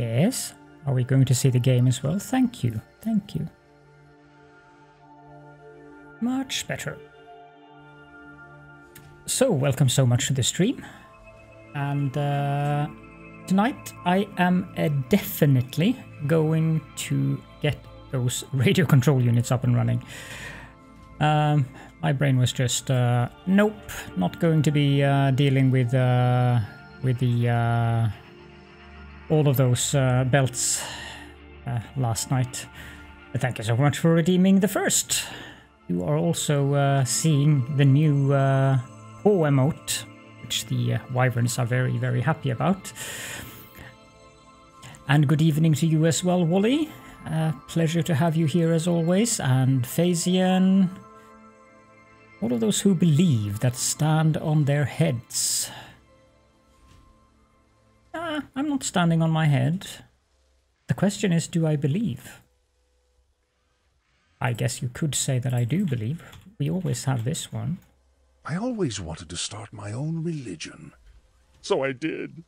Yes. Are we going to see the game as well? Thank you. Thank you. Much better. So, welcome so much to the stream. And tonight I am definitely going to get those radio control units up and running. My brain was just, nope, not going to be dealing with the all of those belts last night. But thank you so much for redeeming the first. You are also seeing the new paw emote, which the wyverns are very, very happy about. And good evening to you as well, Wally. Pleasure to have you here as always. And Phasian. All of those who believe that stand on their heads. I'm not standing on my head. The question is, do I believe? I guess you could say that I do believe. We always have this one. I always wanted to start my own religion. So I did.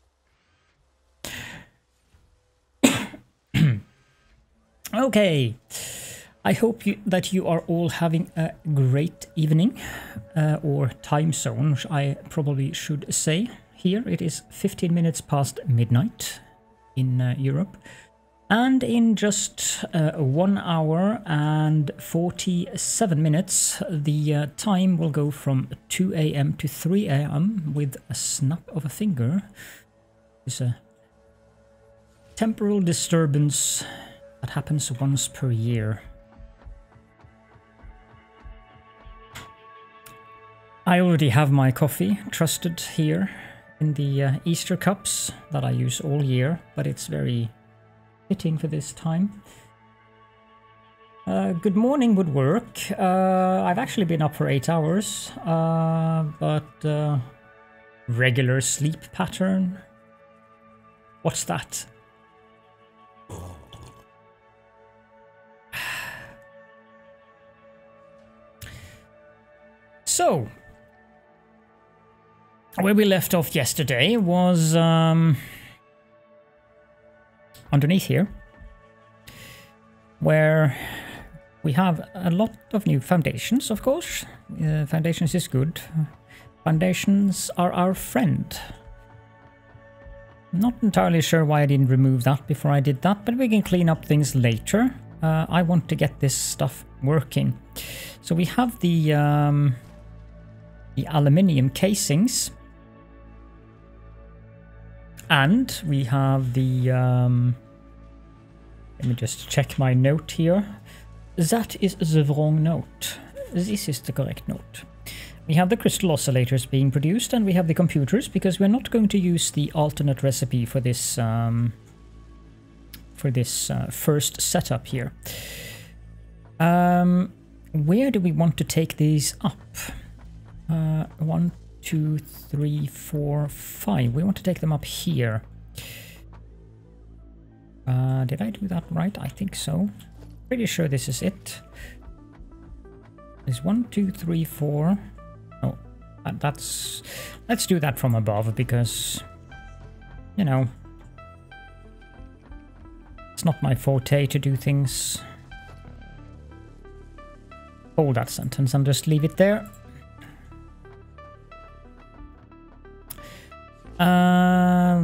Okay. I hope that you are all having a great evening, or time zone, I probably should say. Here it is 15 minutes past midnight in Europe, and in just 1 hour and 47 minutes the time will go from 2 AM to 3 AM with a snap of a finger. It's a temporal disturbance that happens once per year. I already have my coffee trusted here in the Easter cups that I use all year, but it's very fitting for this time. Good morning would work. I've actually been up for 8 hours, but regular sleep pattern. What's that? So, where we left off yesterday was underneath here, where we have a lot of new foundations, of course. Foundations is good. Foundations are our friend. Not entirely sure why I didn't remove that before I did that, but we can clean up things later. I want to get this stuff working. So we have the aluminium casings. And we have the, let me just check my note here. That is the wrong note. This is the correct note. We have the crystal oscillators being produced, and we have the computers, because we're not going to use the alternate recipe for this first setup here. Where do we want to take these up? 1, 2, 3, 4, 5. We want to take them up here. Did I do that right? I think so. Pretty sure this is it. There's 1, 2, 3, 4. Oh, that's... Let's do that from above, because, you know, it's not my forte to do things. Hold that sentence and just leave it there.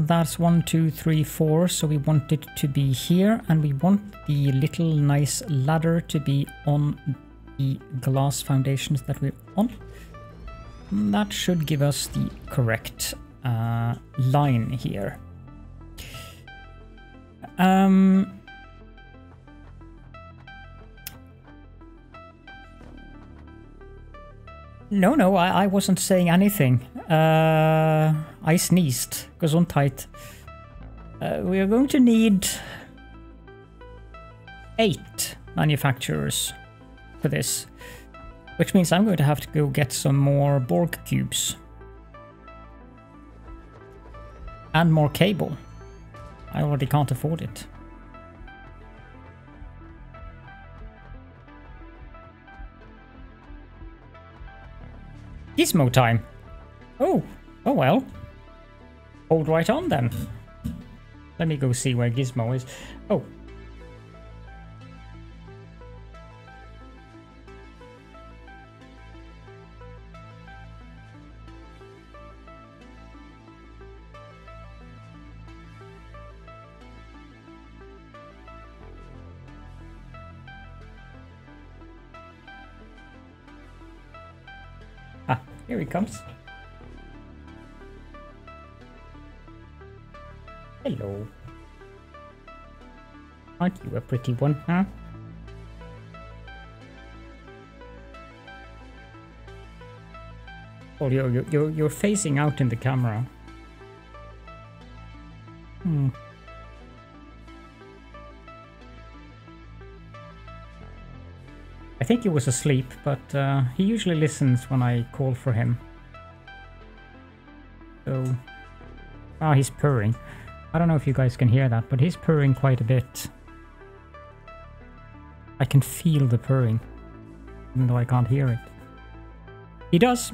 That's 1, 2, 3, 4, so we want it to be here, and we want the little nice ladder to be on the glass foundations that we're on. That should give us the correct line here. No, I wasn't saying anything. I sneezed. Gesundheit. We are going to need 8 manufacturers for this, which means I'm going to have to go get some more Borg cubes. And more cable. I already can't afford it. Gizmo time. Oh well. Hold right on then. Let me go see where Gizmo is. Oh. Ah, here he comes. Hello. Aren't you a pretty one, huh? Oh, you're facing out in the camera. I think he was asleep, but he usually listens when I call for him. So... Ah, he's purring. I don't know if you guys can hear that, but he's purring quite a bit. I can feel the purring, even though I can't hear it. He does.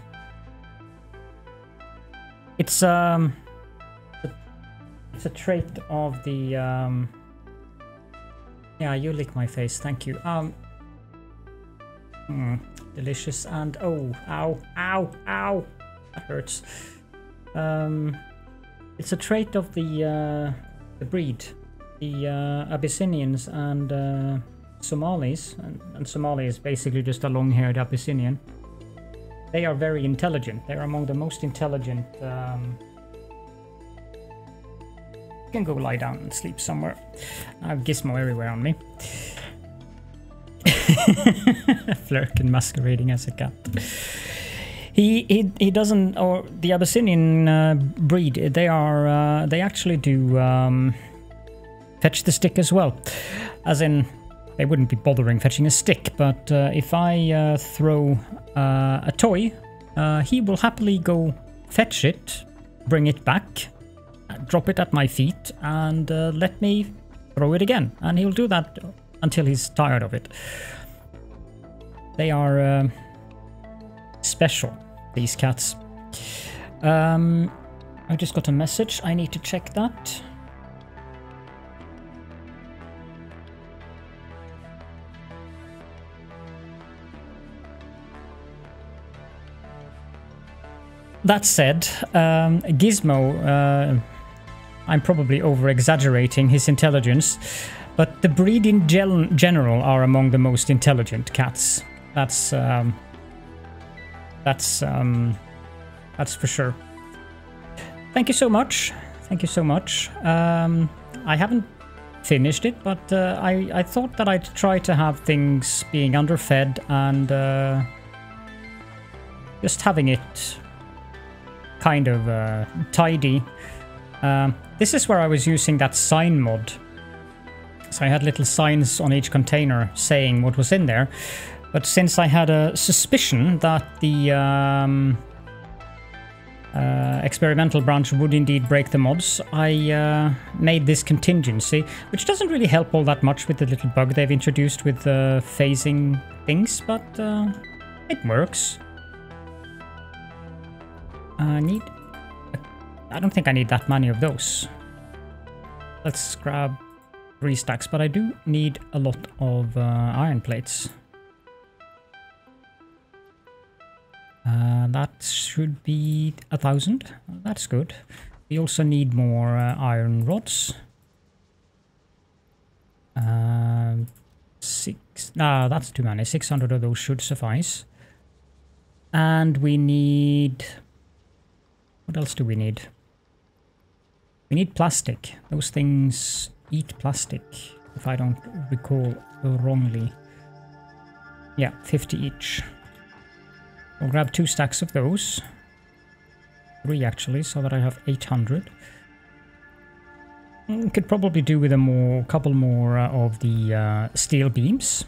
It's a trait of the yeah, you lick my face, thank you. Delicious and oh, ow, ow, ow, that hurts. It's a trait of the breed, the Abyssinians and Somalis, and Somali is basically just a long-haired Abyssinian. They are very intelligent. They're among the most intelligent. You can go lie down and sleep somewhere. I have Gizmo everywhere on me. Flurkin masquerading as a cat. He doesn't, or the Abyssinian breed, they are they actually do fetch the stick as well, as in they wouldn't be bothering fetching a stick, but if I throw a toy, he will happily go fetch it, bring it back, drop it at my feet, and let me throw it again, and he'll do that until he's tired of it. They are special, these cats. I just got a message. I need to check that. That said, Gizmo, I'm probably over-exaggerating his intelligence, but the breed in general are among the most intelligent cats. That's for sure. Thank you so much. Thank you so much. I haven't finished it, but I thought that I'd try to have things being underfed and just having it kind of tidy. This is where I was using that sign mod. So I had little signs on each container saying what was in there. But since I had a suspicion that the experimental branch would indeed break the mods, I made this contingency, which doesn't really help all that much with the little bug they've introduced with phasing things, but it works. I don't think I need that many of those. Let's grab 3 stacks, but I do need a lot of iron plates. That should be 1,000. That's good. We also need more iron rods. 6. No, that's too many. 600 of those should suffice. And we need... What else do we need? We need plastic. Those things eat plastic, if I don't recall wrongly. Yeah, 50 each. I'll grab 2 stacks of those. 3 actually, so that I have 800. Could probably do with a couple more of the steel beams.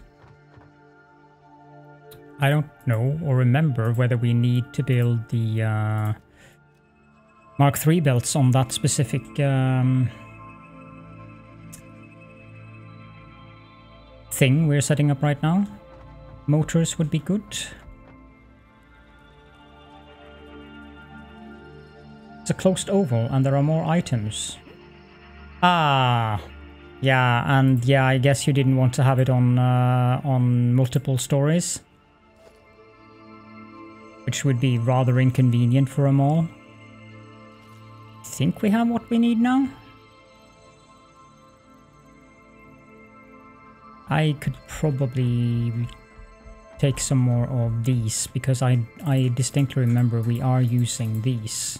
I don't know or remember whether we need to build the Mark III belts on that specific thing we're setting up right now. Motors would be good. It's a closed oval and there are more items. Ah, yeah, and yeah, I guess you didn't want to have it on multiple stories, which would be rather inconvenient for them all. I think we have what we need now. I could probably take some more of these, because I distinctly remember we are using these.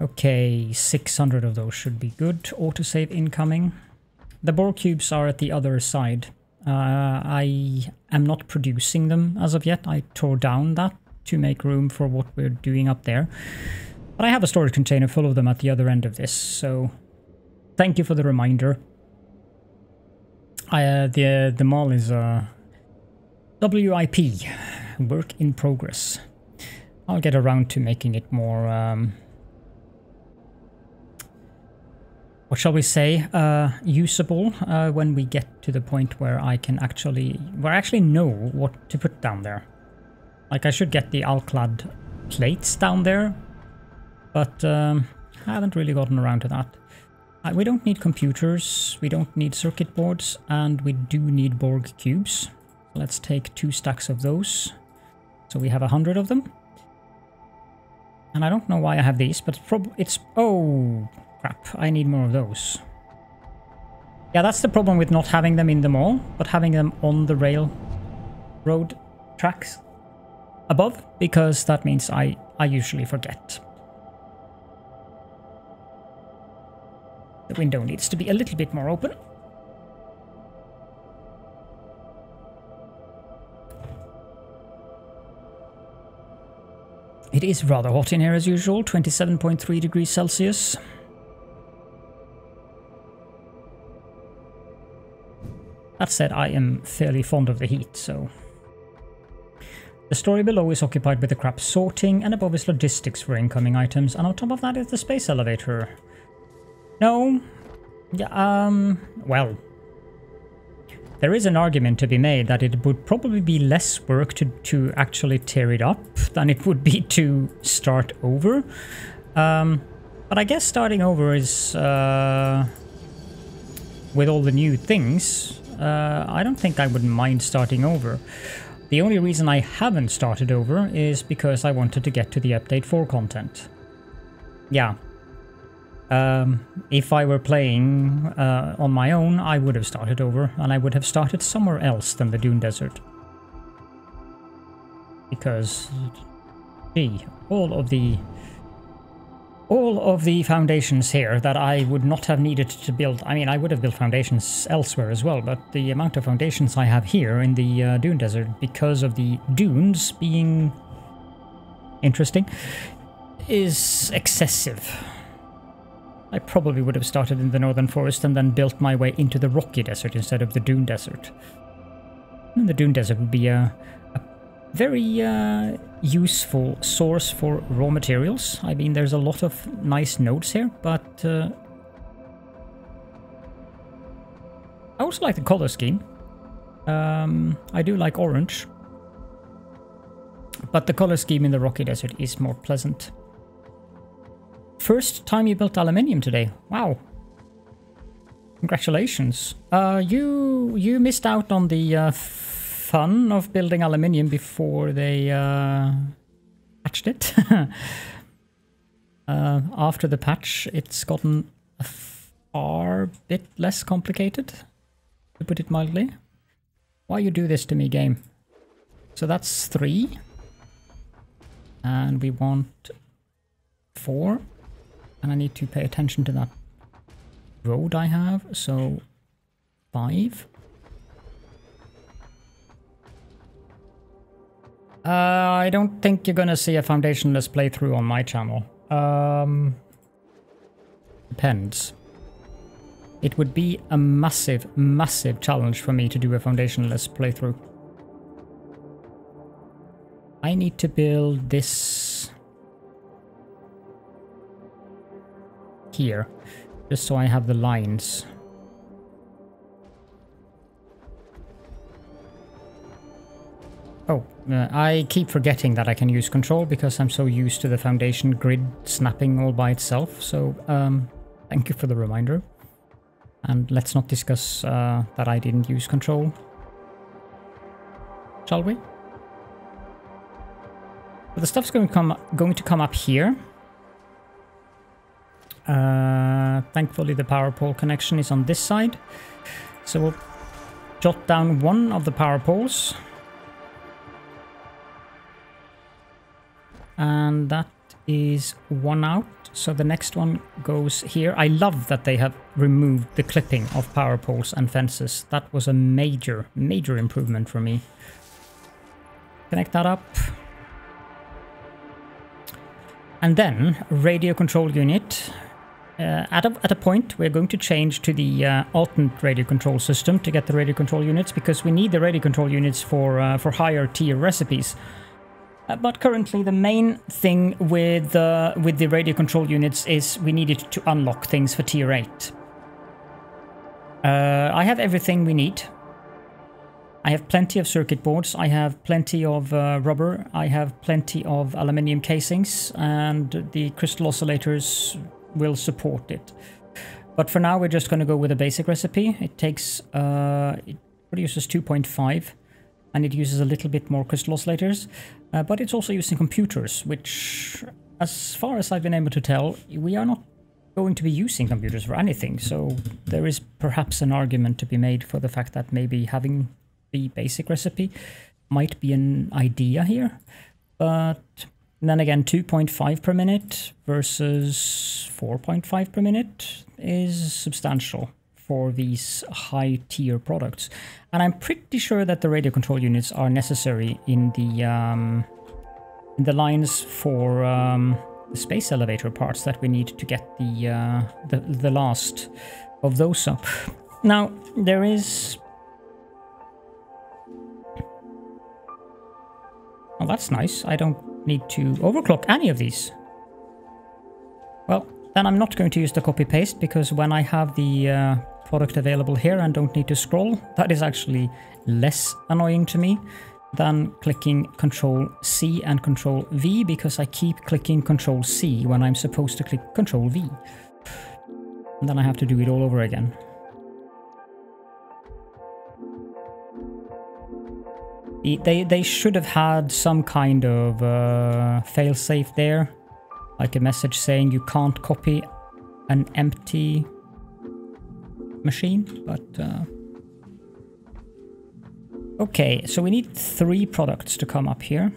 Okay, 600 of those should be good. Autosave incoming. The Borg cubes are at the other side. I am not producing them as of yet. I tore down that to make room for what we're doing up there. But I have a storage container full of them at the other end of this, so thank you for the reminder. The mall is WIP, work in progress. I'll get around to making it more, what shall we say, usable when we get to the point where I actually know what to put down there. Like, I should get the Alclad plates down there, but I haven't really gotten around to that. We don't need computers, we don't need circuit boards, and we do need Borg cubes. Let's take 2 stacks of those. So we have 100 of them. And I don't know why I have these, but it's... Oh, crap. I need more of those. Yeah, that's the problem with not having them in the mall, but having them on the railroad tracks above, because that means I usually forget. The window needs to be a little bit more open. It is rather hot in here as usual, 27.3 degrees Celsius. That said, I am fairly fond of the heat, so... The story below is occupied with the crap sorting, and above is logistics for incoming items, and on top of that is the space elevator. No. Yeah, well... There is an argument to be made that it would probably be less work to actually tear it up than it would be to start over. But I guess starting over is... with all the new things, I don't think I wouldn't mind starting over. The only reason I haven't started over is because I wanted to get to the Update 4 content. Yeah. If I were playing on my own, I would have started over, and I would have started somewhere else than the Dune Desert. Because, gee, all of the foundations here that I would not have needed to build... I mean, I would have built foundations elsewhere as well, but the amount of foundations I have here in the Dune Desert, because of the dunes being interesting, is excessive. I probably would have started in the Northern Forest and then built my way into the Rocky Desert instead of the Dune Desert. And the Dune Desert would be a very useful source for raw materials. I mean, there's a lot of nice nodes here, but I also like the color scheme. I do like orange, but the color scheme in the Rocky Desert is more pleasant. First time you built aluminium today. Wow. Congratulations. You missed out on the fun of building aluminium before they patched it. After the patch, it's gotten a far bit less complicated, to put it mildly. Why you do this to me, game? So that's 3. And we want 4. And I need to pay attention to that road I have, so 5. I don't think you're gonna see a foundationless playthrough on my channel. Depends. It would be a massive, massive challenge for me to do a foundationless playthrough. I need to build this... here, just so I have the lines. Oh, I keep forgetting that I can use control because I'm so used to the foundation grid snapping all by itself, so Thank you for the reminder. And let's not discuss that I didn't use control. Shall we? But the stuff's going to come up here. Thankfully the power pole connection is on this side. So we'll jot down one of the power poles. And that is one out. So the next one goes here. I love that they have removed the clipping of power poles and fences. That was a major, major improvement for me. Connect that up. And then radio control unit. At a point, we're going to change to the alternate radio control system to get the radio control units, because we need the radio control units for higher tier recipes. But currently, the main thing with the radio control units is we needed to unlock things for tier 8. I have everything we need. I have plenty of circuit boards, I have plenty of rubber, I have plenty of aluminium casings, and the crystal oscillators will support it. But for now we're just going to go with a basic recipe. It takes, it produces 2.5 and it uses a little bit more crystal oscillators, but it's also using computers, which, as far as I've been able to tell, we are not going to be using computers for anything, so there is perhaps an argument to be made for the fact that maybe having the basic recipe might be an idea here. But then again, 2.5 per minute versus 4.5 per minute is substantial for these high tier products. And I'm pretty sure that the radio control units are necessary in the lines for the space elevator parts that we need to get the last of those up. Now, there is... Oh, that's nice. I don't need to overclock any of these. Well, then I'm not going to use the copy-paste, because when I have the product available here and don't need to scroll, that is actually less annoying to me than clicking Control-C and Control-V, because I keep clicking Control-C when I'm supposed to click Control-V. And then I have to do it all over again. They should have had some kind of failsafe there, like a message saying you can't copy an empty machine, but okay, so we need 3 products to come up here.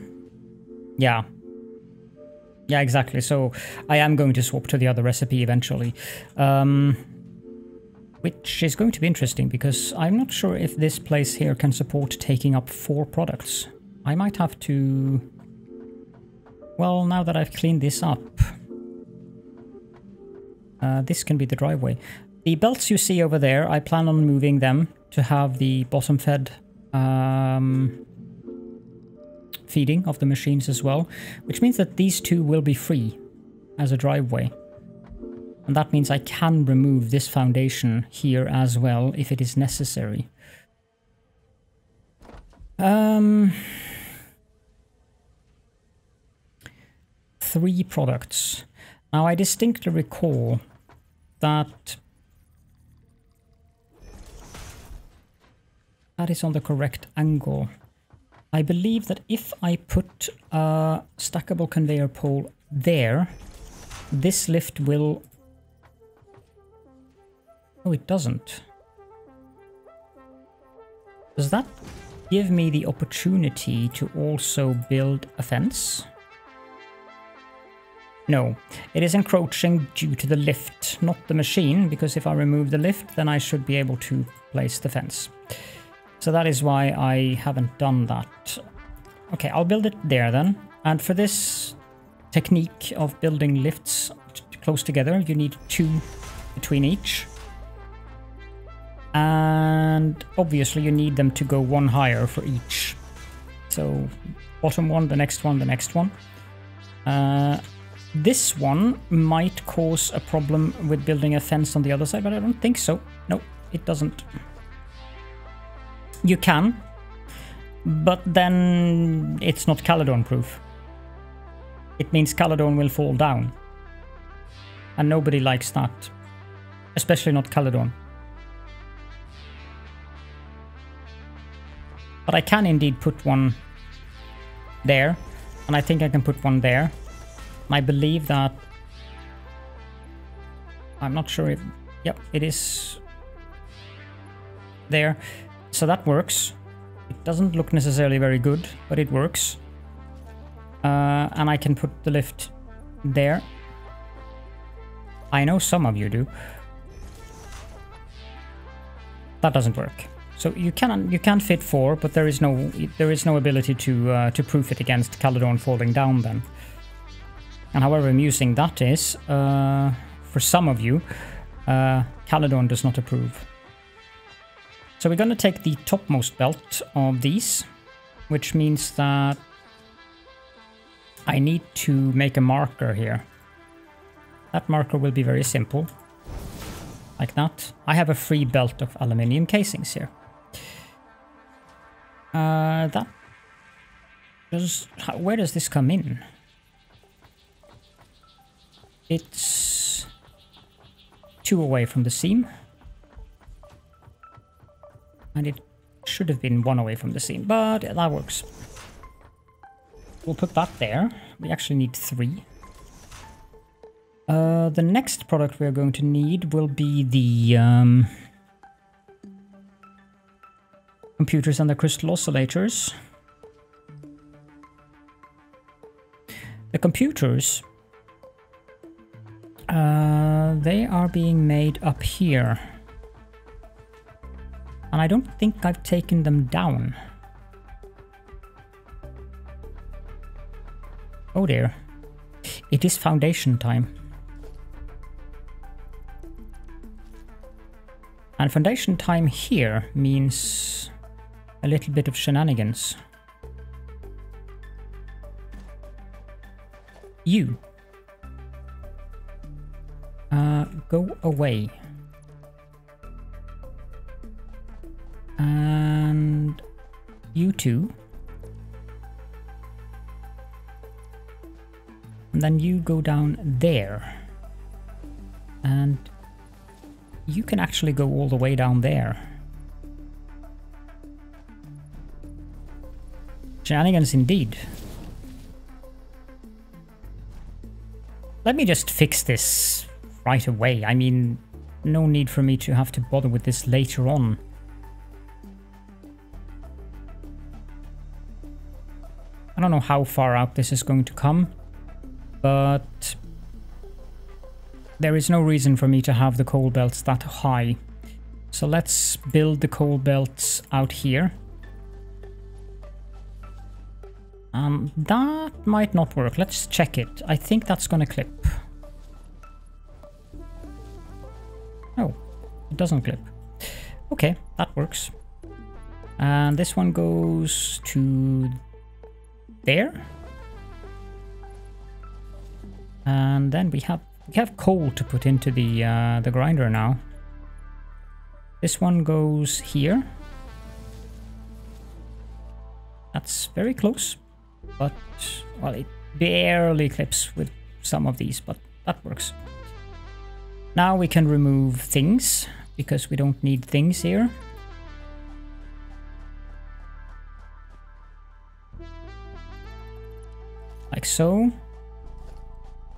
Yeah, exactly. So I am going to swap to the other recipe eventually. Which is going to be interesting, because I'm not sure if this place here can support taking up 4 products. I might have to... Well, now that I've cleaned this up... this can be the driveway. The belts you see over there, I plan on moving them to have the bottom-fed feeding of the machines as well, which means that these 2 will be free as a driveway. And that means I can remove this foundation here as well if it is necessary. 3 products. Now I distinctly recall that is on the correct angle. I believe that if I put a stackable conveyor pole there, this lift will... Oh, it doesn't. Does that give me the opportunity to also build a fence? No, it is encroaching due to the lift, not the machine, because if I remove the lift, then I should be able to place the fence. So that is why I haven't done that. Okay, I'll build it there then. And for this technique of building lifts close together, you need 2 between each. And obviously you need them to go 1 higher for each. So bottom one, the next one, the next one. This one might cause a problem with building a fence on the other side, but I don't think so. No, it doesn't. You can, but then it's not Caledon proof. It means Caledon will fall down. And nobody likes that. Especially not Caledon. But I can indeed put one there. And I think I can put one there. And I believe that... I'm not sure if... Yep, it is... there. So that works. It doesn't look necessarily very good, but it works. And I can put the lift there. I know some of you do. That doesn't work. So you can fit 4, but there is no ability to proof it against Caledon falling down then. And however amusing that is, for some of you, Caledon does not approve. So we're going to take the topmost belt of these, which means that I need to make a marker here. That marker will be very simple, like that. I have a free belt of aluminium casings here. Where does this come in? It's 2 away from the seam. And it should have been 1 away from the seam, but that works. We'll put that there. We actually need 3. The next product we're going to need will be the computers and the crystal oscillators. The computers, they are being made up here. And I don't think I've taken them down. Oh dear. It is foundation time. And foundation time here means a little bit of shenanigans. You. Go away. And you two. And then you go down there. And you can actually go all the way down there. Shenanigans indeed. Let me just fix this right away. I mean, no need for me to have to bother with this later on. I don't know how far out this is going to come, but there is no reason for me to have the coal belts that high. So let's build the coal belts out here. That might not work. Let's check it. I think that's gonna clip. Oh, it doesn't clip. Okay, that works. And this one goes to there. And then we have coal to put into the grinder now. This one goes here. That's very close, but well, it barely clips with some of these, but that works. Now we can remove things because we don't need things here. Like so.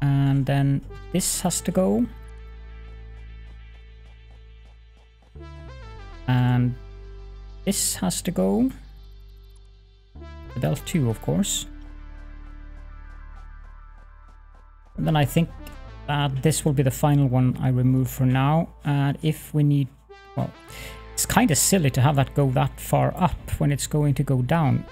And then this has to go. And this has to go. The belt too, of course. And then I think that this will be the final one I remove for now. And if we need... well, it's kind of silly to have that go that far up when it's going to go down.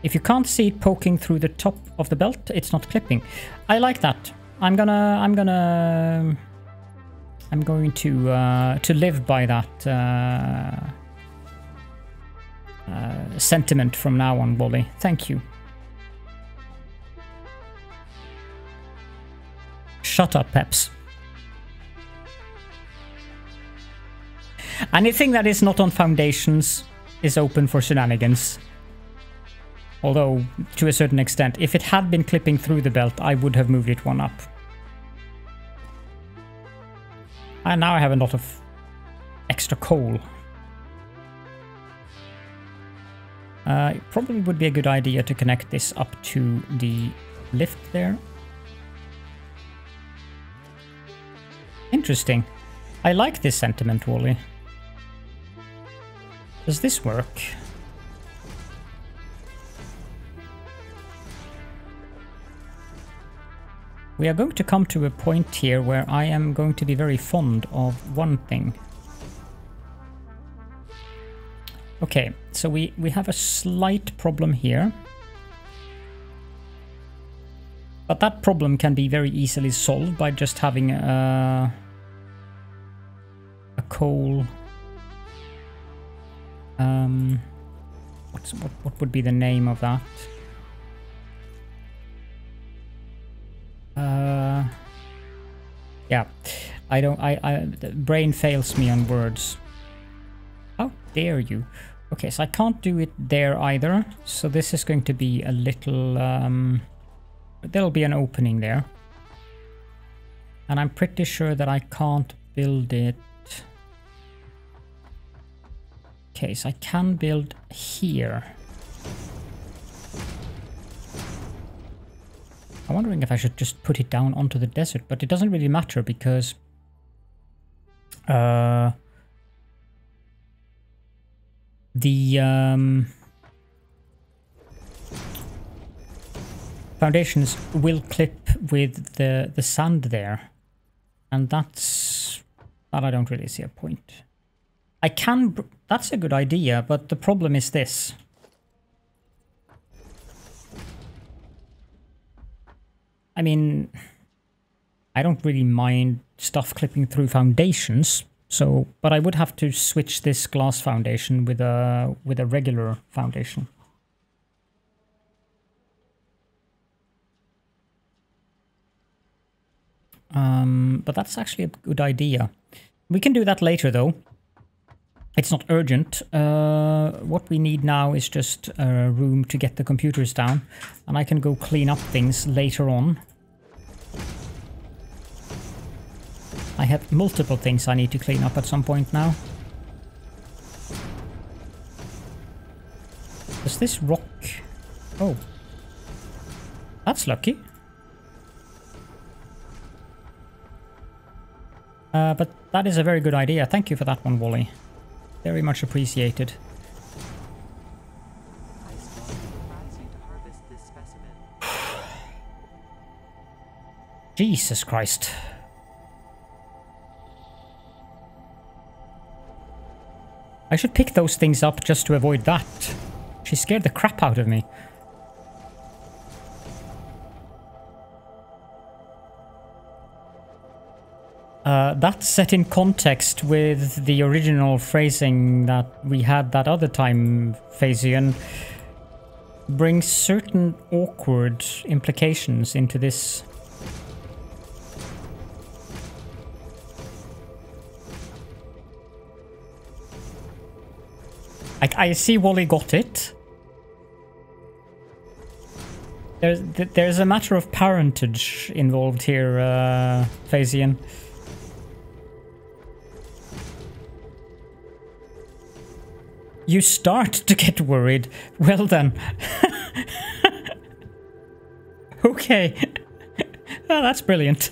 If you can't see it poking through the top of the belt, it's not clipping. I like that. I'm going to live by that sentiment from now on, Wally. Thank you. Shut up, Peps. Anything that is not on foundations is open for shenanigans. Although, to a certain extent, if it had been clipping through the belt, I would have moved it one up. And now I have a lot of extra coal. It probably would be a good idea to connect this up to the lift there. Interesting. I like this sentiment, Wally. Does this work? We are going to come to a point here where I am going to be very fond of one thing. Okay, so we have a slight problem here. But that problem can be very easily solved by just having a coal... what would be the name of that? Yeah, the brain fails me on words. How dare you? Okay, so I can't do it there either. So this is going to be a little, there'll be an opening there. And I'm pretty sure that I can't build it. Okay, so I can build here. I'm wondering if I should just put it down onto the desert, but it doesn't really matter because the foundations will clip with the sand there, and that I don't really see a point. I can, that's a good idea, but the problem is this. I mean, I don't really mind stuff clipping through foundations, so, but I would have to switch this glass foundation with a regular foundation. But that's actually a good idea. We can do that later, though. It's not urgent. What we need now is just room to get the computers down, and I can go clean up things later on. I have multiple things I need to clean up at some point now. Does this rock... Oh. That's lucky. But that is a very good idea. Thank you for that one, Wally. Very much appreciated. Jesus Christ. I should pick those things up just to avoid that. She scared the crap out of me. That's set in context with the original phrasing that we had that other time, Phasian, brings certain awkward implications into this. I see Wally got it. There's a matter of parentage involved here, Phasian. You start to get worried. Well then. Okay. Oh, that's brilliant.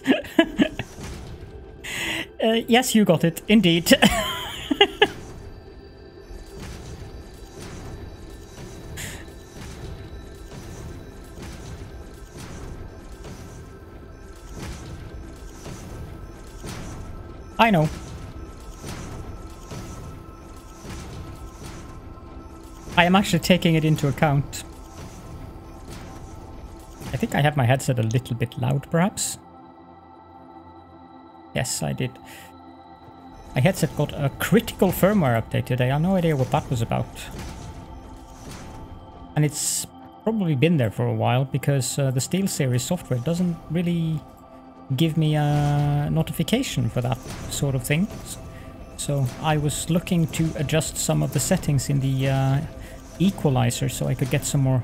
Yes, you got it. Indeed. I know. I am actually taking it into account. I think I have my headset a little bit loud, perhaps. Yes, I did. My headset got a critical firmware update today. I have no idea what that was about. And it's probably been there for a while, because the SteelSeries software doesn't really give me a notification for that sort of thing. So I was looking to adjust some of the settings in the equalizer so I could get some more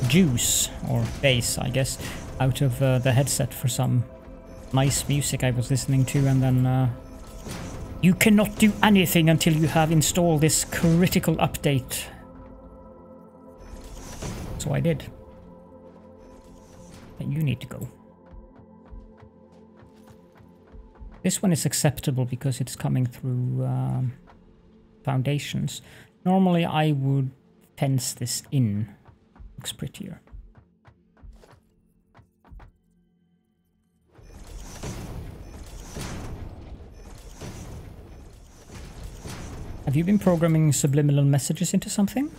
juice, or bass I guess, out of the headset for some nice music I was listening to, and then you cannot do anything until you have installed this critical update. So I did. And you need to go. This one is acceptable because it's coming through foundations. Normally I would fence this in. Looks prettier. Have you been programming subliminal messages into something?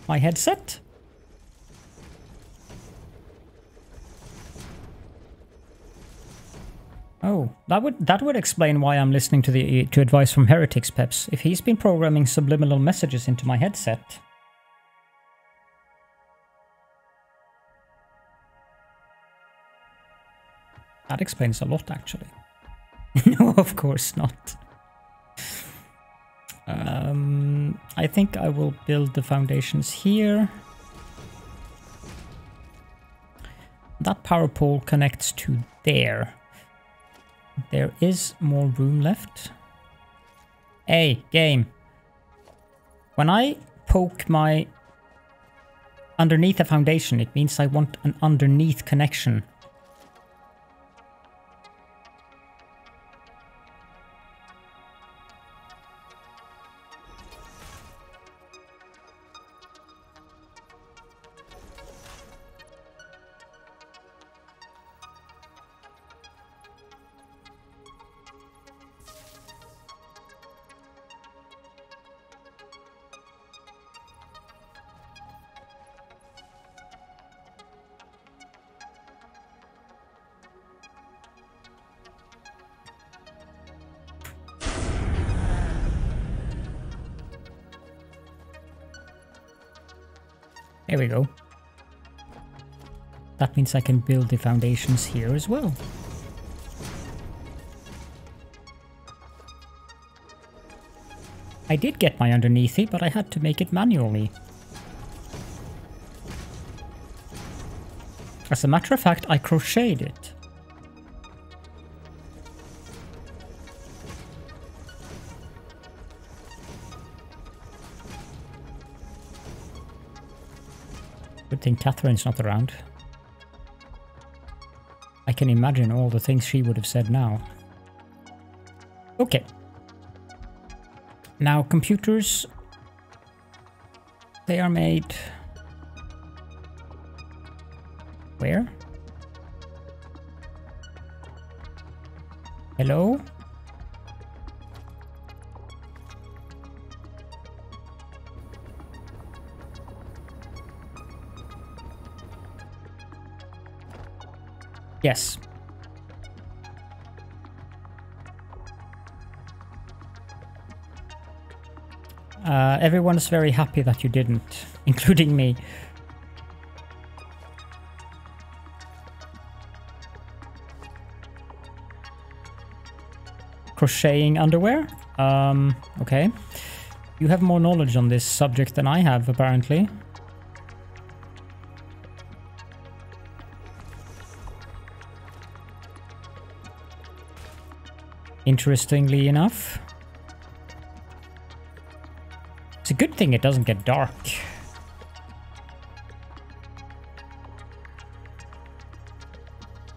My headset? Oh, that would explain why I'm listening to advice from Heretics Peps. If he's been programming subliminal messages into my headset. That explains a lot, actually. No, of course not. I think I will build the foundations here. That power pole connects to there. There is more room left. Hey, game. When I poke my underneath a foundation, it means I want an underneath connection. There we go. That means I can build the foundations here as well. I did get my underneath it, but I had to make it manually. As a matter of fact, I crocheted it. Good thing Catherine's not around. I can imagine all the things she would have said now. Okay. Now computers, they are made... Where? Hello? Yes. Everyone's very happy that you didn't, including me. Crocheting underwear? Okay. You have more knowledge on this subject than I have, apparently. Interestingly enough. It's a good thing it doesn't get dark.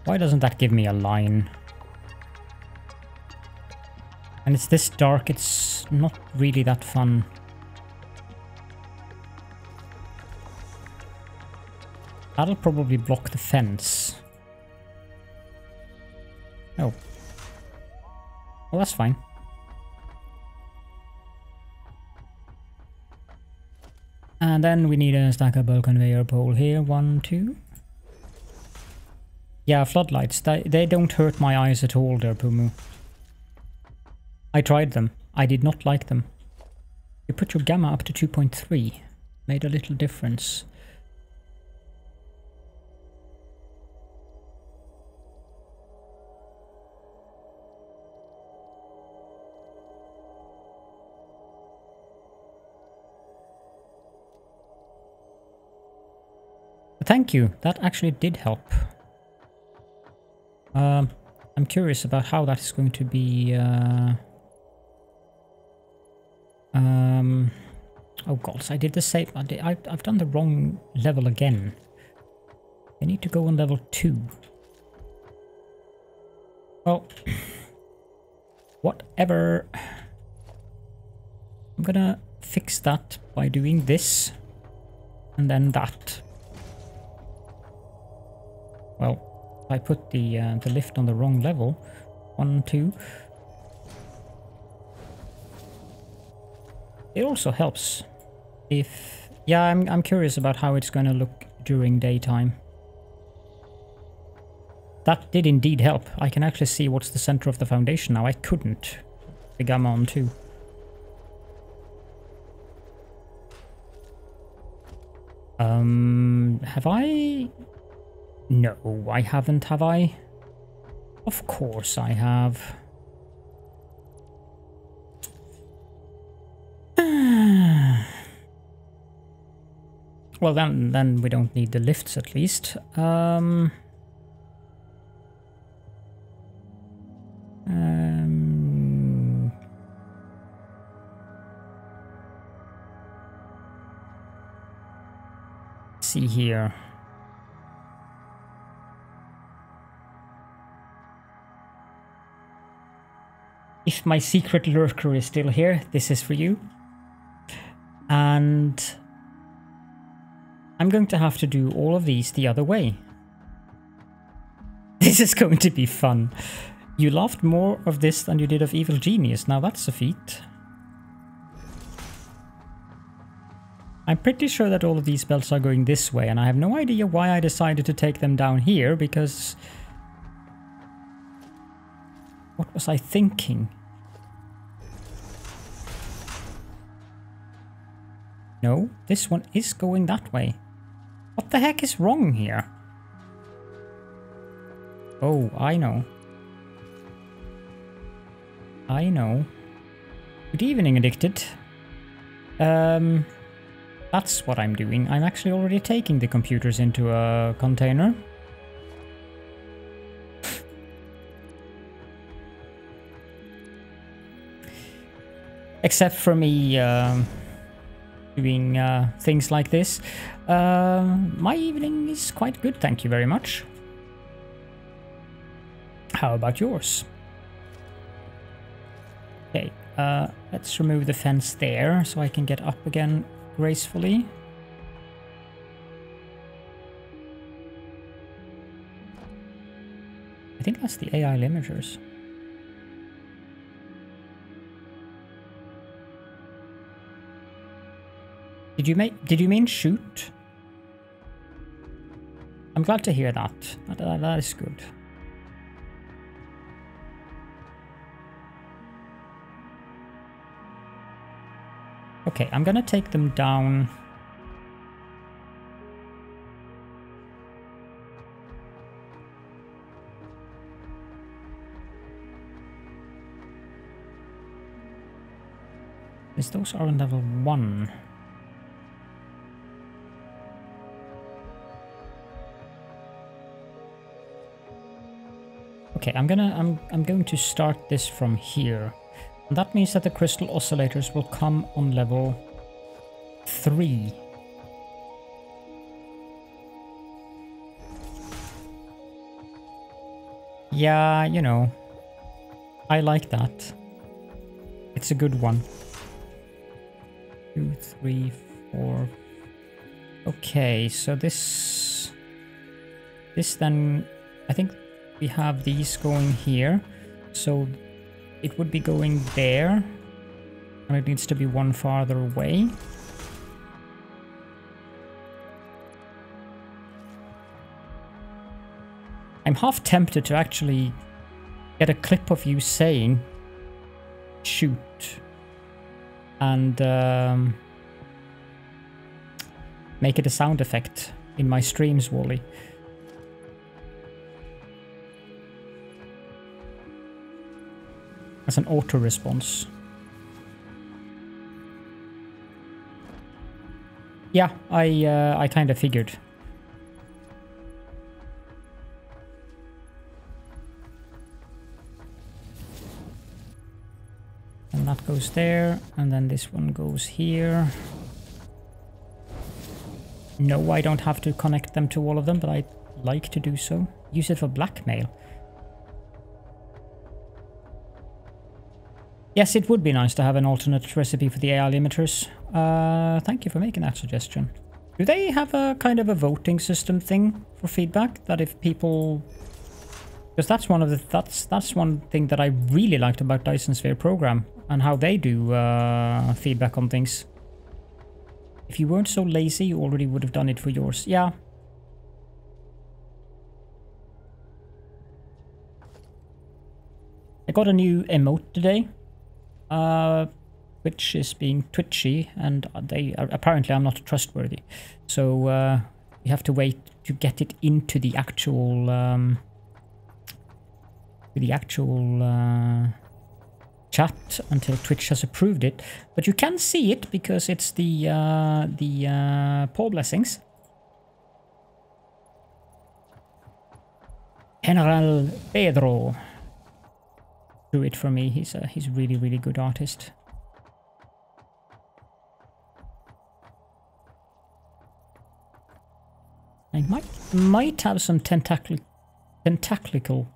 Why doesn't that give me a line? And it's this dark, it's not really that fun. That'll probably block the fence. Oh. Well, that's fine. And then we need a stackable conveyor pole here. 1, 2. Yeah, floodlights. They don't hurt my eyes at all there, Pumu. I tried them. I did not like them. You put your gamma up to 2.3. Made a little difference. Thank you. That actually did help. I'm curious about how that is going to be... oh god, I did the same. I've done the wrong level again. I need to go on level 2. Well, whatever. I'm gonna fix that by doing this and then that. Well, I put the lift on the wrong level. 1, 2. It also helps if... Yeah, I'm curious about how it's going to look during daytime. That did indeed help. I can actually see what's the center of the foundation now. I couldn't. The gamma on 2. Have I? No, I haven't, have I? Of course I have. Well, then we don't need the lifts at least. See here. If my secret lurker is still here, this is for you. And I'm going to have to do all of these the other way. This is going to be fun. You laughed more of this than you did of Evil Genius. Now that's a feat. I'm pretty sure that all of these belts are going this way, and I have no idea why I decided to take them down here, because... What was I thinking? No, this one is going that way. What the heck is wrong here? Oh, I know. I know. Good evening, Addicted. That's what I'm doing. I'm actually already taking the computers into a container. Except for me doing things like this. My evening is quite good, thank you very much. How about yours? Okay, let's remove the fence there so I can get up again gracefully. I think that's the AI limiters. Did you mean shoot? I'm glad to hear that. That is good. Okay, I'm gonna take them down. Those are on level 1. Okay, I'm going to start this from here. And that means that the crystal oscillators will come on level 3. Yeah, you know, I like that. It's a good one. 2, 3, 4. Okay, so this then, I think we have these going here. So it would be going there. And it needs to be one farther away. I'm half tempted to actually get a clip of you saying shoot and make it a sound effect in my streams, Wally. As an auto response. Yeah, I kind of figured. That goes there, and then this one goes here. No, I don't have to connect them to all of them, but I'd like to do so. Use it for blackmail. Yes, it would be nice to have an alternate recipe for the AI limiters. Thank you for making that suggestion. Do they have a kind of a voting system thing for feedback? That if people... Because that's one of the... That's one thing that I really liked about Dyson Sphere Program, and how they do feedback on things. If you weren't so lazy, you already would have done it for yours. Yeah. I got a new emote today. Which is being twitchy, and they apparently I'm not trustworthy. So you have to wait to get it into the actual chat until Twitch has approved it. But you can see it because it's the Paul Blessings. General Pedro drew it for me. He's a really, really good artist. I might have some tentaclical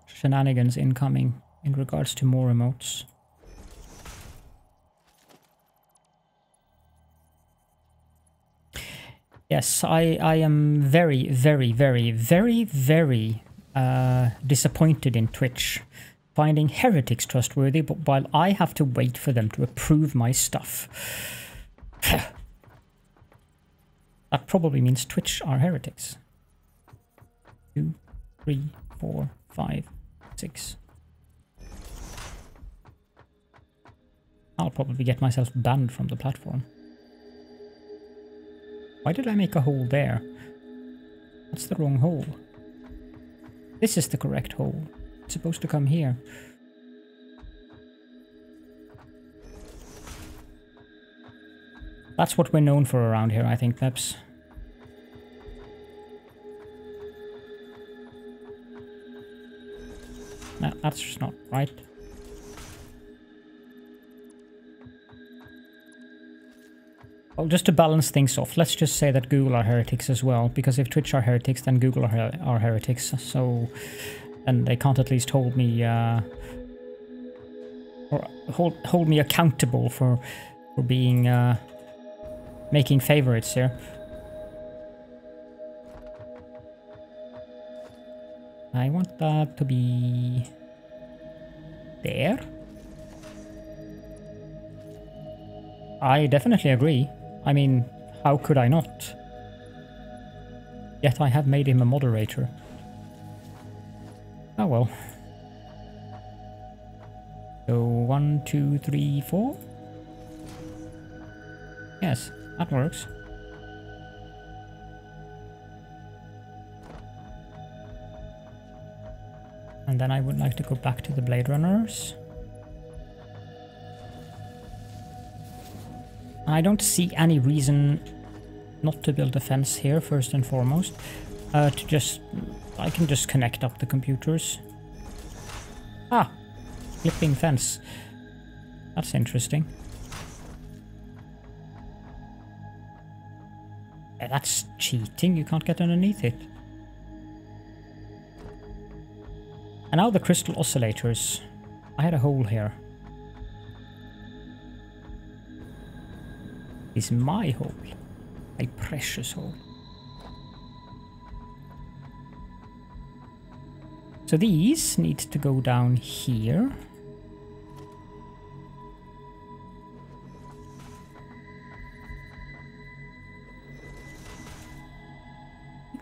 shenanigans incoming in regards to more emotes. Yes, I am very, very, very, very, very disappointed in Twitch finding heretics trustworthy, but while I have to wait for them to approve my stuff. That probably means Twitch are heretics. 2, 3, 4, 5, 6. I'll probably get myself banned from the platform. Why did I make a hole there? That's the wrong hole. This is the correct hole. It's supposed to come here. That's what we're known for around here, I think, Peps. No, that's just not right. Well, just to balance things off, let's just say that Google are heretics as well, because if Twitch are heretics, then Google are heretics, so... And they can't at least hold me, or hold me accountable for being, making favorites here. I want that to be there. I definitely agree. I mean, how could I not? Yet I have made him a moderator. Oh well. So 1, 2, 3, 4. Yes, that works. And then I would like to go back to the Blade Runners. I don't see any reason not to build a fence here, first and foremost. I can just connect up the computers. Ah! Flipping fence. That's interesting. Yeah, that's cheating, you can't get underneath it. And now the crystal oscillators. I had a hole here. It's my hole. My precious hole. So these need to go down here.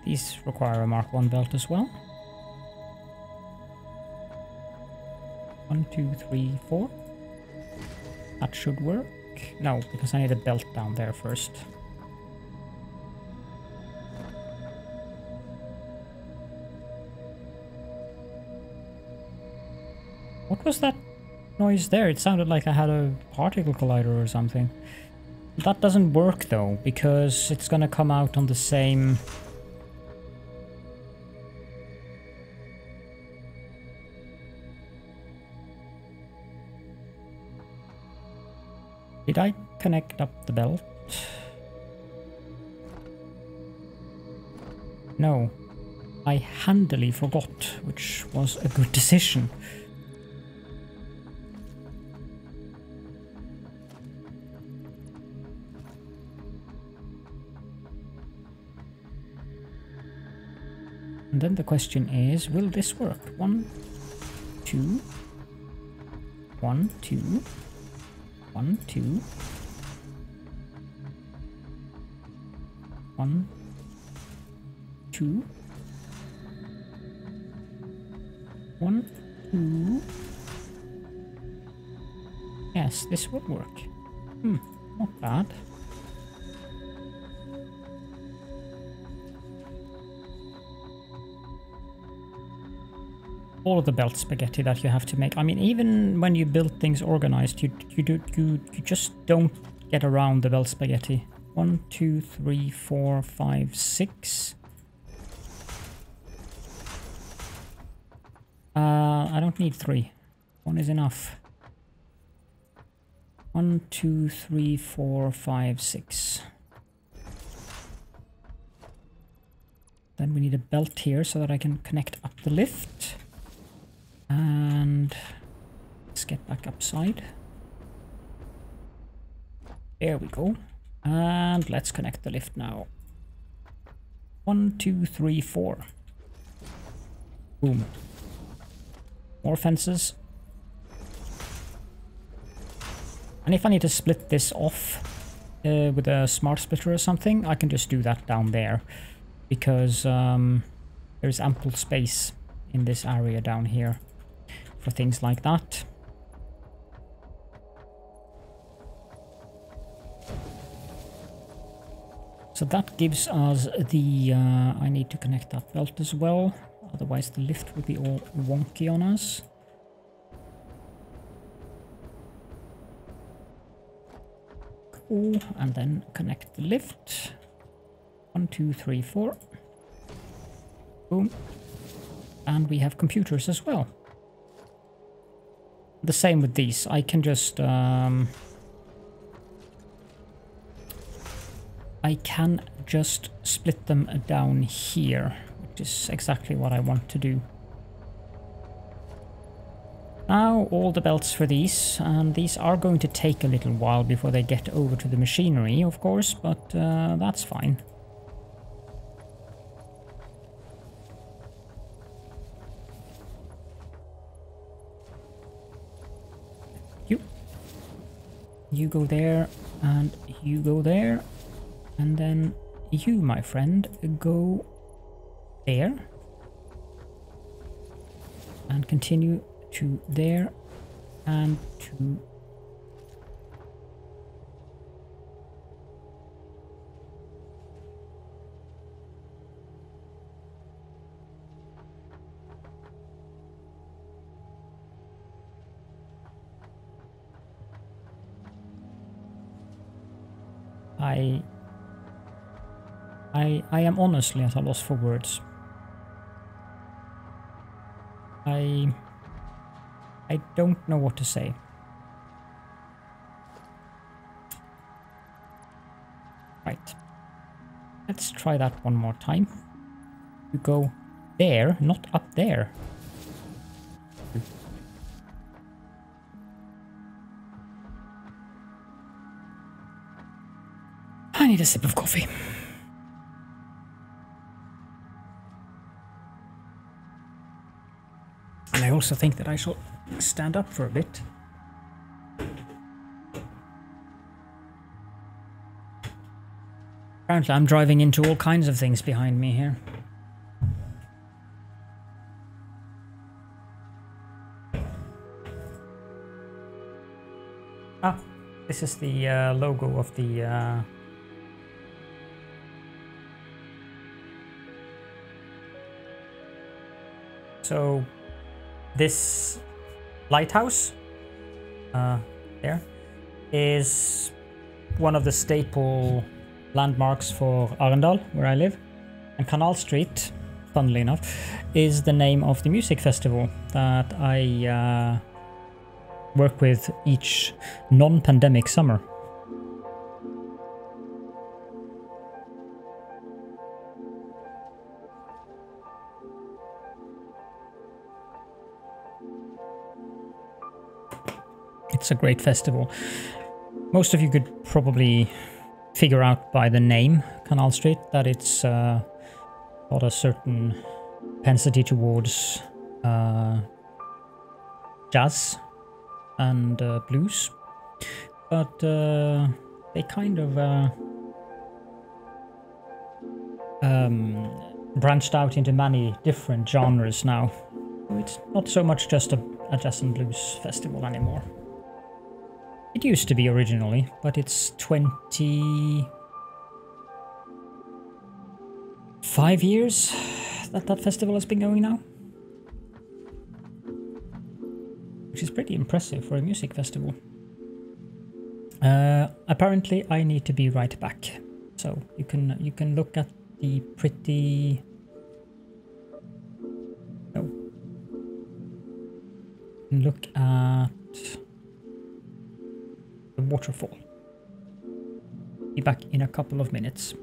These require a Mark 1 belt as well. 1, 2, 3, 4. That should work. No, because I need a belt down there first. What was that noise there? It sounded like I had a particle collider or something. That doesn't work though, because it's gonna come out on the same... Did I connect up the belt? No. I handily forgot, which was a good decision. And then the question is, will this work? 1, 2, 1, 2, 1, 2, 1, 2, 1, 2. Yes, this would work. Not bad. All of the belt spaghetti that you have to make. I mean, even when you build things organized, you just don't get around the belt spaghetti. 1, 2, 3, 4, 5, 6. I don't need 3. 1 is enough. 1, 2, 3, 4, 5, 6. Then we need a belt here so that I can connect up the lift. And let's get back upside. There we go. And let's connect the lift now. 1, 2, 3, 4. Boom. More fences. And if I need to split this off with a smart splitter or something, I can just do that down there. Because there's ample space in this area down here for things like that. So that gives us the... I need to connect that belt as well, otherwise the lift would be all wonky on us. Cool, and then connect the lift. 1, 2, 3, 4. Boom. And we have computers as well. The same with these. I can just... I can just split them down here, which is exactly what I want to do. Now all the belts for these, and these are going to take a little while before they get over to the machinery, of course, but that's fine. You go there, and you go there, and then you, my friend, go there, and continue to there, and to... I am honestly at a loss for words. I don't know what to say. Right. Let's try that one more time. You go there, not up there. I need a sip of coffee. And I also think that I shall stand up for a bit. Apparently I'm driving into all kinds of things behind me here. Ah, this is the logo of the... So this lighthouse there is one of the staple landmarks for Arendal, where I live. And Canal Street, funnily enough, is the name of the music festival that I work with each non-pandemic summer. It's a great festival. Most of you could probably figure out by the name Canal Street that it's got a certain propensity towards jazz and blues, but they kind of branched out into many different genres now. So it's not so much just a jazz and blues festival anymore. It used to be originally, but it's 25 years that that festival has been going now. Which is pretty impressive for a music festival. Apparently I need to be right back. So you can look at the pretty... No. You can look at the waterfall. Be back in a couple of minutes.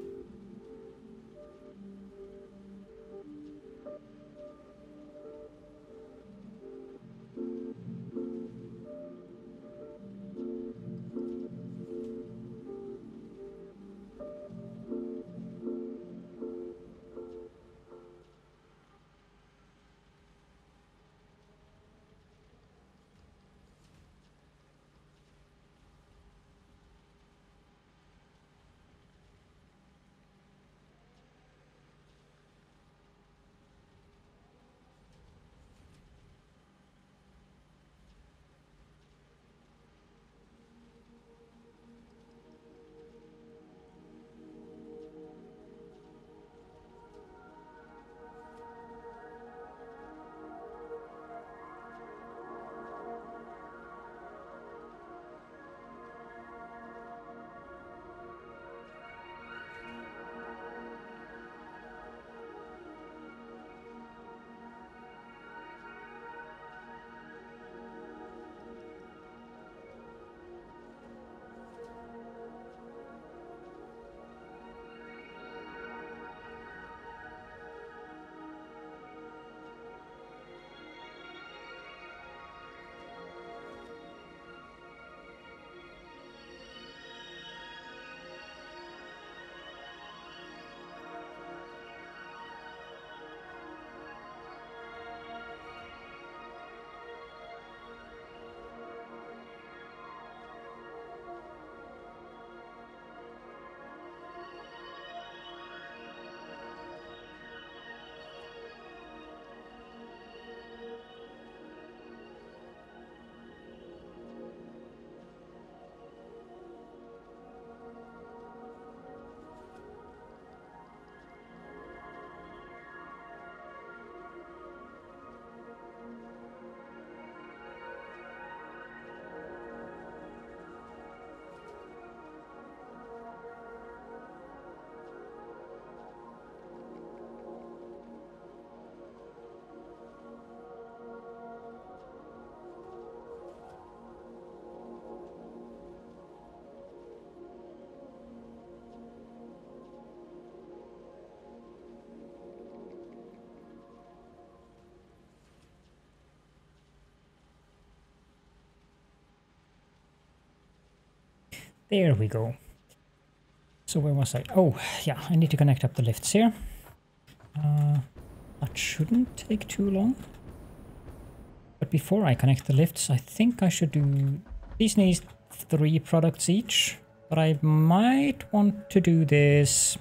There we go. So where was I? Oh, yeah, I need to connect up the lifts here. That shouldn't take too long. But before I connect the lifts, I think I should do... These need 3 products each, but I might want to do this...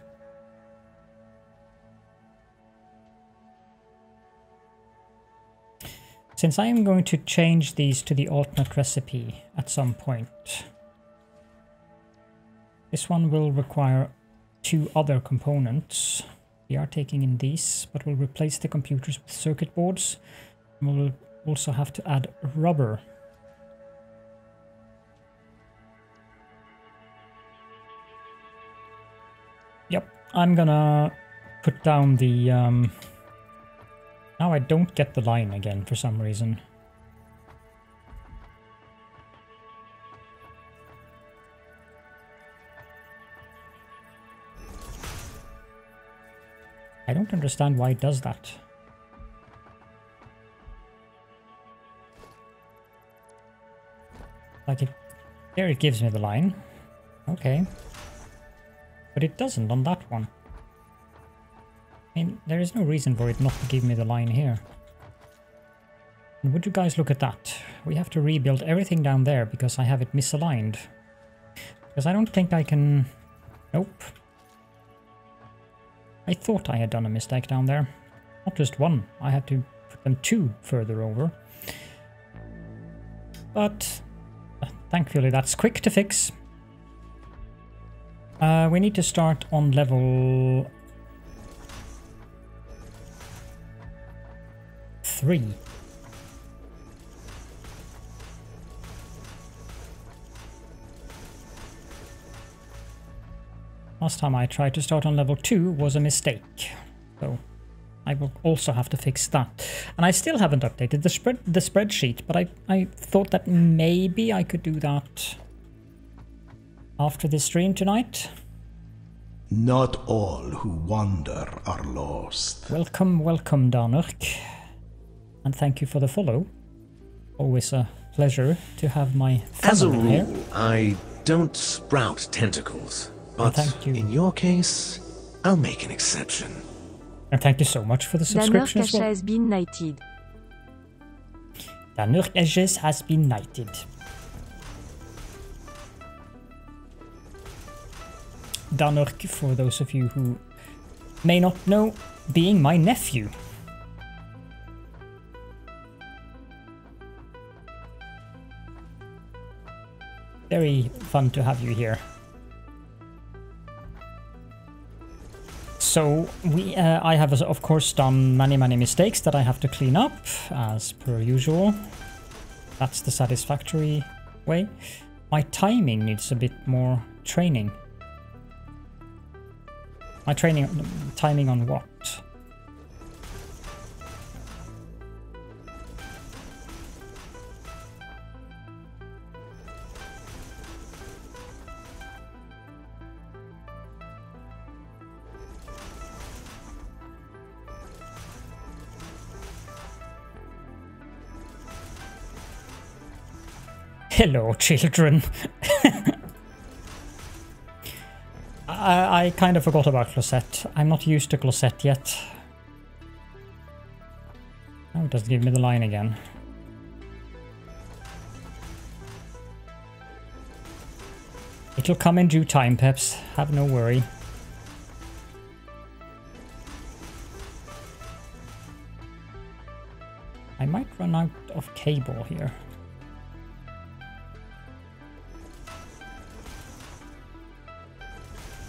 Since I am going to change these to the alternate recipe at some point, this one will require 2 other components. We are taking in these, but we'll replace the computers with circuit boards. And we'll also have to add rubber. Yep, I'm gonna put down the... Now I don't get the line again for some reason. I don't understand why it does that. Like There it gives me the line. Okay. But it doesn't on that one. I mean, there is no reason for it not to give me the line here. And would you guys look at that? We have to rebuild everything down there because I have it misaligned. Because I don't think I can... Nope. I thought I had done a mistake down there. Not just one. I had to put them 2 further over. But thankfully that's quick to fix. We need to start on level 3. Last time I tried to start on level 2 was a mistake. So I will also have to fix that. And I still haven't updated the spreadsheet, but I thought that maybe I could do that after the stream tonight. Not all who wander are lost. Welcome, welcome, Danurk. And thank you for the follow. Always a pleasure to have my family As a rule, here. I don't sprout tentacles. But thank you. in your case, I'll make an exception. And thank you so much for the subscription as well. has been knighted. Danurk Edges has been knighted. Danurk, for those of you who may not know, being my nephew. Very fun to have you here. So I have of course done many mistakes that I have to clean up as per usual. That's the satisfactory way. My timing needs a bit more training. My timing on what? Hello, children. I kind of forgot about Closet. I'm not used to Closet yet. Oh, it doesn't give me the line again. It'll come in due time, Peps. Have no worry. I might run out of cable here.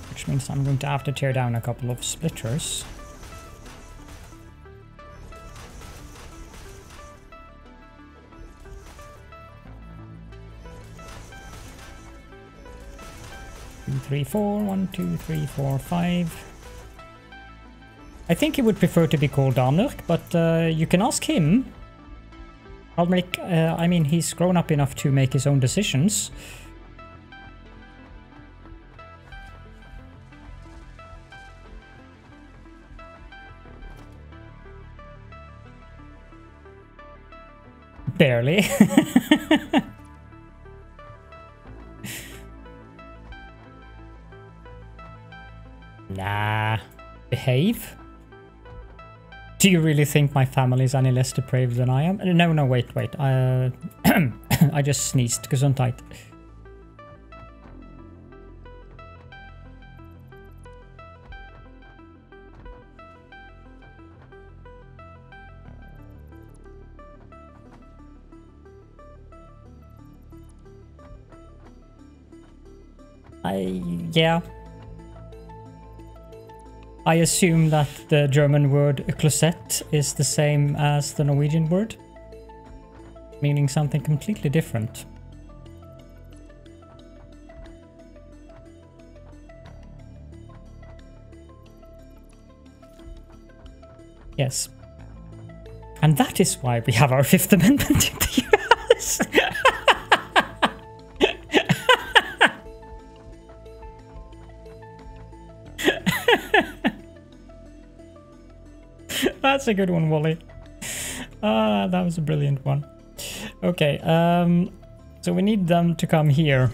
Which means I'm going to have to tear down a couple of splitters. Two, three, four. 1, 2, 3, 4, 5. I think he would prefer to be called Danurk, but you can ask him. I'll make. I mean, he's grown up enough to make his own decisions. Barely. Nah. Behave? Do you really think my family is any less depraved than I am? No, wait. I just sneezed. Gesundheit. Yeah. I assume that the German word "Closet" is the same as the Norwegian word, meaning something completely different. Yes. And that is why we have our Fifth Amendment in the US. That's a good one, Wally. That was a brilliant one. Okay, So we need them to come here.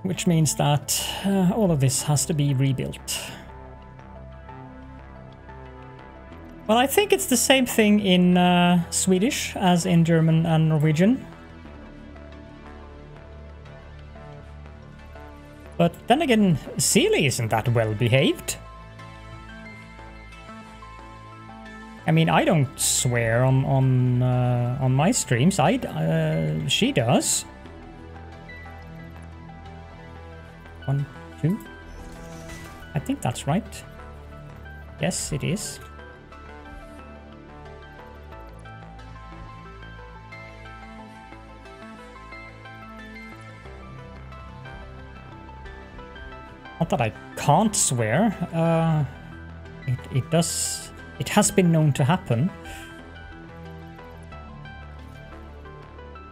Which means that all of this has to be rebuilt. Well, I think it's the same thing in Swedish as in German and Norwegian. But then again, Seelie isn't that well behaved. I mean, I don't swear on my streams. She does. 1, 2. I think that's right. Yes, it is. Not that I can't swear. It does. It has been known to happen.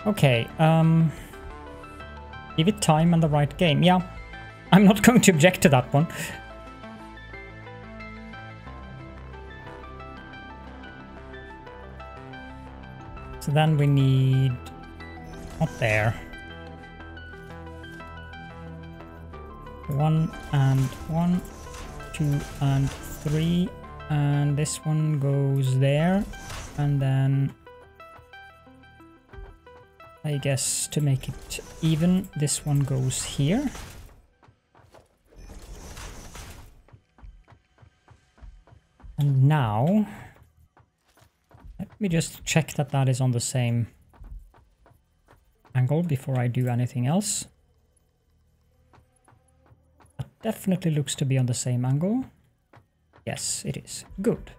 Okay. Give it time and the right game. Yeah. I'm not going to object to that one. So then we need... Not there. 1 and 1, 2 and 3, and this one goes there, and then I guess to make it even, this one goes here. And now, let me just check that that is on the same angle before I do anything else. That definitely looks to be on the same angle. Yes, it is. Good.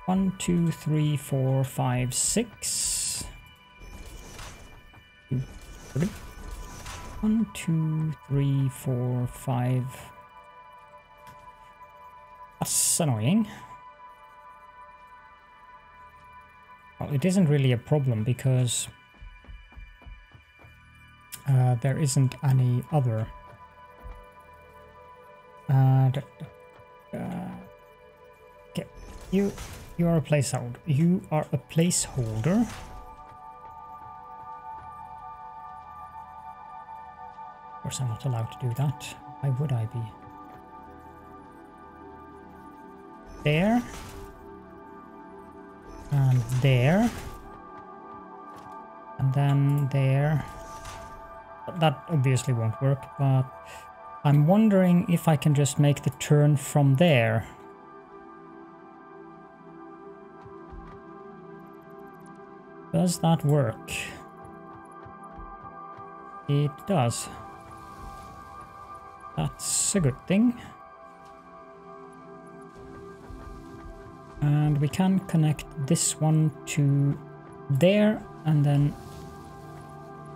1, 2, 3, 4, 5, 6. 2, 3. 1, 2, 3, 4, 5. That's annoying. Well, it isn't really a problem because there isn't any other. Okay, you are a placeholder. You are a placeholder. Of course, I'm not allowed to do that. Why would I be? There. And there. And then there. That obviously won't work, but I'm wondering if I can just make the turn from there. Does that work? It does. That's a good thing. And we can connect this one to there, and then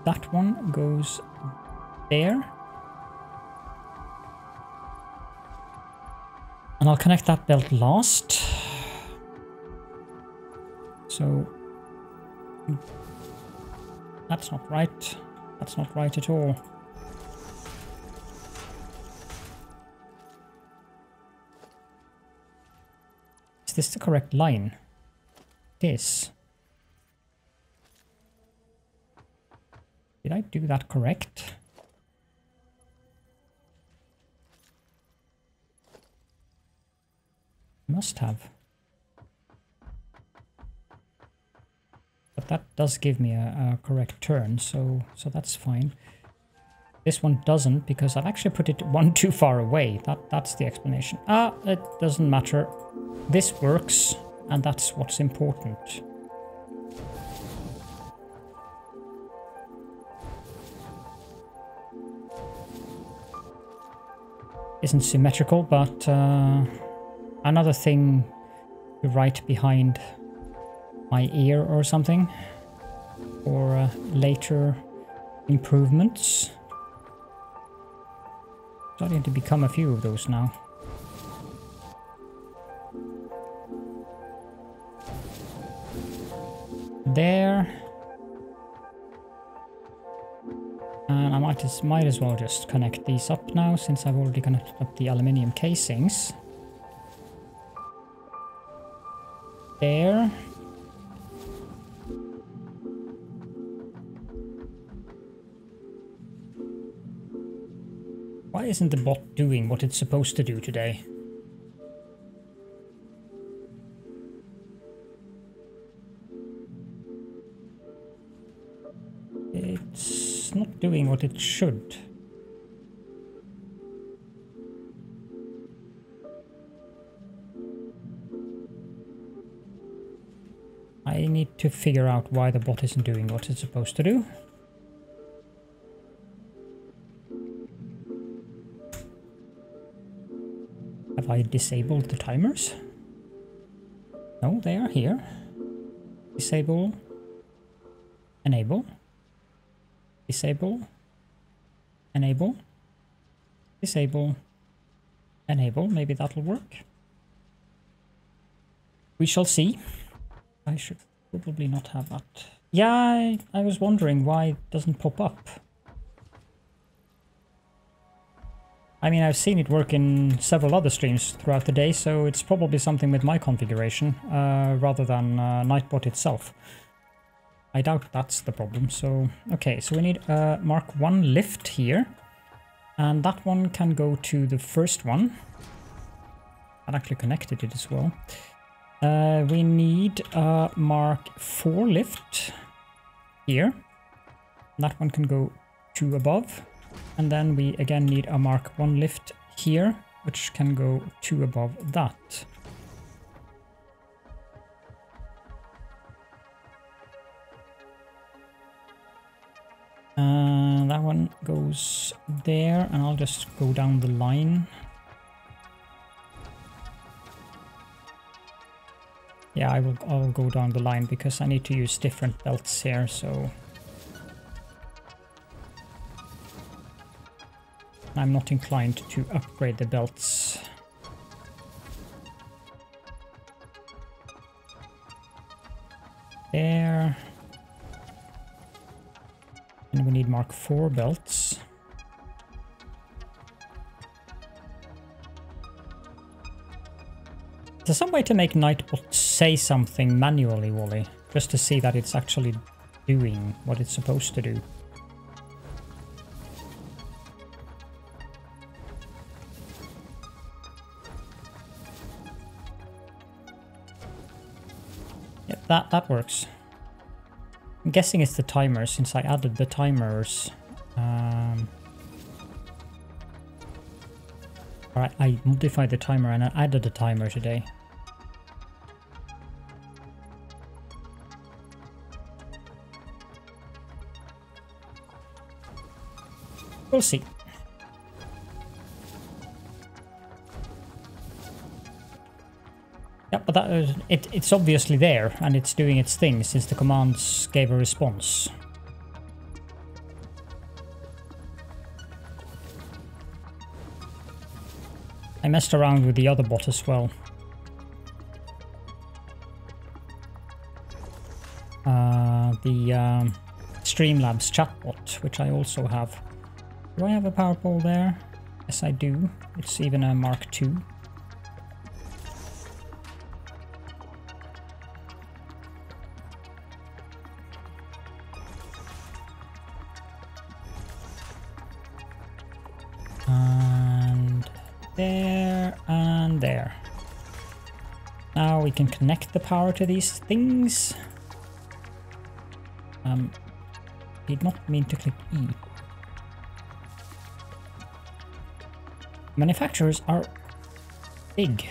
that one goes there. And I'll connect that belt last. So that's not right. That's not right at all. Is this the correct line? It is. Did I do that correct? Must have. But that does give me a correct turn, so that's fine. This one doesn't because I've actually put it one too far away. That's the explanation. It doesn't matter. This works, and that's what's important. Isn't symmetrical, but another thing right behind my ear or something, or later improvements. Starting to become a few of those now. There. And I might as well just connect these up now, since I've already connected up the aluminium casings. there. Why isn't the bot doing what it's supposed to do today? It's not doing what it should. I need to figure out why the bot isn't doing what it's supposed to do. Have I disabled the timers? No, they are here. Disable. Enable. Disable. Enable. Disable. Enable. Maybe that'll work. We shall see. I should probably not have that. Yeah, I was wondering why it doesn't pop up. I mean, I've seen it work in several other streams throughout the day, so it's probably something with my configuration rather than Nightbot itself. I doubt that's the problem. So, okay, so we need a Mark 1 lift here. And that one can go to the first one. I actually connected it as well. We need a Mark 4 lift here. That one can go to above. And then we again need a Mark 1 lift here, which can go to above that. That one goes there, and I'll just go down the line. Yeah, I'll go down the line because I need to use different belts here, so I'm not inclined to upgrade the belts. There. And we need Mark 4 belts. Is there some way to make Nightbot say something manually, Wally? Just to see that it's actually doing what it's supposed to do. Yep, that works. I'm guessing it's the timer, since I added the timers. Alright, I modified the timer and I added a timer today. We'll see. Yeah, but that, it's obviously there, and it's doing its thing since the commands gave a response. I messed around with the other bot as well. The Streamlabs chatbot, which I also have. Do I have a power pole there? Yes, I do. It's even a Mark II. And there, and there. Now we can connect the power to these things. Did not mean to click E. Manufacturers are big.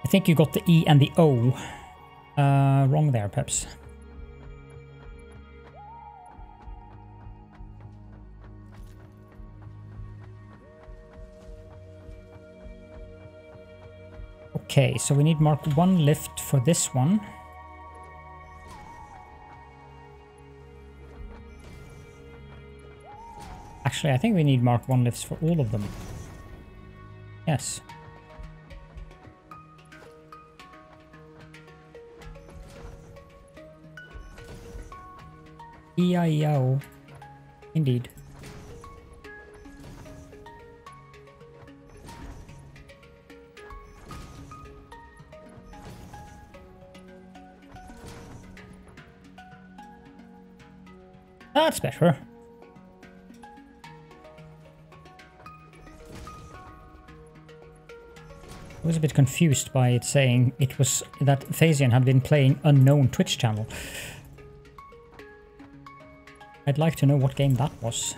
I think you got the E and the O wrong there, Peps. Okay, so we need Mark 1 lift for this one. Actually, I think we need Mark 1 lifts for all of them. Yes. E-I-E-O. Indeed. That's better. I was a bit confused by it saying it was that Phasian had been playing unknown Twitch channel. I'd like to know what game that was.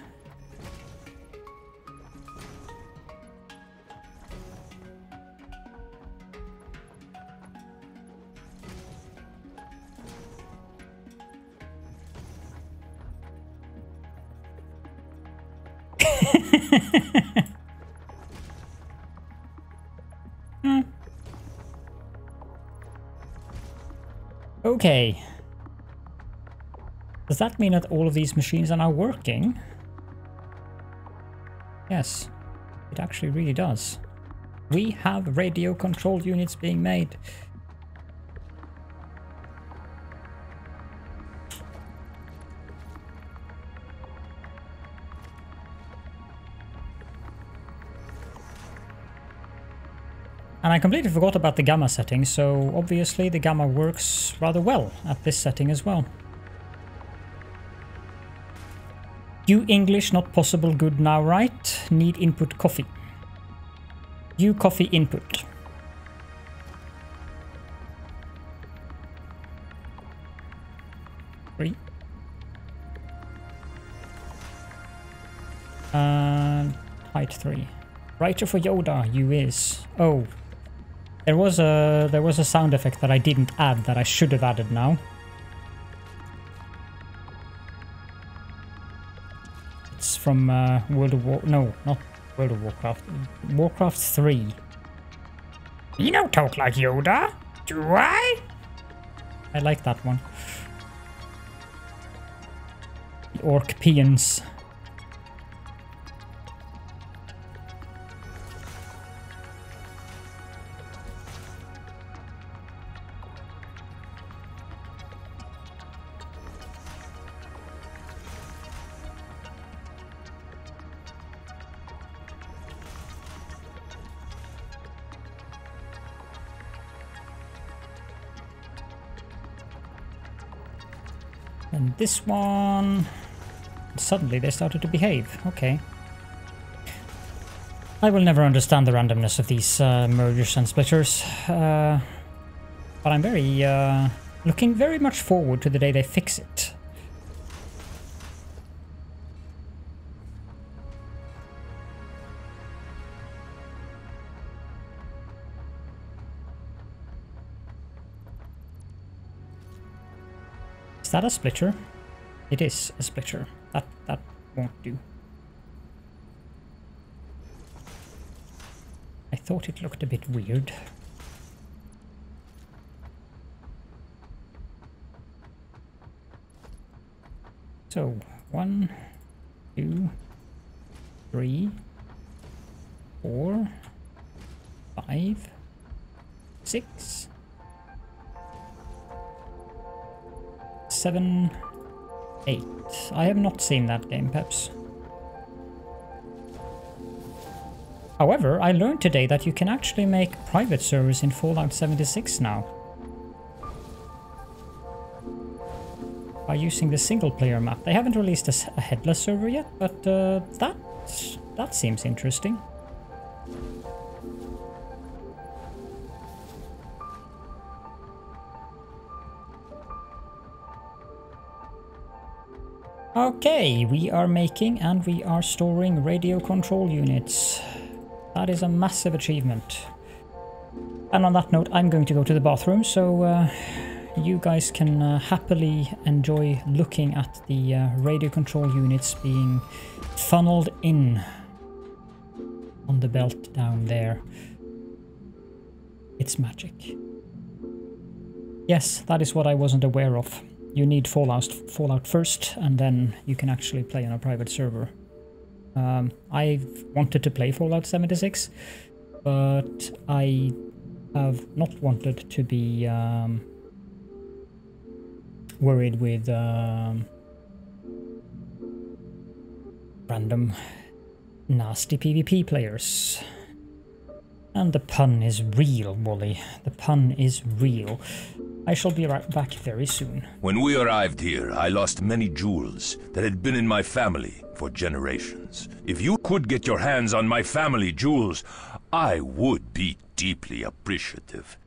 Okay. Does that mean that all of these machines are now working? Yes, it actually really does. We have radio control units being made. And I completely forgot about the gamma setting, so obviously the gamma works rather well at this setting as well. You English not possible good now, right? Need input coffee. You coffee input. Three. Height 3. Writer for Yoda, you is. Oh. There was a sound effect that I didn't add that I should have added now. It's from World of War... No, not World of Warcraft. Warcraft 3. You don't talk like Yoda, do I? I like that one. The Orc Peons. And this one... Suddenly they started to behave. Okay. I will never understand the randomness of these mergers and splitters. But I'm very... looking very much forward to the day they fix it. Is that a splitter? It is a splitter. That won't do. I thought it looked a bit weird. So 1, 2, 3, 4, 5, 6, 7, 8. I have not seen that game, Peps. However, I learned today that you can actually make private servers in Fallout 76 now. By using the single player map. They haven't released a headless server yet, but that seems interesting. Okay, we are making and we are storing radio control units. That is a massive achievement. And on that note, I'm going to go to the bathroom, so you guys can happily enjoy looking at the radio control units being funneled in on the belt down there. It's magic. Yes, that is what I wasn't aware of. You need Fallout first, and then you can actually play on a private server. I've wanted to play Fallout 76, but I have not wanted to be worried with random nasty PvP players. And the pun is real, Wally. The pun is real. I shall be right back very soon. When we arrived here, I lost many jewels that had been in my family for generations. If you could get your hands on my family jewels, I would be deeply appreciative.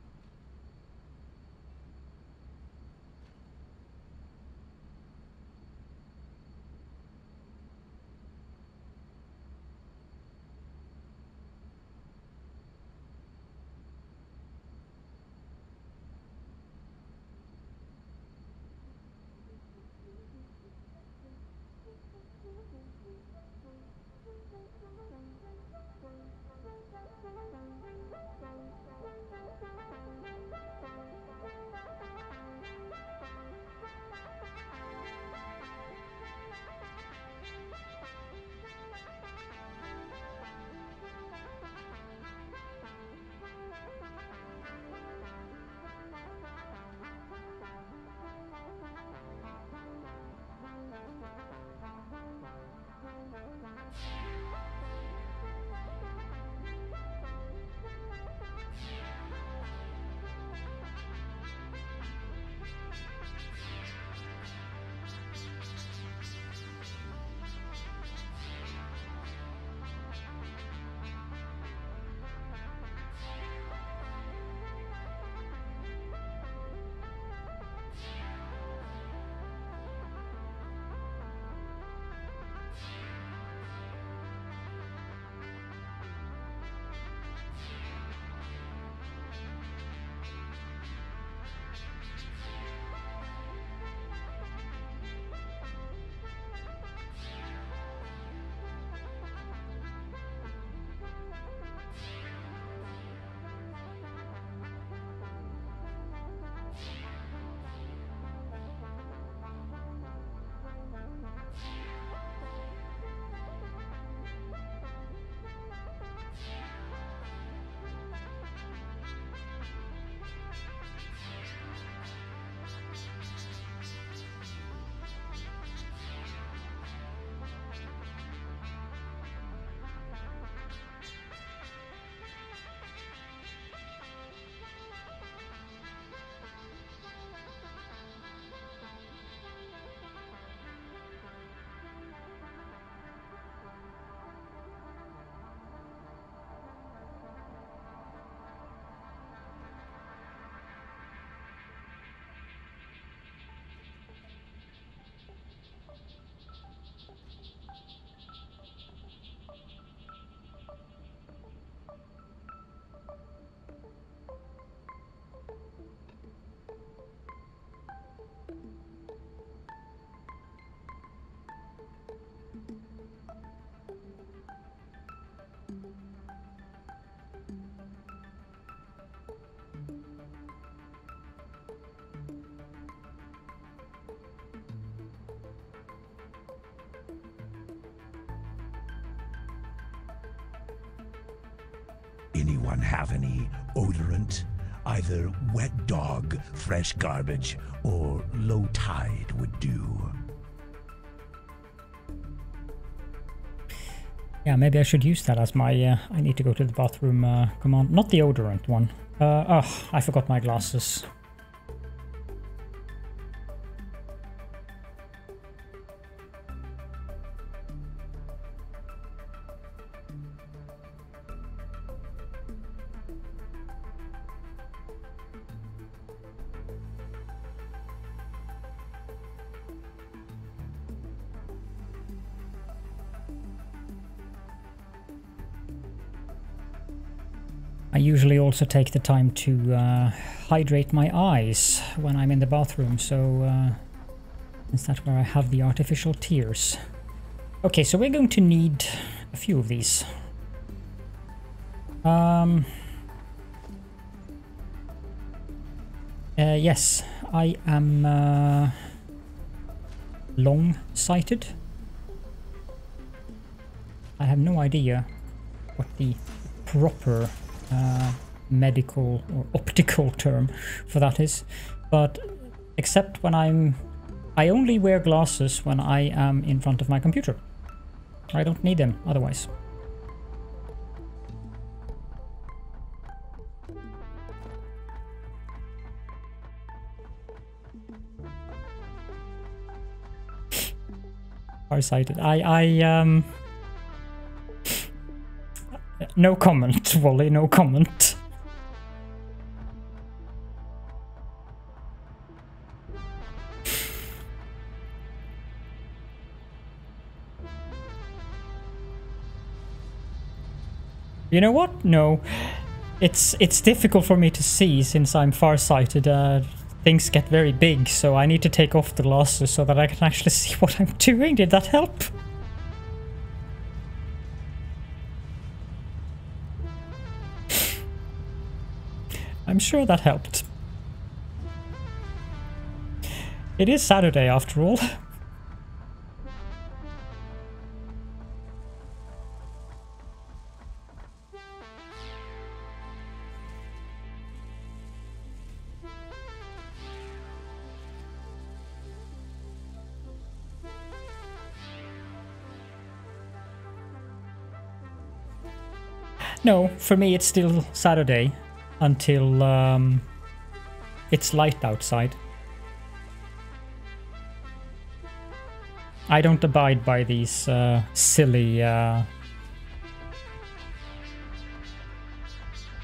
Anyone have any odorant? Either wet dog, fresh garbage, or low tide would do. Yeah, maybe I should use that as my, I need to go to the bathroom command. Not the odorant one. Oh, I forgot my glasses. I usually also take the time to hydrate my eyes when I'm in the bathroom, so is that where I have the artificial tears? Okay, so we're going to need a few of these. Yes, I am long-sighted. I have no idea what the proper medical or optical term for that is, but except when I only wear glasses when I am in front of my computer. I don't need them otherwise. Farsighted. No comment, Wally, no comment. You know what? No. It's difficult for me to see since I'm farsighted. Things get very big, so I need to take off the glasses so that I can actually see what I'm doing. Did that help? I'm sure that helped. It is Saturday after all. No, for me it's still Saturday until it's light outside. I don't abide by these silly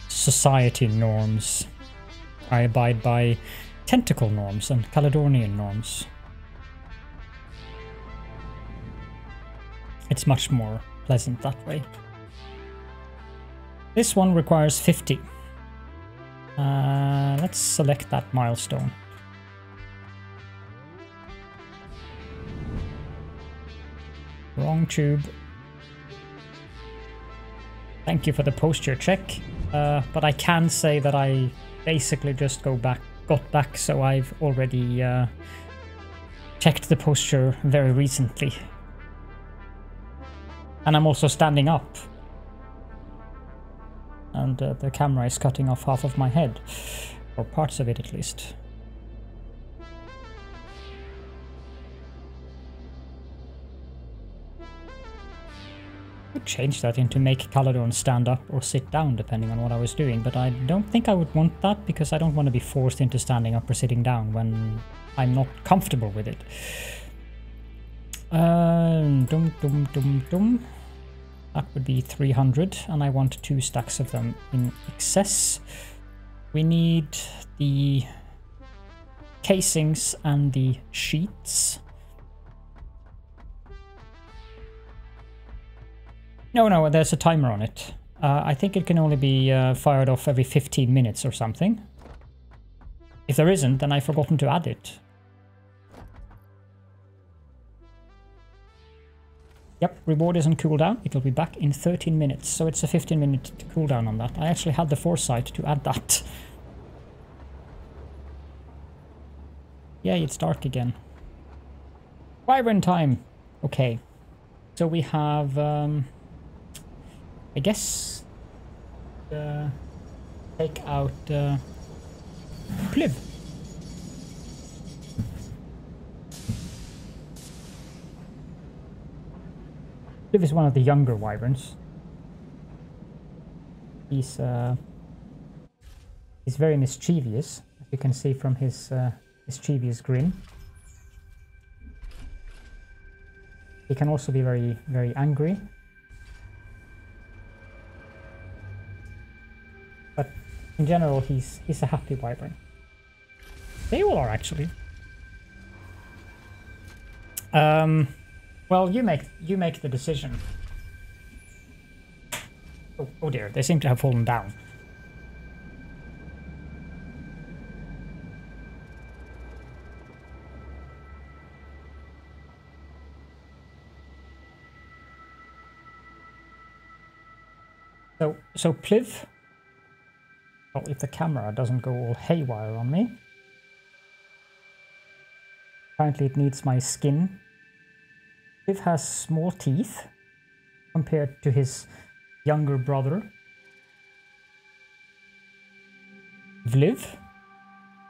society norms. I abide by tentacle norms and Caledonian norms. It's much more pleasant that way. This one requires 50. Let's select that milestone. Wrong tube. Thank you for the posture check. But I can say that I basically just got back, so I've already checked the posture very recently. And I'm also standing up. And the camera is cutting off half of my head, or parts of it at least. Could change that into make Caledon stand up or sit down depending on what I was doing, but I don't think I would want that because I don't want to be forced into standing up or sitting down when I'm not comfortable with it. That would be 300, and I want 2 stacks of them in excess. We need the casings and the sheets. No, there's a timer on it. I think it can only be fired off every 15 minutes or something. If there isn't, then I've forgotten to add it. Yep, reward is on cooldown. It'll be back in 13 minutes, so it's a 15-minute cooldown on that. I actually had the foresight to add that. Yay, it's dark again. Wyvern time! Okay. So we have, I guess, take out Pliv. Pliv is one of the younger wyverns. He's very mischievous, as you can see from his mischievous grin. He can also be very, very angry. But in general, he's a happy wyvern. They all are, actually. Well, you make the decision. Oh dear, they seem to have fallen down. So Pliv, well, if the camera doesn't go all haywire on me. Apparently it needs my skin. Pliv has small teeth, compared to his younger brother. Vliv,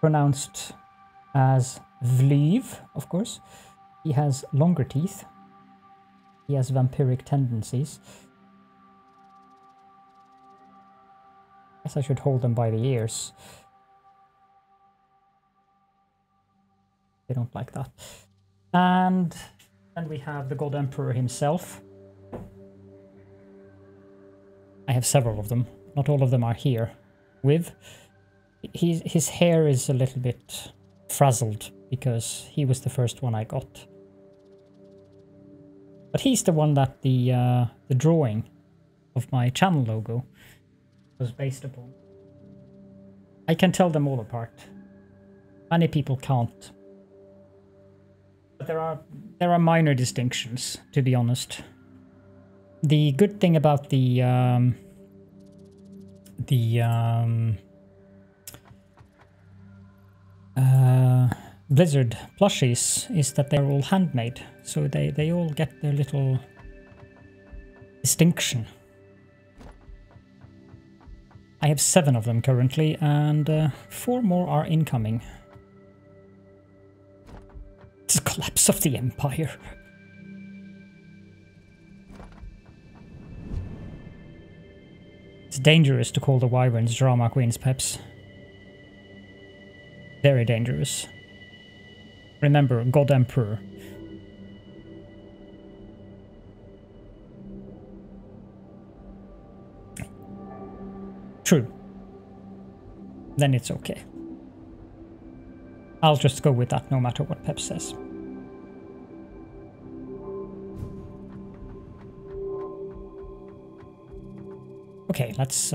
pronounced as Vliv, of course. He has longer teeth. He has vampiric tendencies. Guess I should hold them by the ears. They don't like that. And then we have the God Emperor himself. I have several of them. Not all of them are here. His hair is a little bit frazzled because he was the first one I got. But he's the one that the drawing of my channel logo was based upon. I can tell them all apart. Many people can't. But there are minor distinctions, to be honest. The good thing about the Blizzard plushies is that they're all handmade, so they all get their little distinction. I have 7 of them currently, and 4 more are incoming. It's the collapse of the Empire. It's dangerous to call the Wyverns drama queens, Peps. Very dangerous. Remember, God Emperor. True. Then it's okay. I'll just go with that no matter what Pep says. Okay, let's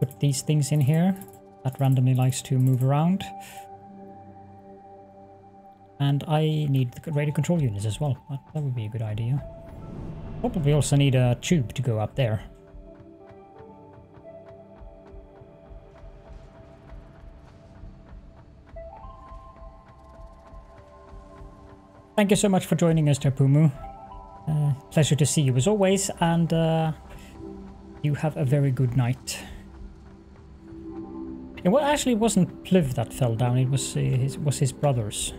put these things in here. That randomly likes to move around. And I need the radio control units as well. That would be a good idea. Probably also need a tube to go up there. Thank you so much for joining us, Tapumu. Pleasure to see you as always, and you have a very good night. It actually wasn't Pliv that fell down, it was his brothers.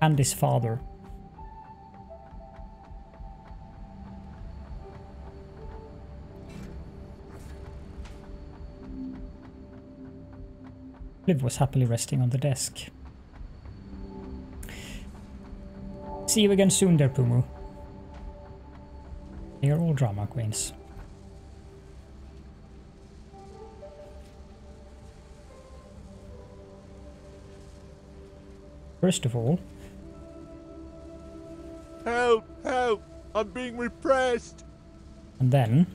And his father. Pliv was happily resting on the desk. See you again soon there, Pumu. They are all drama queens. First of all... Help! Help! I'm being repressed! And then...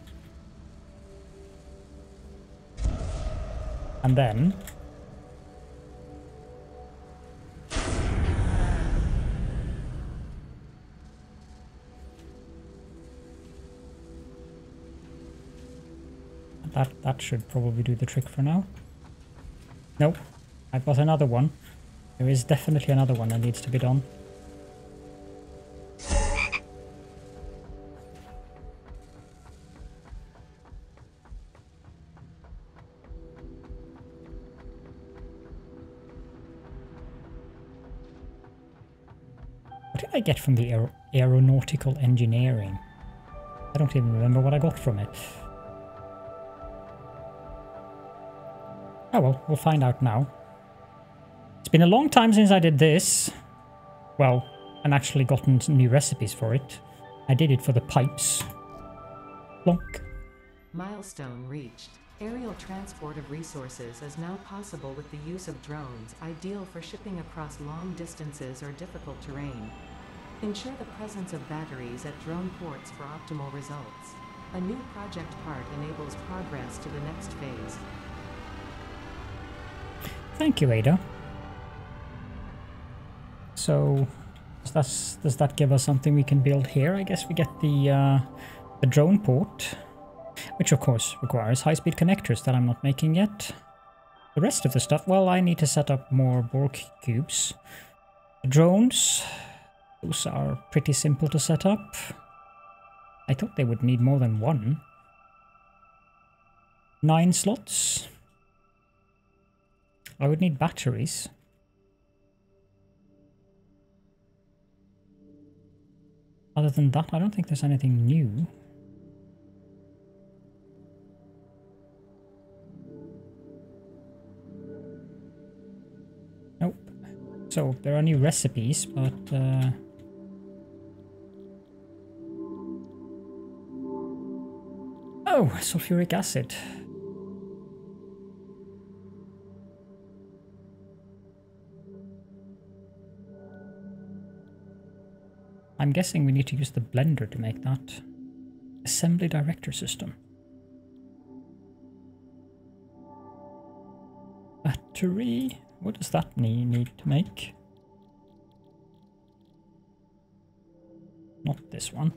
And then... That should probably do the trick for now. Nope. I've got another one. There is definitely another one that needs to be done. What did I get from the aeronautical engineering? I don't even remember what I got from it. Oh well, we'll find out now. It's been a long time since I did this. Well, and actually gotten some new recipes for it. I did it for the pipes. Plonk. Milestone reached. Aerial transport of resources is now possible with the use of drones, ideal for shipping across long distances or difficult terrain. Ensure the presence of batteries at drone ports for optimal results. A new project part enables progress to the next phase. Thank you, Ada. So, does that give us something we can build here? I guess we get the drone port, which of course requires high-speed connectors that I'm not making yet. The rest of the stuff, well, I need to set up more Borg cubes. The drones, those are pretty simple to set up. I thought they would need more than one. 9 slots. I would need batteries. Other than that, I don't think there's anything new. Nope. So, there are new recipes, but... Oh, sulfuric acid. I'm guessing we need to use the blender to make that. Assembly director system. Battery. What does that need to make? Not this one.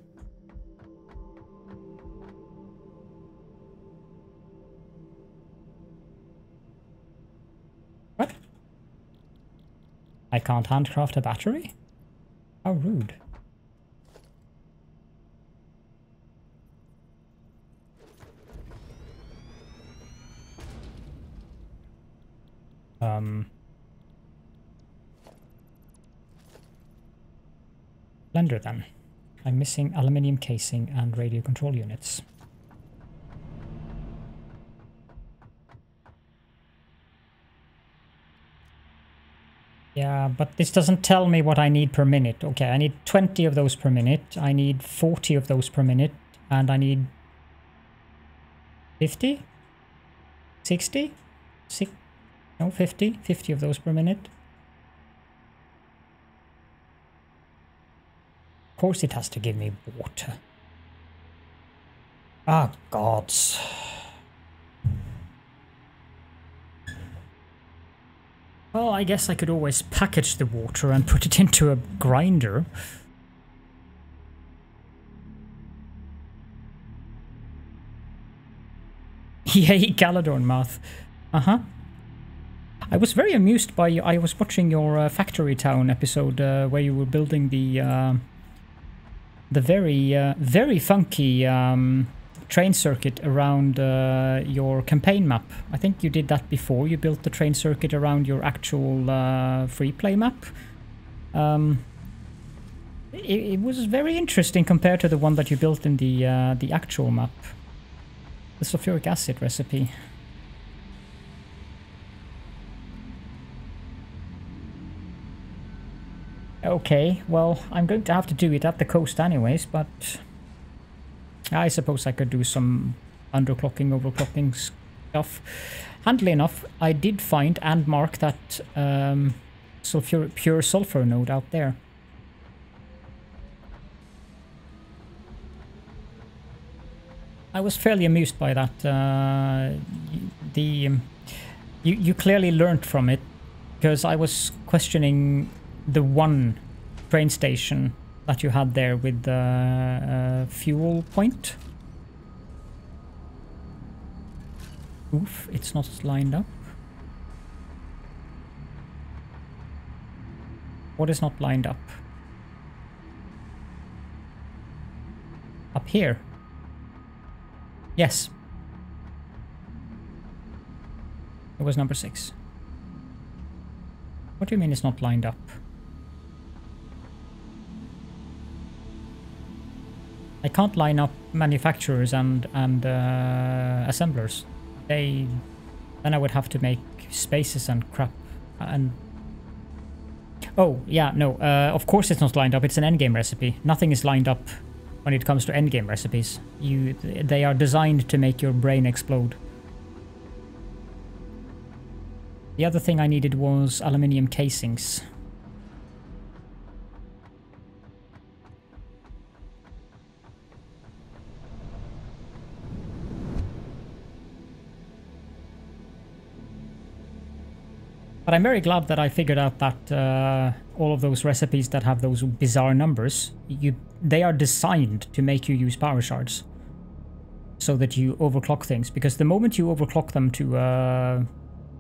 What? I can't handcraft a battery? How rude. Blender then. I'm missing aluminium casing and radio control units. Yeah, but this doesn't tell me what I need per minute. Okay, I need 20 of those per minute. I need 40 of those per minute. And I need 50? 60? 50? 50 of those per minute. Of course it has to give me water. Ah, gods. Well, I guess I could always package the water and put it into a grinder. Yay, Galadorn mouth. Uh-huh. I was very amused by... I was watching your Factory Town episode where you were building the very funky train circuit around your campaign map. I think you did that before. You built the train circuit around your actual free play map. It was very interesting compared to the one that you built in the actual map. The sulfuric acid recipe. Okay, well, I'm going to have to do it at the coast anyways, but I suppose I could do some underclocking, overclocking stuff. Handily enough, I did find and mark that pure sulfur node out there. I was fairly amused by that. You clearly learned from it, because I was questioning the one train station that you had there with the fuel point. Oof, it's not lined up. What is not lined up? Up here. Yes. It was number 6. What do you mean it's not lined up? I can't line up manufacturers and assemblers. Then I would have to make spaces and crap. And oh yeah, no. Of course it's not lined up. It's an endgame recipe. Nothing is lined up when it comes to endgame recipes. They are designed to make your brain explode. The other thing I needed was aluminium casings. But I'm very glad that I figured out that all of those recipes that have those bizarre numbers, they are designed to make you use power shards, so that you overclock things. Because the moment you overclock them to a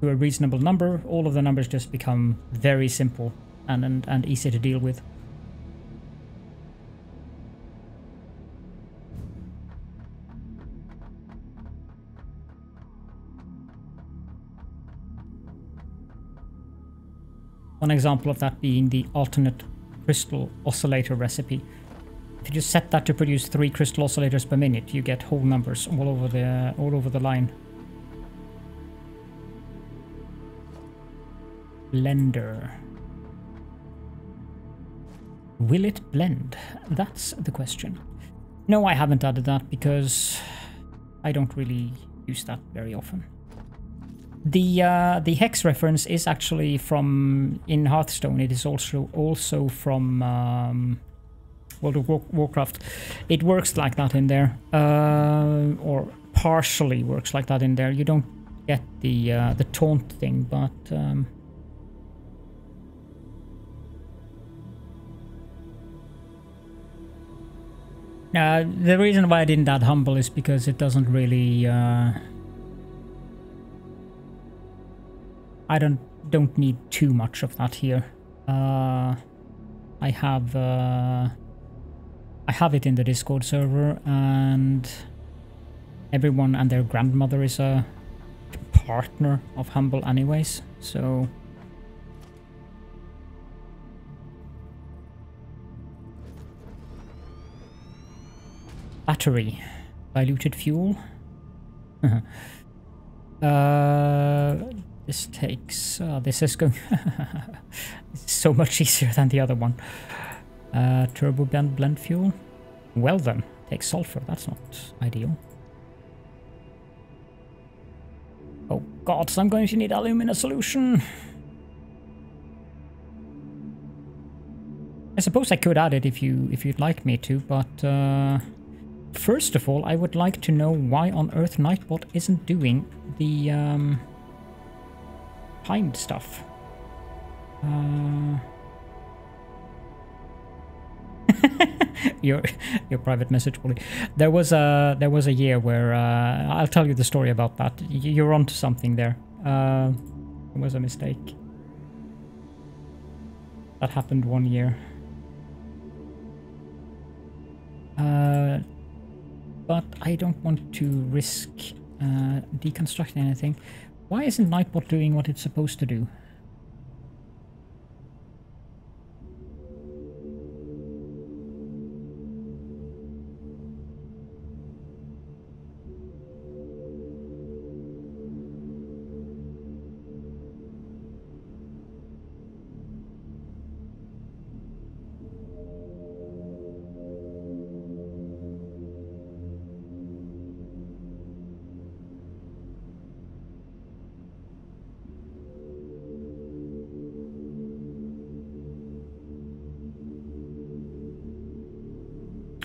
reasonable number, all of the numbers just become very simple and easy to deal with. One example of that being the alternate crystal oscillator recipe. If you just set that to produce 3 crystal oscillators per minute, you get whole numbers all over the line. Blender. Will it blend? That's the question. No, I haven't added that because I don't really use that very often. The hex reference is actually from in Hearthstone. It is also from World of Warcraft. It works like that in there, or partially works like that in there. You don't get the taunt thing, but the reason why I didn't add Humble is because it doesn't really. I don't need too much of that here. I have it in the Discord server, and everyone and their grandmother is a partner of Humble anyways, so battery, diluted fuel. This takes this is going this is so much easier than the other one. Turbo blend fuel. Well then, takes sulfur. That's not ideal. Oh god, so I'm going to need alumina solution. I suppose I could add it if you'd like me to, but first of all, I would like to know why on earth Nightbot isn't doing the timed stuff. Your private message, bully. There was a year where I'll tell you the story about that. You're onto something there. It was a mistake. That happened one year. But I don't want to risk deconstructing anything. Why isn't Nightbot doing what it's supposed to do?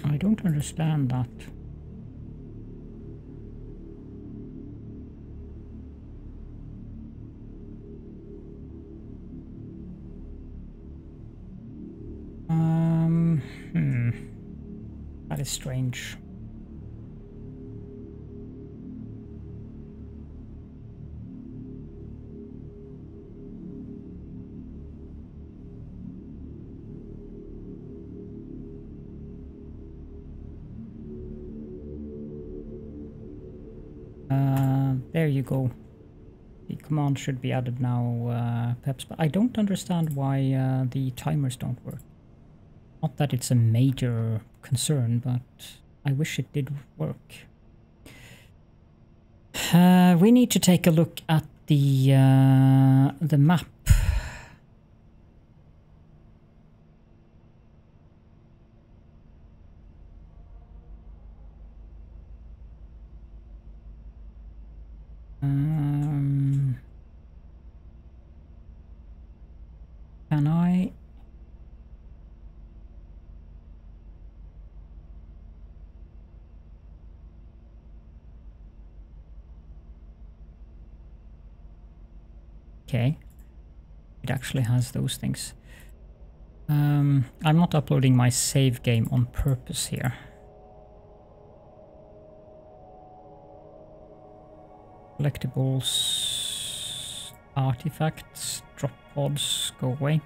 I don't understand that. That is strange. There you go. The command should be added now, Peps, but I don't understand why the timers don't work. Not that it's a major concern, but I wish it did work. We need to take a look at the map. Can I? Okay, it actually has those things. I'm not uploading my save game on purpose here. Collectibles, artifacts, drop pods, go away.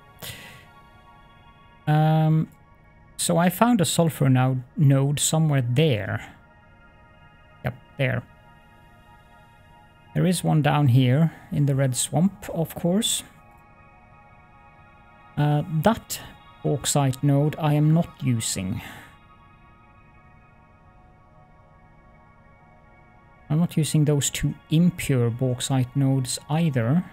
So I found a sulfur node somewhere there. Yep, there. There is one down here in the red swamp, of course. That bauxite node I am not using. I'm not using those two impure bauxite nodes either.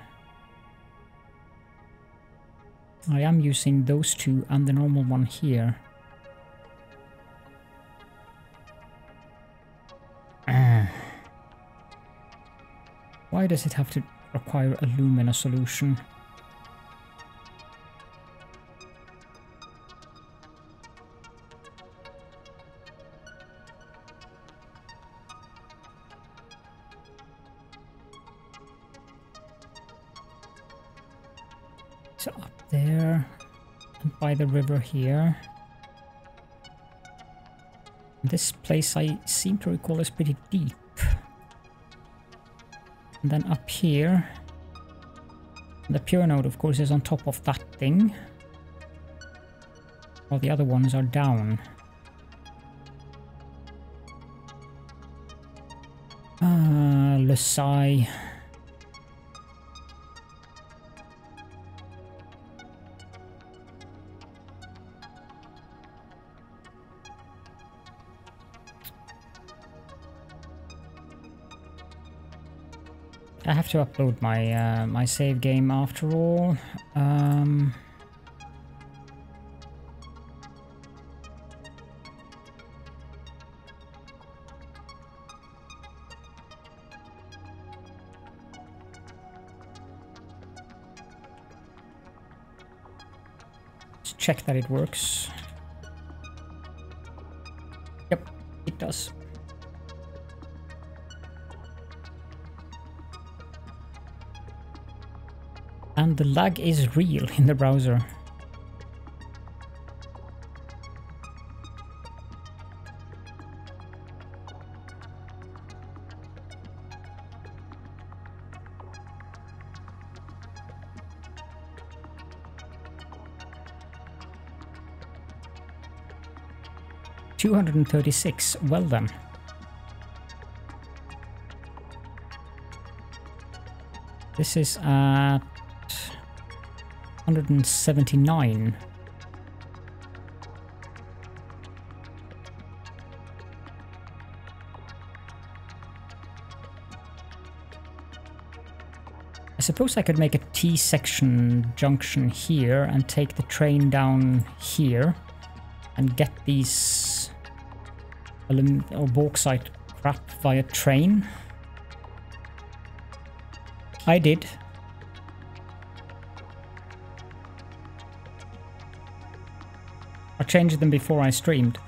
I am using those two and the normal one here. Why does it have to require alumina solution? So up there and by the river here. This place I seem to recall is pretty deep. And then up here, the pure node of course is on top of that thing. While the other ones are down. Lusai. I have to upload my my save game after all. Let's check that it works. Yep, it does. And the lag is real in the browser. $236, well then. This is at 179. I suppose I could make a T-section junction here and take the train down here and get these or bauxite crap via train. I did. I changed them before I streamed.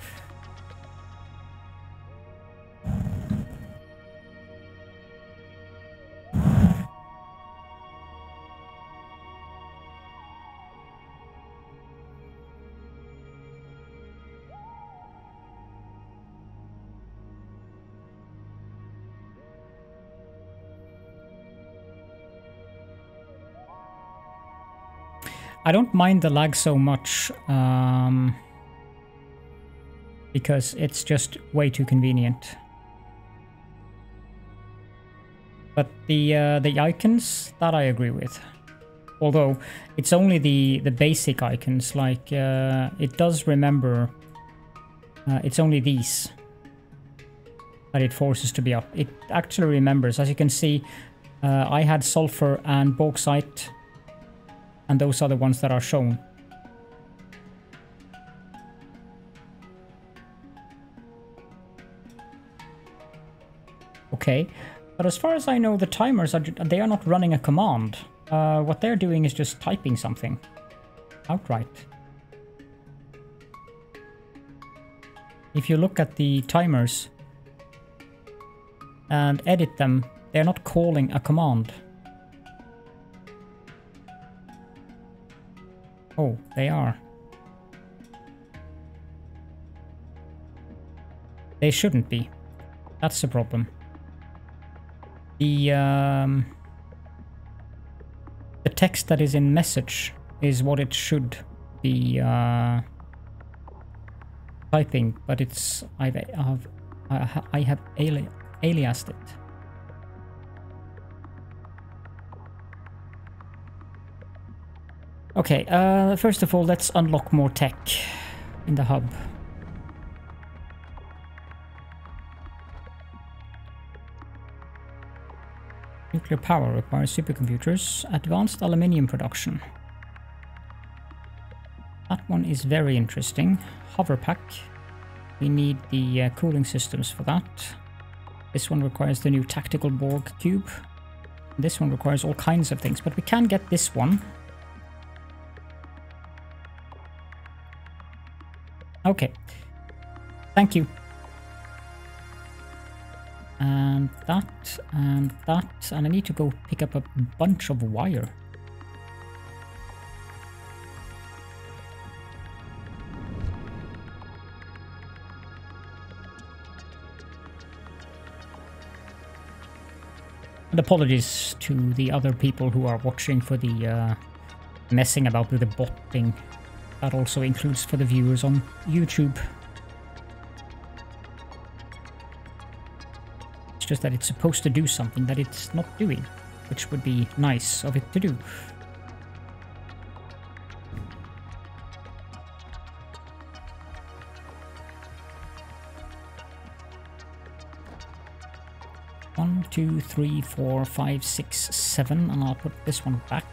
I don't mind the lag so much because it's just way too convenient. But the icons, that I agree with. Although it's only the basic icons, like it does remember it's only these that it forces to be up. It actually remembers, as you can see, I had sulfur and bauxite, and those are the ones that are shown. Okay, but as far as I know, the timers they are not running a command. What they're doing is just typing something outright. If you look at the timers and edit them, they're not calling a command. Oh, they are. They shouldn't be. That's the problem. The text that is in message is what it should be typing, but it's I have aliased it. Okay, first of all, let's unlock more tech in the hub. Nuclear power requires supercomputers. Advanced aluminium production. That one is very interesting. Hover pack. We need the cooling systems for that. This one requires the new tactical Borg cube. This one requires all kinds of things, but we can get this one. Okay. Thank you. And that, and that, and I need to go pick up a bunch of wire. And apologies to the other people who are watching for the messing about with the bot thing. That also includes for the viewers on YouTube. It's just that it's supposed to do something that it's not doing, which would be nice of it to do. One, 2, 3, 4, 5, 6, 7, and I'll put this one back.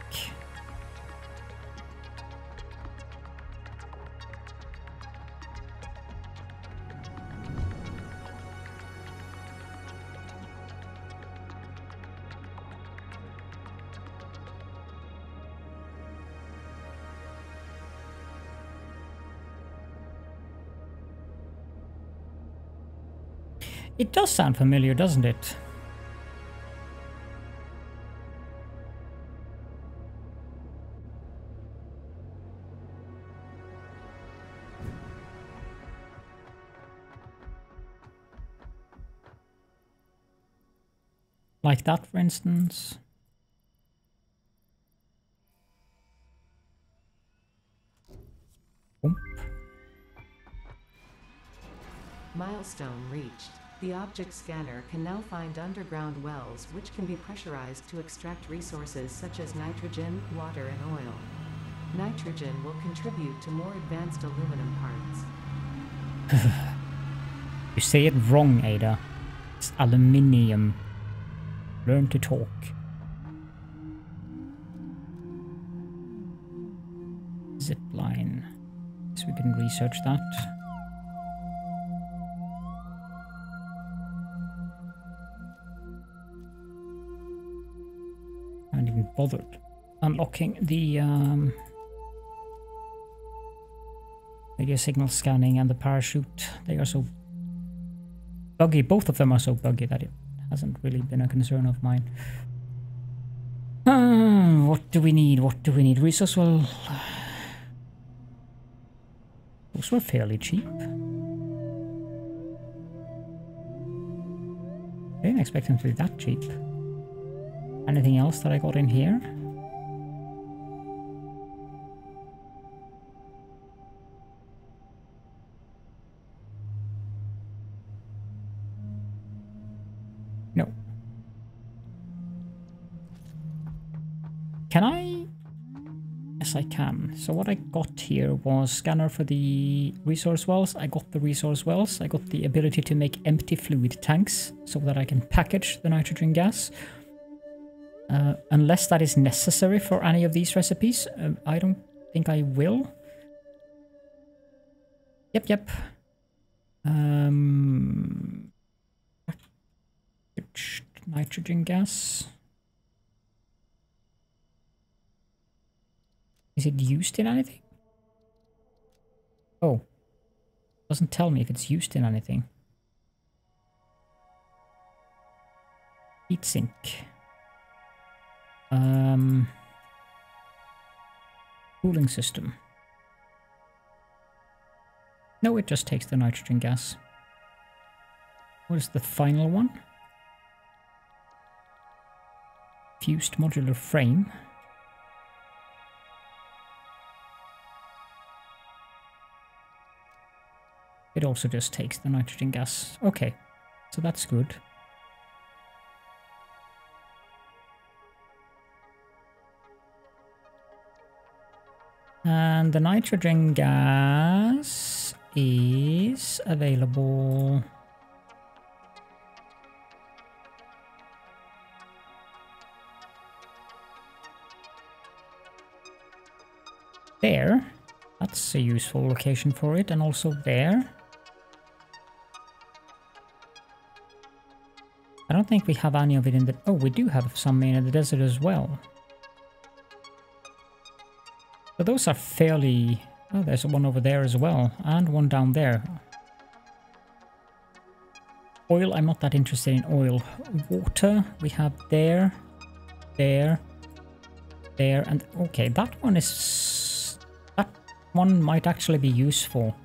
It does sound familiar, doesn't it? Like that, for instance. Boom. Milestone reached. The object scanner can now find underground wells which can be pressurized to extract resources such as nitrogen, water, and oil. Nitrogen will contribute to more advanced aluminum parts. You say it wrong, Ada. It's aluminium. Learn to talk. Zipline. So we can research that. I haven't even bothered unlocking the radio signal scanning and the parachute. They are so buggy. Both of them are so buggy that it hasn't really been a concern of mine. What do we need? What do we need? Resource, well... Those were fairly cheap. I didn't expect them to be that cheap. Anything else that I got in here? No. Can I? Yes, I can. So what I got here was scanner for the resource wells. I got the resource wells. I got the ability to make empty fluid tanks so that I can package the nitrogen gas. Unless that is necessary for any of these recipes. I don't think I will. Yep. Nitrogen gas. Is it used in anything? Oh. Doesn't tell me if it's used in anything. Heat sink. Cooling system. No, it just takes the nitrogen gas. What is the final one? Fused modular frame. It also just takes the nitrogen gas. Okay, so that's good. And the nitrogen gas is available. There. That's a useful location for it, and also there. I don't think we have any of it in the... Oh, we do have some in the desert as well. But those are fairly... Oh, there's one over there as well, and one down there. Oil, I'm not that interested in oil. Water, we have there, there, there, and... Okay, that one is... That one might actually be useful.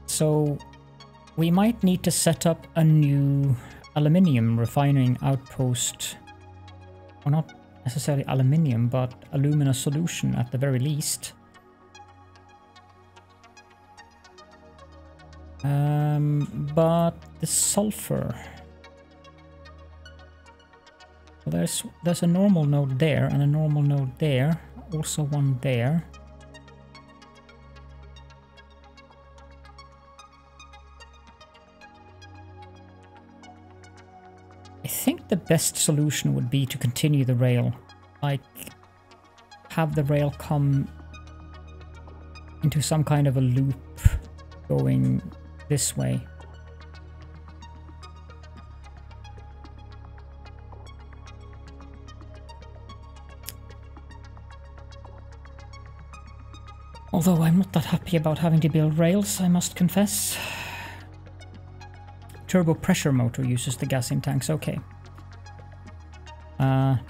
So... We might need to set up a new aluminium refining outpost. Or not necessarily aluminium, but alumina solution at the very least. But the sulfur... Well, there's a normal node there and a normal node there. Also one there. I think the best solution would be to continue the rail. Like, have the rail come into some kind of a loop going this way. Although I'm not that happy about having to build rails, I must confess. Turbo pressure motor uses the gas in tanks, okay.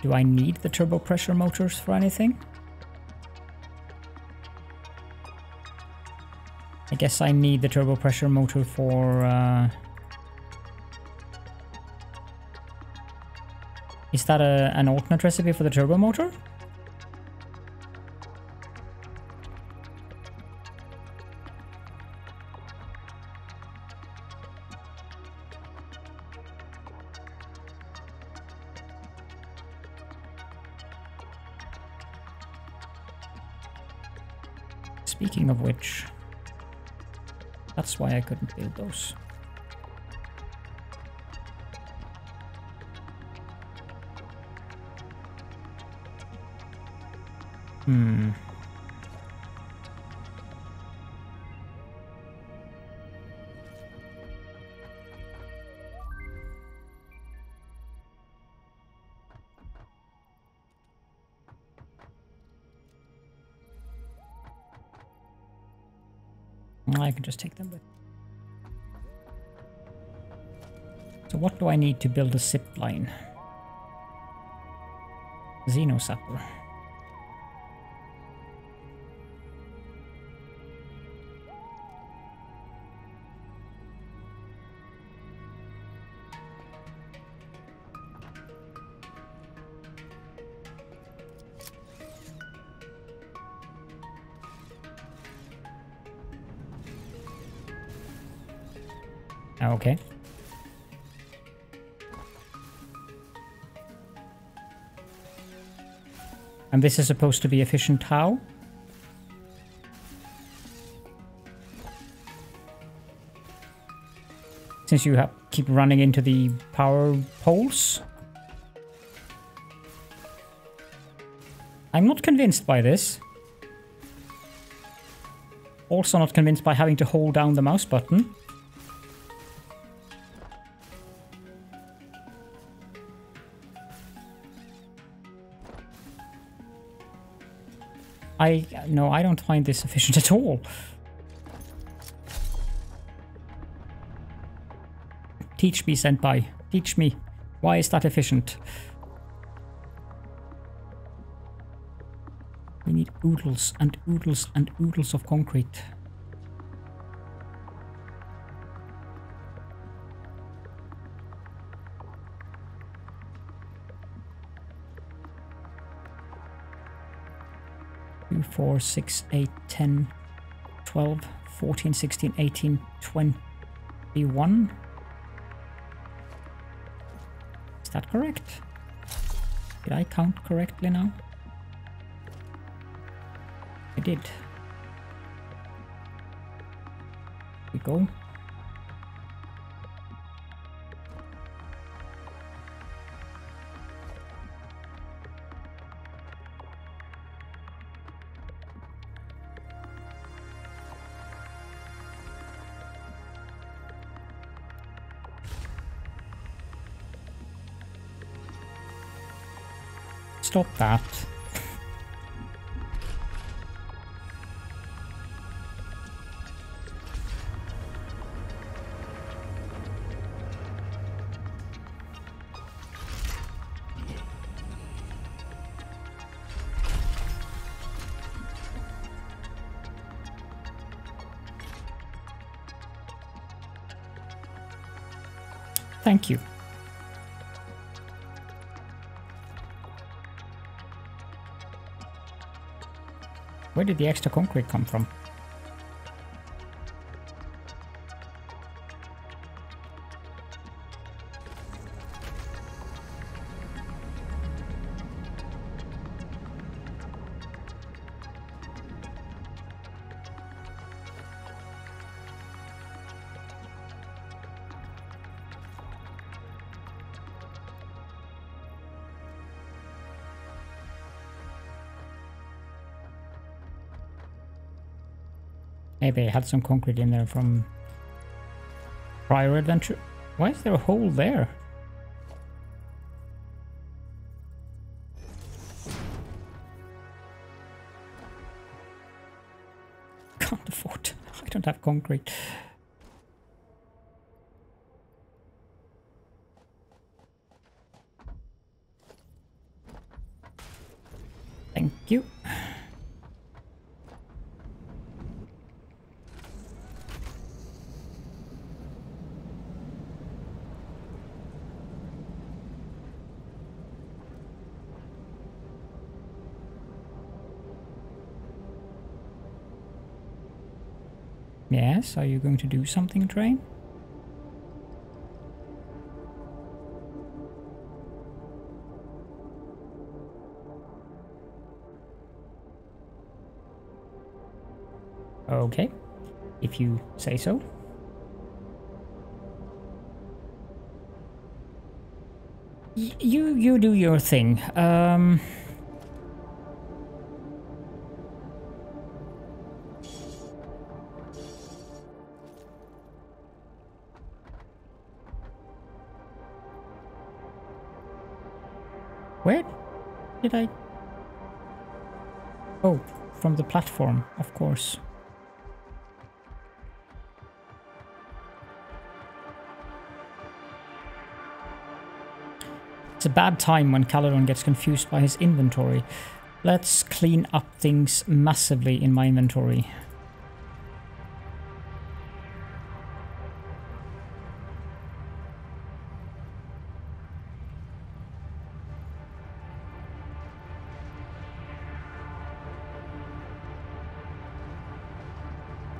Do I need the turbo pressure motors for anything? I guess I need the turbo pressure motor for... Is that an alternate recipe for the turbo motor? Speaking of which, that's why I couldn't build those. I can just take them with. So what do I need to build a zip line? Xenosapper. Okay. And this is supposed to be efficient how? Since you keep running into the power poles? I'm not convinced by this. Also not convinced by having to hold down the mouse button. No, I don't find this efficient at all. Teach me, Senpai. Teach me. Why is that efficient? We need oodles and oodles and oodles of concrete. 2, 4, 6, 8, 10, 12, 14, 16, 18, 21. Is that correct? Did I count correctly now? did. We go. Stop that. Thank you. Where did the extra concrete come from? Maybe I had some concrete in there from prior adventure. Why is there a hole there? Can't afford. I don't have concrete. Thank you. Yes, are you going to do something, train? Okay, if you say so. You do your thing. Where did I? Oh, from the platform, of course. It's a bad time when Caledon gets confused by his inventory. Let's clean up things massively in my inventory.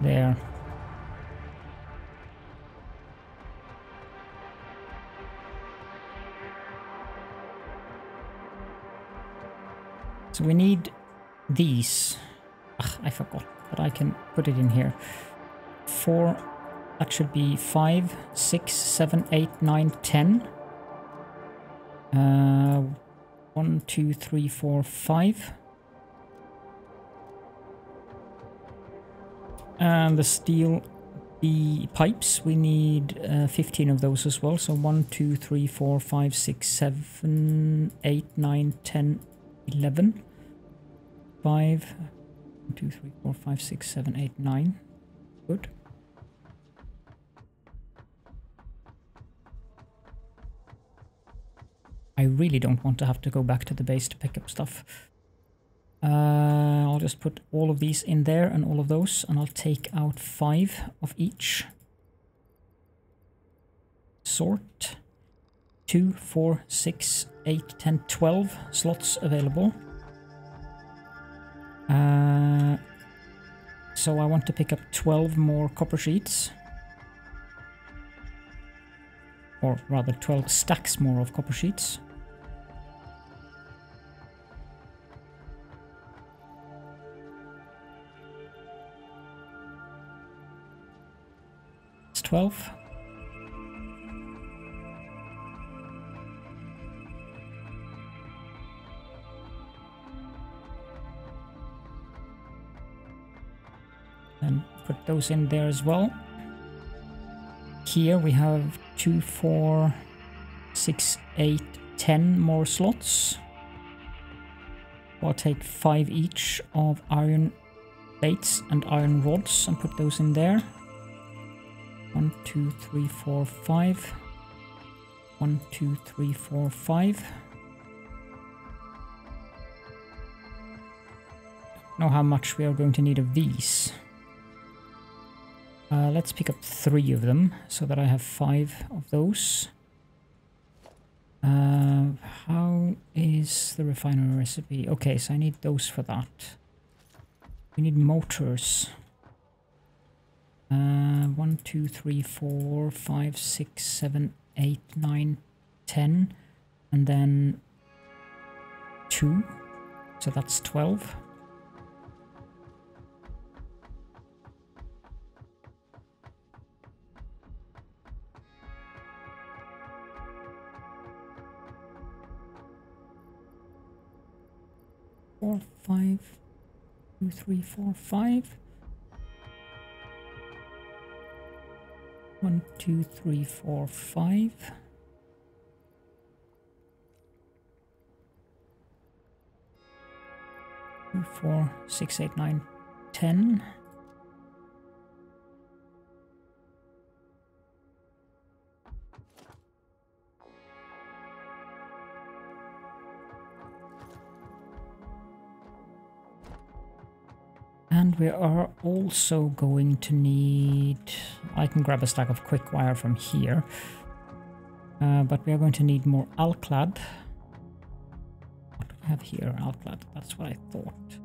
There. So we need these. Ugh, I forgot, but I can put it in here. 4, that should be 5, 6, 7, 8, 9, 10. 1, 2, 3, 4, 5. And the steel, the pipes, we need 15 of those as well. So 1, 2, 3, 4, 5, 6, 7, 8, 9, 10, 11. 5, 1, 2, 3, 4, 5, 6, 7, 8, 9. Good. I really don't want to have to go back to the base to pick up stuff. I'll just put all of these in there and all of those, and I'll take out 5 of each. Sort. 2, 4, 6, 8, 10, 12 slots available. So I want to pick up 12 more copper sheets. Or rather 12 stacks more of copper sheets. 12. And put those in there as well. Here we have 2, 4, 6, 8, 10 more slots. I'll take 5 each of iron plates and iron rods and put those in there. 1, 2, 3, 4, 5. 1, 2, 3, 4, 5. Know how much we are going to need of these. Let's pick up 3 of them so that I have 5 of those. How is the refinery recipe? Okay, so I need those for that. We need motors. 1, 2, 3, 4, 5, 6, 7, 8, 9, 10. And then 2. So that's 12. Four, 5, 2, 3, 4, 5. 1, 2, 3, 4, 5. 2, 4, 6, 8, 9, 10. And we are also going to need... I can grab a stack of quick wire from here. But we are going to need more alclad. What do I have here? Alclad, that's what I thought.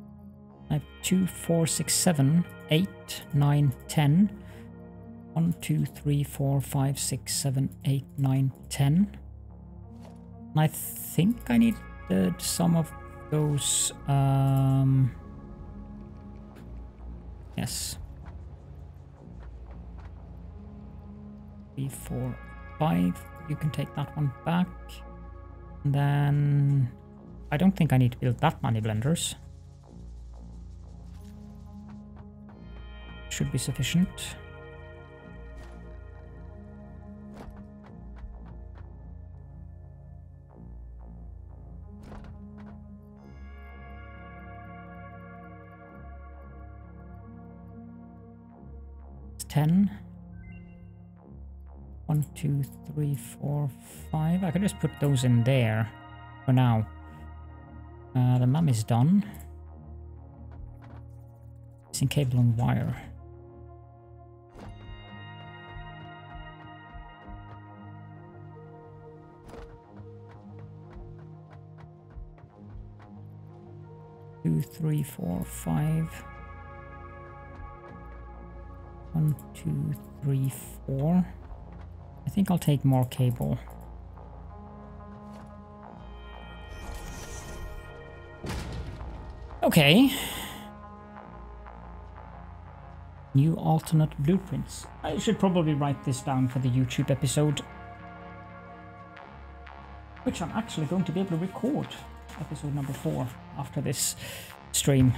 I have 2, 4, 6, 7, 8, 9, 10. 1, 2, 3, 4, 5, 6, 7, 8, 9, 10. And I think I needed some of those... Yes. 3, 4, 5. You can take that one back. And then... I don't think I need to build that many blenders. Should be sufficient. It's 10. 1, 2, 3, 4, 5. I could just put those in there for now. The mum is done. It's in cable and wire. Two, 3, 4, 5. 1, 2, 3, 4. I think I'll take more cable. Okay. New alternate blueprints. I should probably write this down for the YouTube episode. Which I'm actually going to be able to record. Episode number 4 after this stream.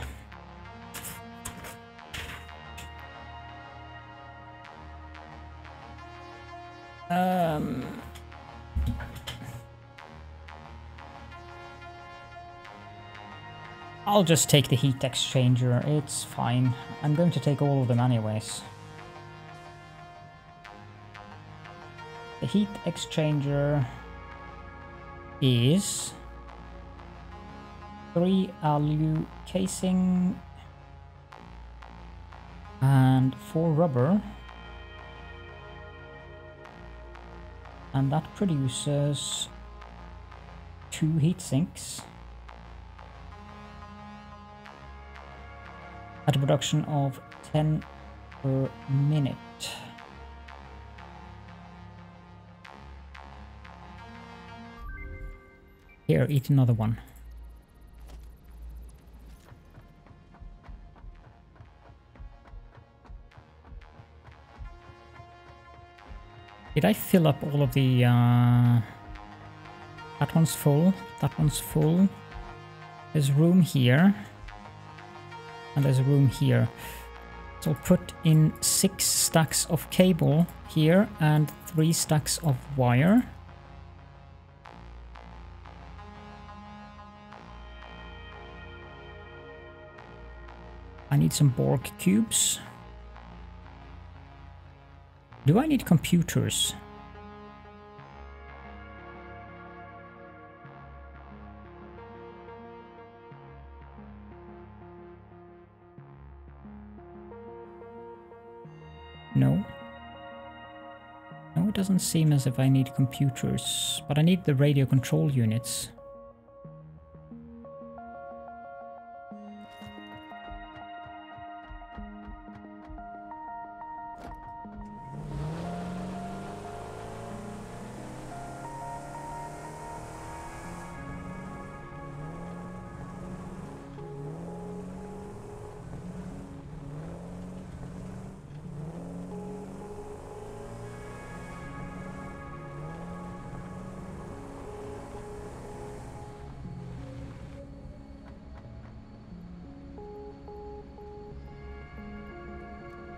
I'll just take the heat exchanger, it's fine. I'm going to take all of them anyways. The heat exchanger is 3 alu casing and 4 rubber. And that produces 2 heat sinks. At a production of 10 per minute. Here, eat another one. Did I fill up all of the... That one's full. That one's full. There's room here. And there's room here. So I'll put in 6 stacks of cable here and 3 stacks of wire. I need some Borg cubes. Do I need computers? No. No, it doesn't seem as if I need computers, but I need the radio control units.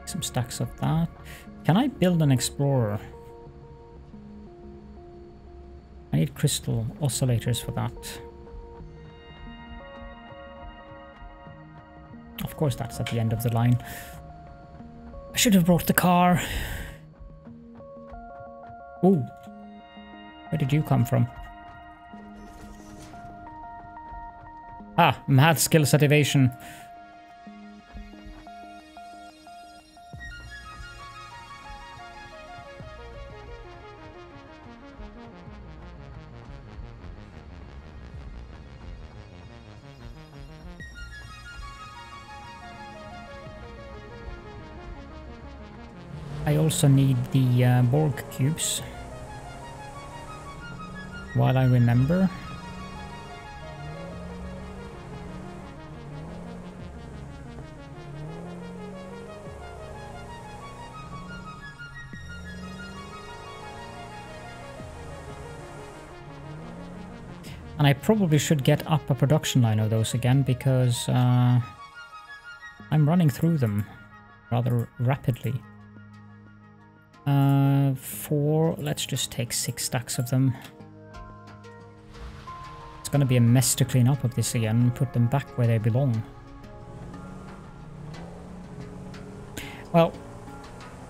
Some stacks of that. Can I build an explorer? I need crystal oscillators for that. Of course, that's at the end of the line. I should have brought the car. Ooh. Where did you come from? Ah, mad skills at evasion. I also need the Borg cubes. While I remember. And I probably should get up a production line of those again, because I'm running through them rather rapidly. Let's just take 6 stacks of them. It's gonna be a mess to clean up of this again and put them back where they belong. Well,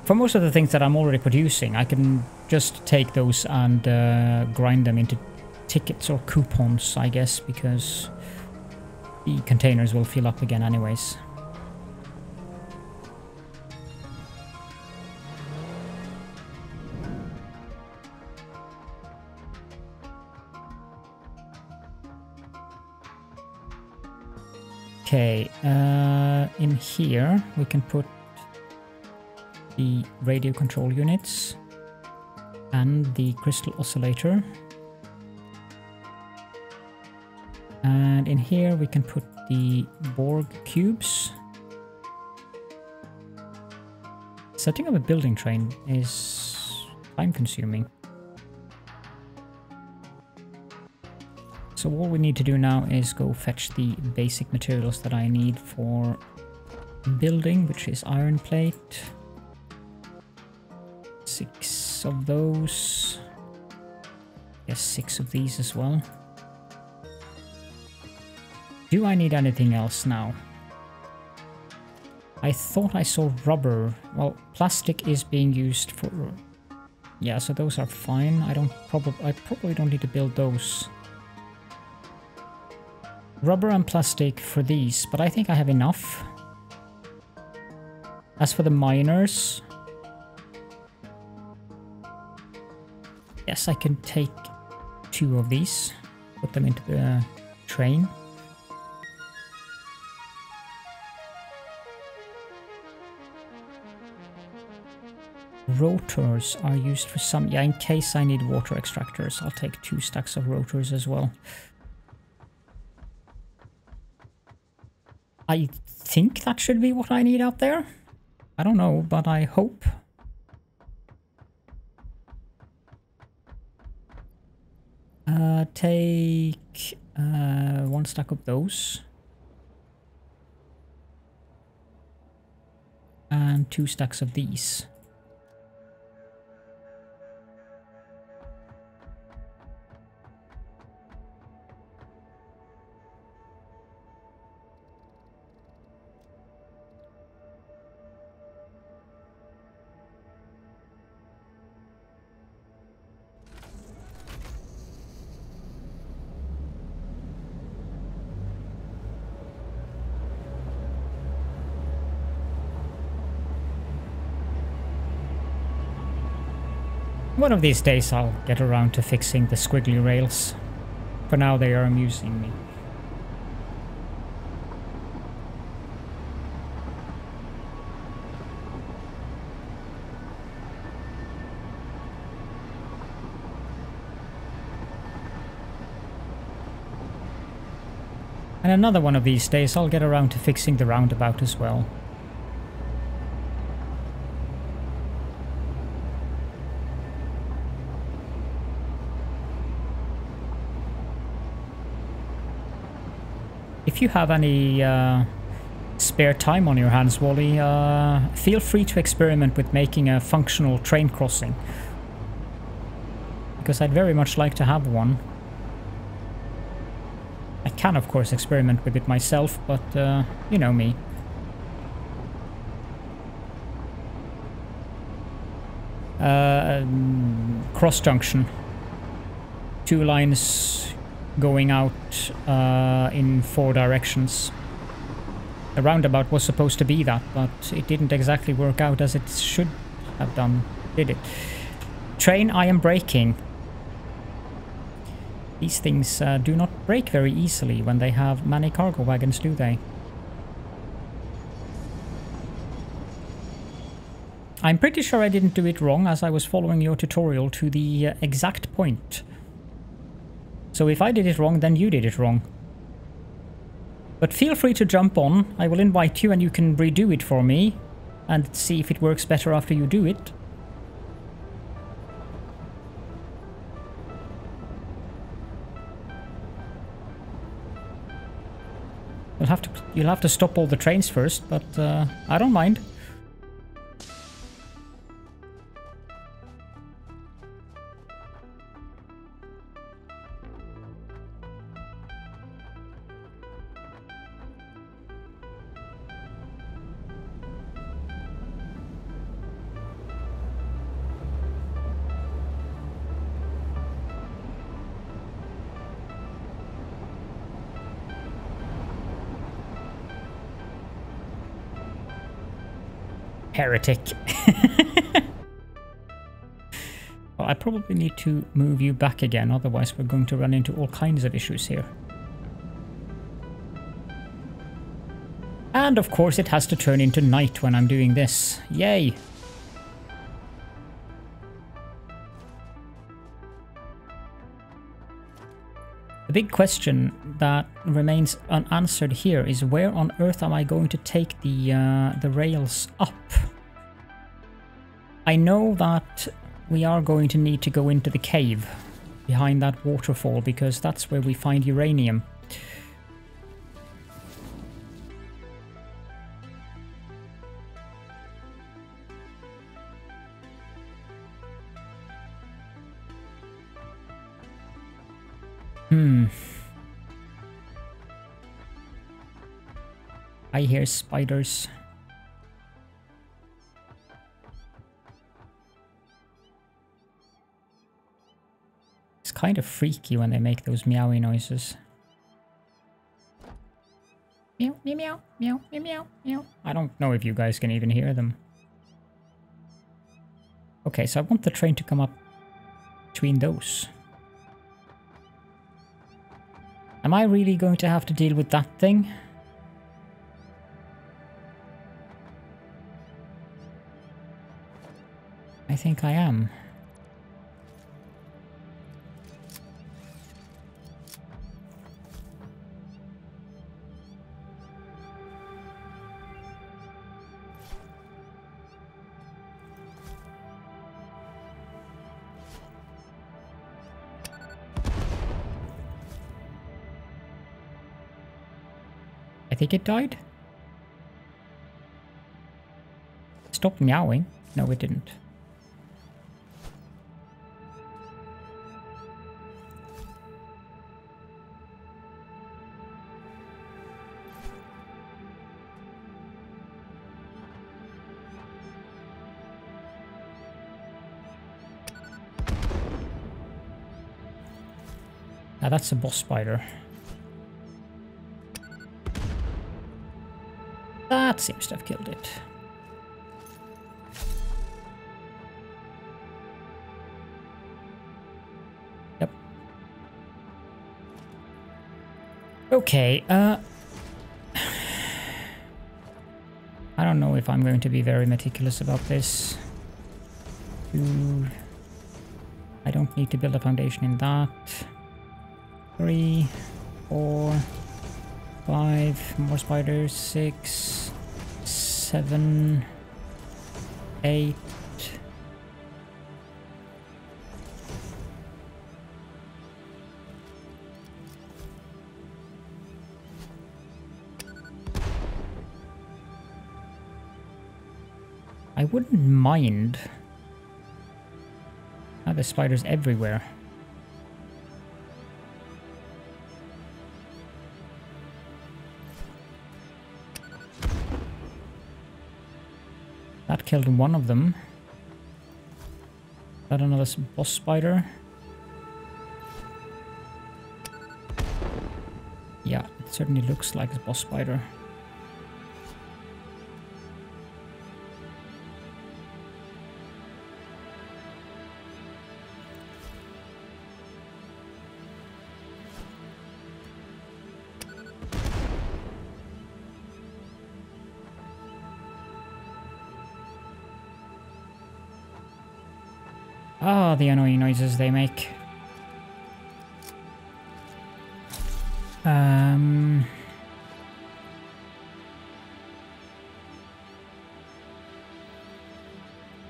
for most of the things that I'm already producing, I can just take those and grind them into tickets or coupons, I guess, because the containers will fill up again anyways. Okay, in here we can put the radio control units and the crystal oscillator. And in here we can put the Borg cubes. Setting up a building train is time consuming. So all we need to do now is go fetch the basic materials that I need for building, which is iron plate. 6 of those. Yes, 6 of these as well. Do I need anything else now? I thought I saw rubber. Well, plastic is being used for... Yeah, so those are fine. I probably don't need to build those. Rubber and plastic for these, but I think I have enough. As for the miners... Yes, I can take 2 of these. Put them into the train. Rotors are used for some... Yeah, in case I need water extractors, I'll take 2 stacks of rotors as well. I think that should be what I need out there. I don't know, but I hope. take 1 stack of those. And 2 stacks of these. One of these days I'll get around to fixing the squiggly rails. For now they are amusing me. And another one of these days I'll get around to fixing the roundabout as well. If you have any spare time on your hands, Wally, feel free to experiment with making a functional train crossing. Because I'd very much like to have one. I can, of course, experiment with it myself, but you know me. Cross junction. 2 lines going out in 4 directions. The roundabout was supposed to be that, but it didn't exactly work out as it should have done, did it? Train, I am braking. These things do not brake very easily when they have many cargo wagons, do they? I'm pretty sure I didn't do it wrong, as I was following your tutorial to the exact point. So if I did it wrong, then you did it wrong. But feel free to jump on. I will invite you and you can redo it for me and see if it works better after you do it. You'll have to stop all the trains first, but I don't mind. Heretic. Well, I probably need to move you back again, otherwise we're going to run into all kinds of issues here. And of course it has to turn into night when I'm doing this. Yay! The big question that remains unanswered here is where on earth am I going to take the rails up? I know that we are going to need to go into the cave behind that waterfall because that's where we find uranium. I hear spiders. It's kind of freaky when they make those meowy noises. Meow, meow, meow, meow, meow, meow, meow. I don't know if you guys can even hear them. Okay, so I want the train to come up between those. Am I really going to have to deal with that thing? I think I am. I think it died. Stop meowing. No, it didn't. Now that's a boss spider. That seems to have killed it. Yep. Okay, I don't know if I'm going to be very meticulous about this. I don't need to build a foundation in that. 3, 4, 5, more spiders, 6, 7, 8. I wouldn't mind. Now there's spiders everywhere. That killed one of them. Is that another boss spider? Yeah, it certainly looks like a boss spider. Ah, the annoying noises they make.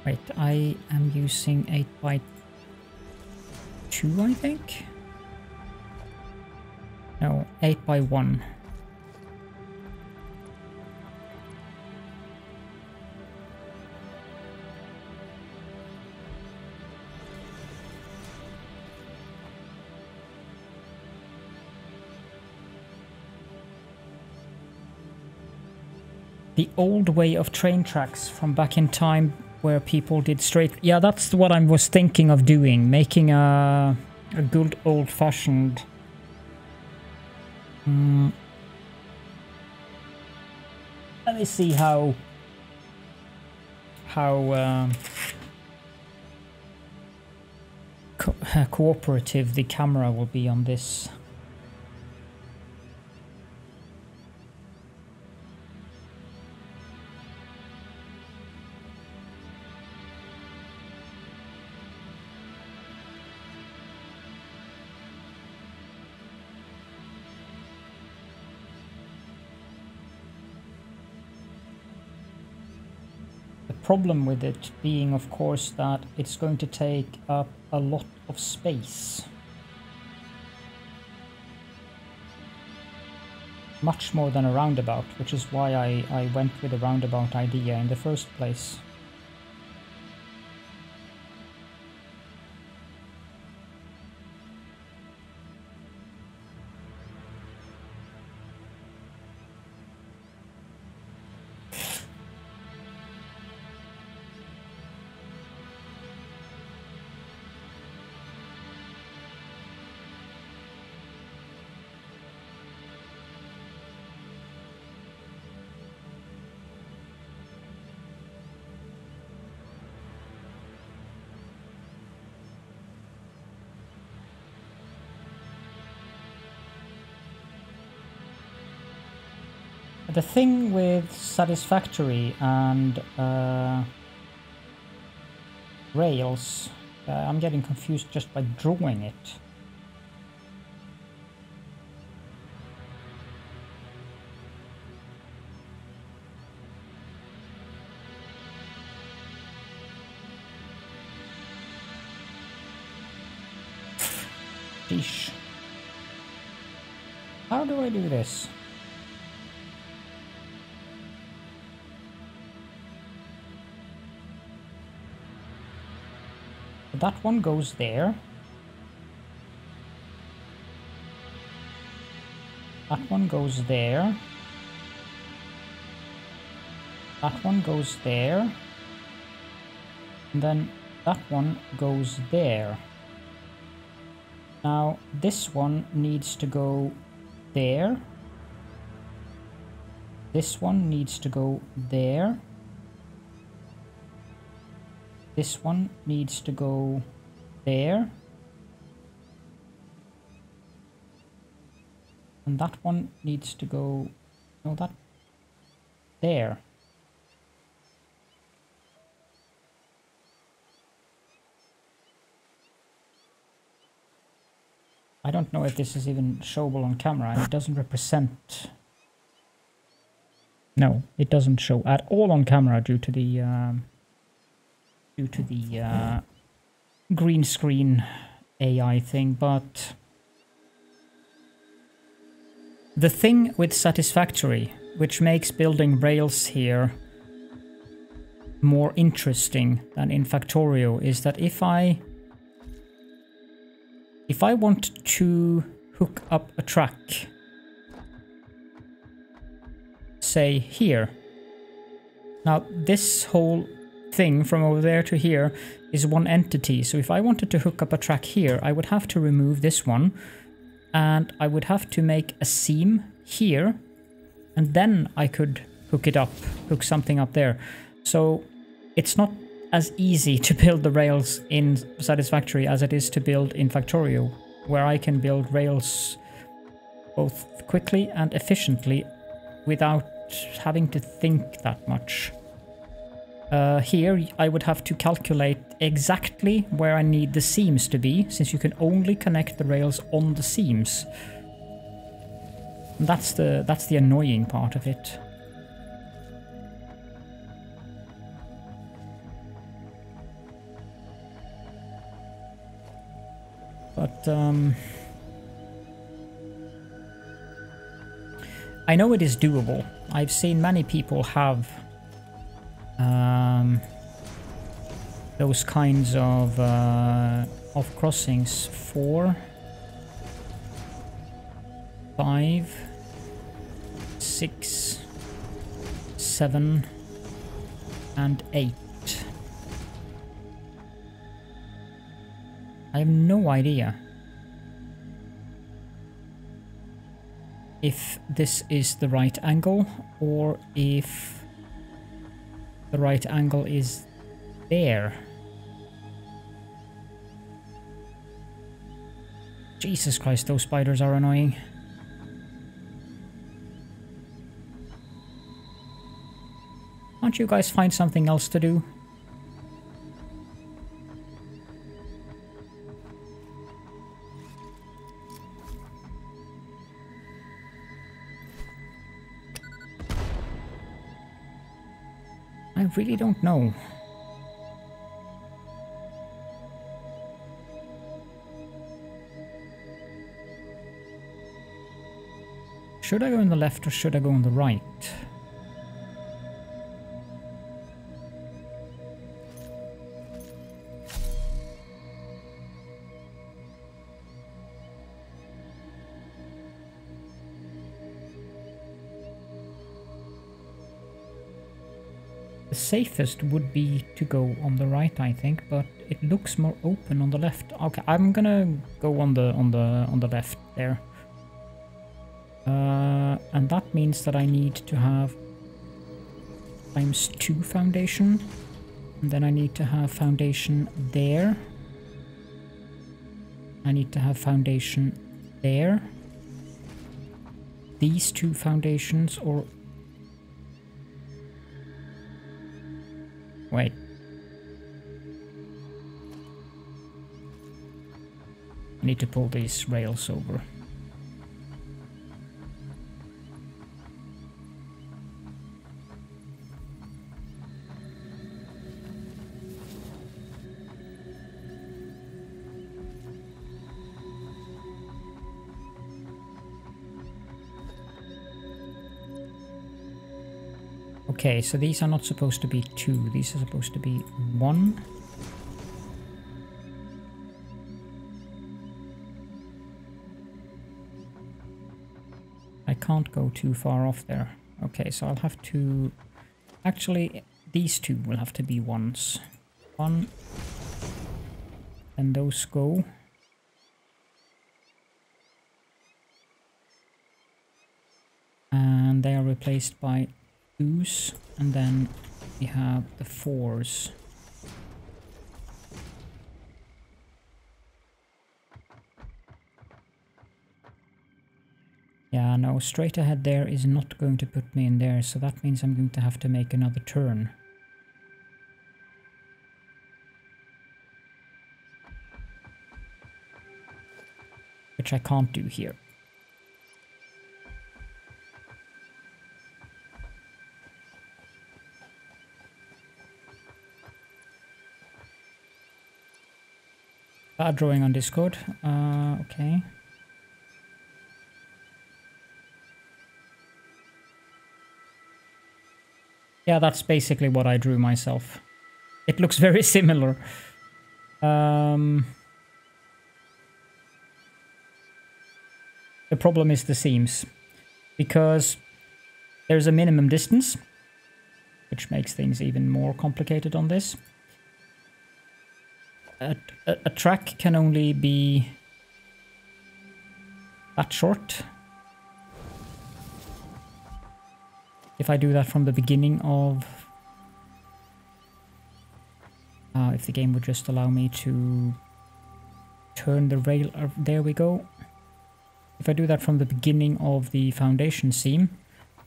Wait, I am using 8x2, I think? No, 8x1. The old way of train tracks from back in time where people did straight... Yeah, that's what I was thinking of doing. Making a good old-fashioned... Let me see how cooperative the camera will be on this. Problem with it being, of course, that it's going to take up a lot of space. Much more than a roundabout, which is why I went with a roundabout idea in the first place. The thing with Satisfactory and Rails, I'm getting confused just by drawing it. Sheesh. How do I do this? That one goes there. That one goes there. That one goes there. And then that one goes there. Now this one needs to go there. This one needs to go there. This one needs to go there. And that one needs to go, no, that, there. I don't know if this is even showable on camera, and it doesn't represent... No, it doesn't show at all on camera due to the green screen AI thing, but the thing with Satisfactory, which makes building rails here more interesting than in Factorio, is that if I want to hook up a track, say here, now this whole thing from over there to here is one entity, so if I wanted to hook up a track here, I would have to remove this one, and I would have to make a seam here, and then I could hook it up, hook something up there. So it's not as easy to build the rails in Satisfactory as it is to build in Factorio, where I can build rails both quickly and efficiently without having to think that much. Here I would have to calculate exactly where I need the seams to be, since you can only connect the rails on the seams. And that's the annoying part of it. But I know it is doable. I've seen many people have those kinds of crossings. 4, 5, 6, 7, and 8. I have no idea if this is the right angle or if the right angle is there. Jesus Christ, those spiders are annoying. Can't you guys find something else to do? I really don't know. Should I go on the left or should I go on the right? The safest would be to go on the right, I think, but it looks more open on the left. Okay, I'm gonna go on the left there. And that means that I need to have ×2 foundation, and then I need to have foundation there. I need to have foundation there. These 2 foundations, or wait. I need to pull these rails over. Okay, so these are not supposed to be 2, these are supposed to be 1. can't go too far off there. Okay, so I'll have to... Actually, these two will have to be ones. One. And those go. And they are replaced by 2s. And then we have the 4s. Yeah, no, straight ahead there is not going to put me in there, so that means I'm going to have to make another turn. Which I can't do here. Bad drawing on Discord. Okay. Yeah, that's basically what I drew myself. It looks very similar. The problem is the seams. Because there's a minimum distance, which makes things even more complicated on this. A track can only be that short. If I do that from the beginning of... if the game would just allow me to turn the rail... there we go. If I do that from the beginning of the foundation seam,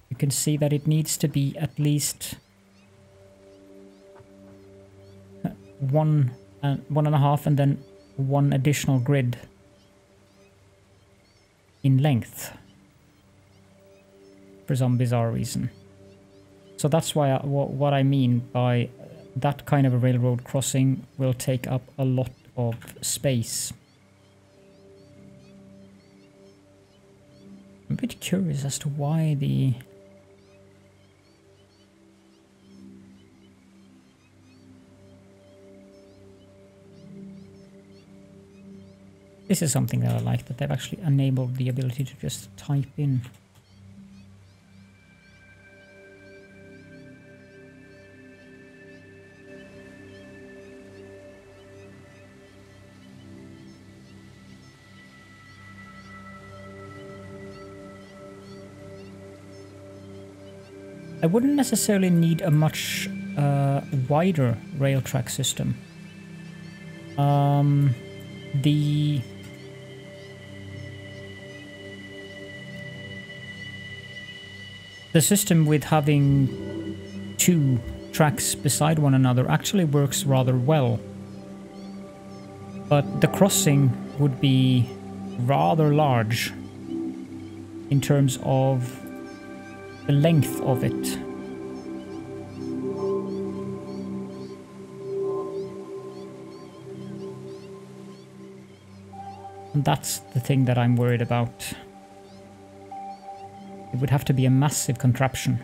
you can see that it needs to be at least 1.5 and then 1 additional grid in length. For some bizarre reason. So that's why what I mean by that kind of a railroad crossing will take up a lot of space. I'm a bit curious as to why the... This is something that I like, that they've actually enabled the ability to just type in. I wouldn't necessarily need a much wider rail track system. The system with having 2 tracks beside one another actually works rather well. But the crossing would be rather large in terms of the length of it. And that's the thing that I'm worried about. It would have to be a massive contraption.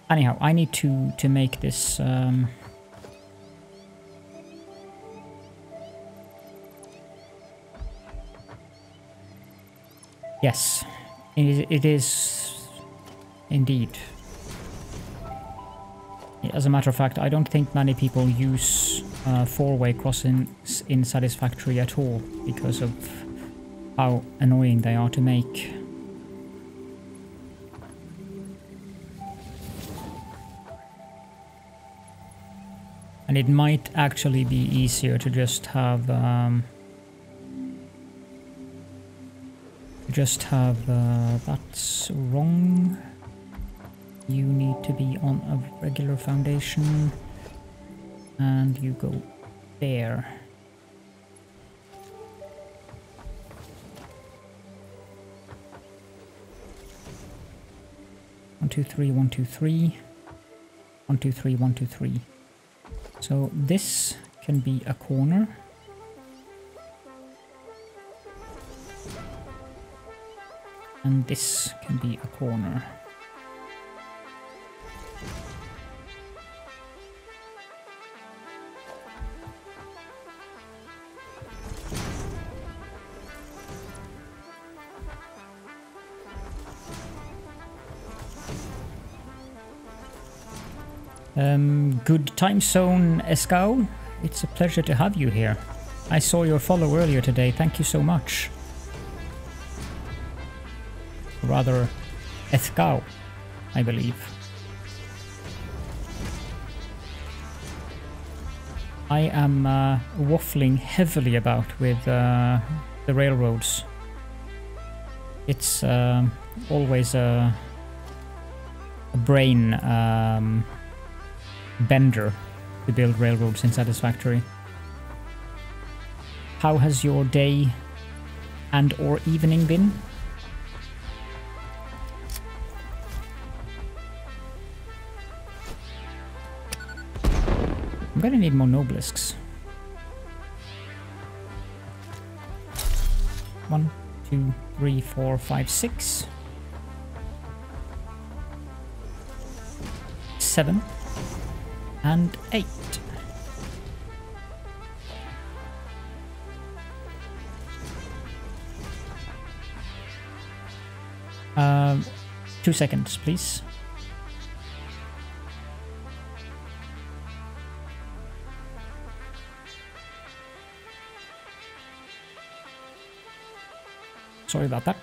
Anyhow, I need to make this... Yes, it is indeed. As a matter of fact, I don't think many people use 4-way crossings in Satisfactory at all because of how annoying they are to make. And it might actually be easier to just have that's wrong. You need to be on a regular foundation and you go there. One, two, three, 1, 2, 3. 1, 2, 3, 1, 2, 3. So this can be a corner. And this can be a corner. Good time zone, Escao. It's a pleasure to have you here. I saw your follow earlier today. Thank you so much. Rather, Escao, I believe. I am waffling heavily about with the railroads. It's always a brain bender to build railroads in Satisfactory. How has your day and or evening been? I'm gonna need more Nobelisks. 1, 2, 3, 4, 5, 6. 7. And 8. Uh, 2 seconds, please. Sorry about that.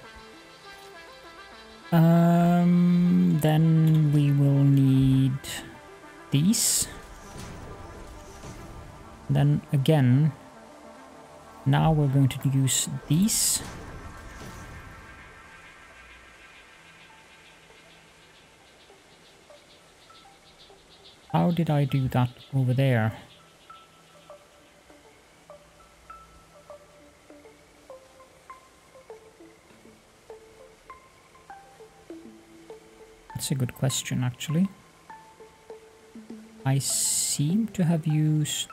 Then we will need these. Then again, now we're going to use these. How did I do that over there? That's a good question, actually. I seem to have used...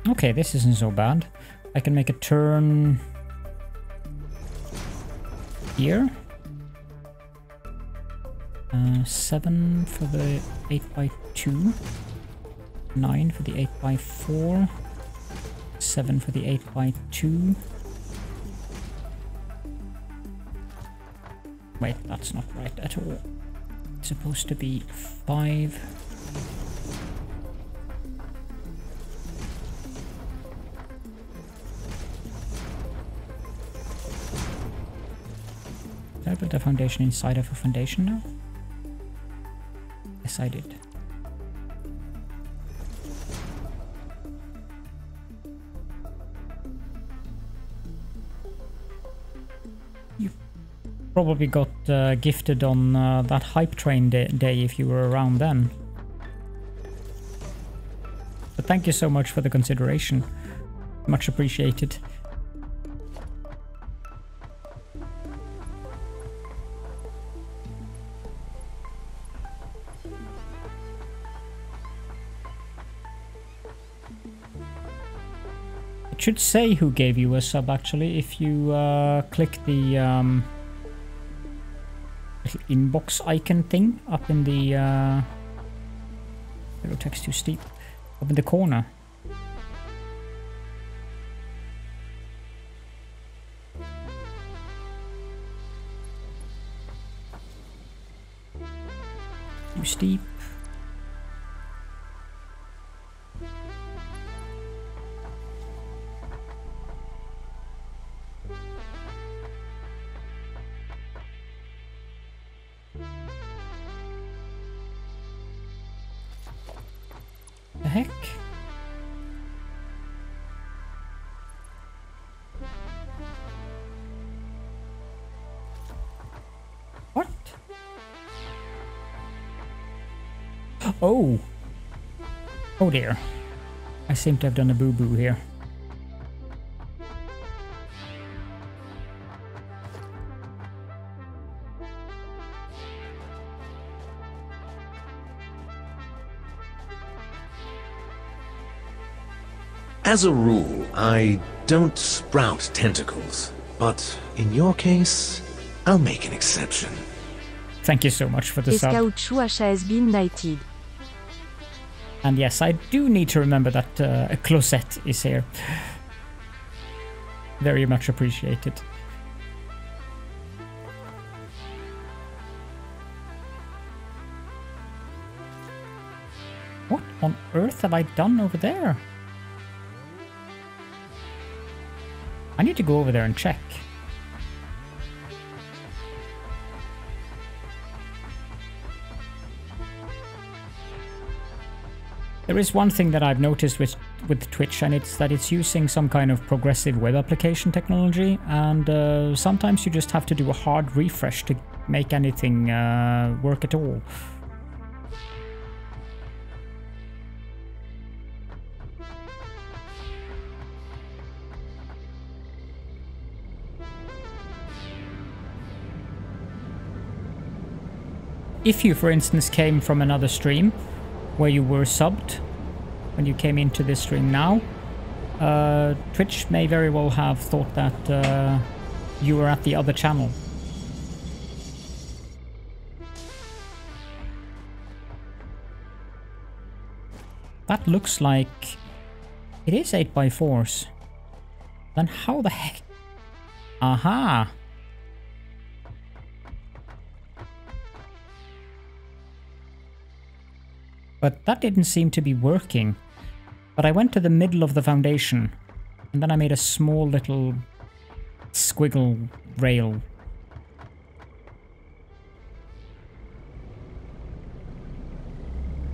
Okay, this isn't so bad. I can make a turn here. 7 for the 8x2. 9 for the 8x4. 7 for the 8x2. Wait, that's not right at all. It's supposed to be 5. Did I build a foundation inside of a foundation now? Yes, I did. You probably got gifted on that hype train day if you were around then. But thank you so much for the consideration. Much appreciated. It should say who gave you a sub, actually, if you click the little inbox icon thing up in the little text too steep, up in the corner. Too steep. The heck? What? Oh! Oh dear. I seem to have done a boo-boo here. As a rule, I don't sprout tentacles, but in your case, I'll make an exception. Thank you so much for the sub. Escauchu has been knighted. And yes, I do need to remember that a Closette is here. Very much appreciated. What on earth have I done over there? I need to go over there and check. There is one thing that I've noticed with Twitch, and it's that it's using some kind of progressive web application technology, and sometimes you just have to do a hard refresh to make anything work at all. If you, for instance, came from another stream where you were subbed when you came into this stream now, Twitch may very well have thought that you were at the other channel. That looks like it is 8x4s. Then how the heck? Aha! But that didn't seem to be working. But I went to the middle of the foundation, and then I made a small little squiggle rail.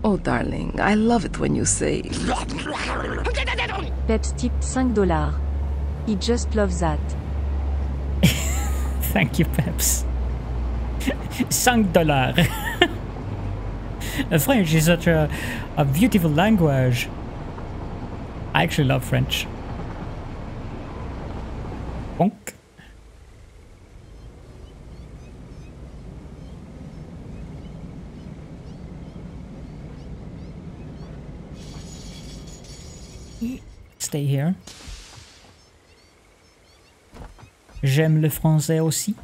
Oh, darling, I love it when you say... Peps tipped $5. He just loves that. Thank you, Peps. $5. French is such a beautiful language. I actually love French. Bonk. Stay here. J'aime le français aussi.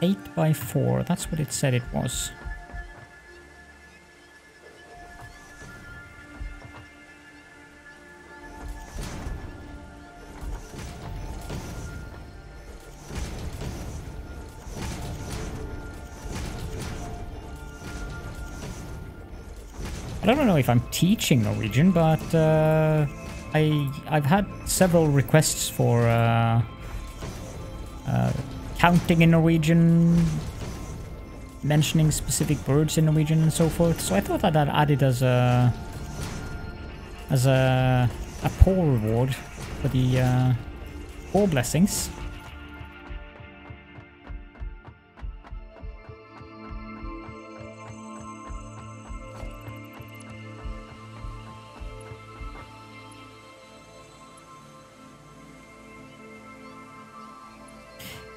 Eight by 4, that's what it said it was. I don't know if I'm teaching Norwegian, but I've had several requests for counting in Norwegian, mentioning specific words in Norwegian and so forth. So I thought that I'd add it as a poor reward for the poor blessings.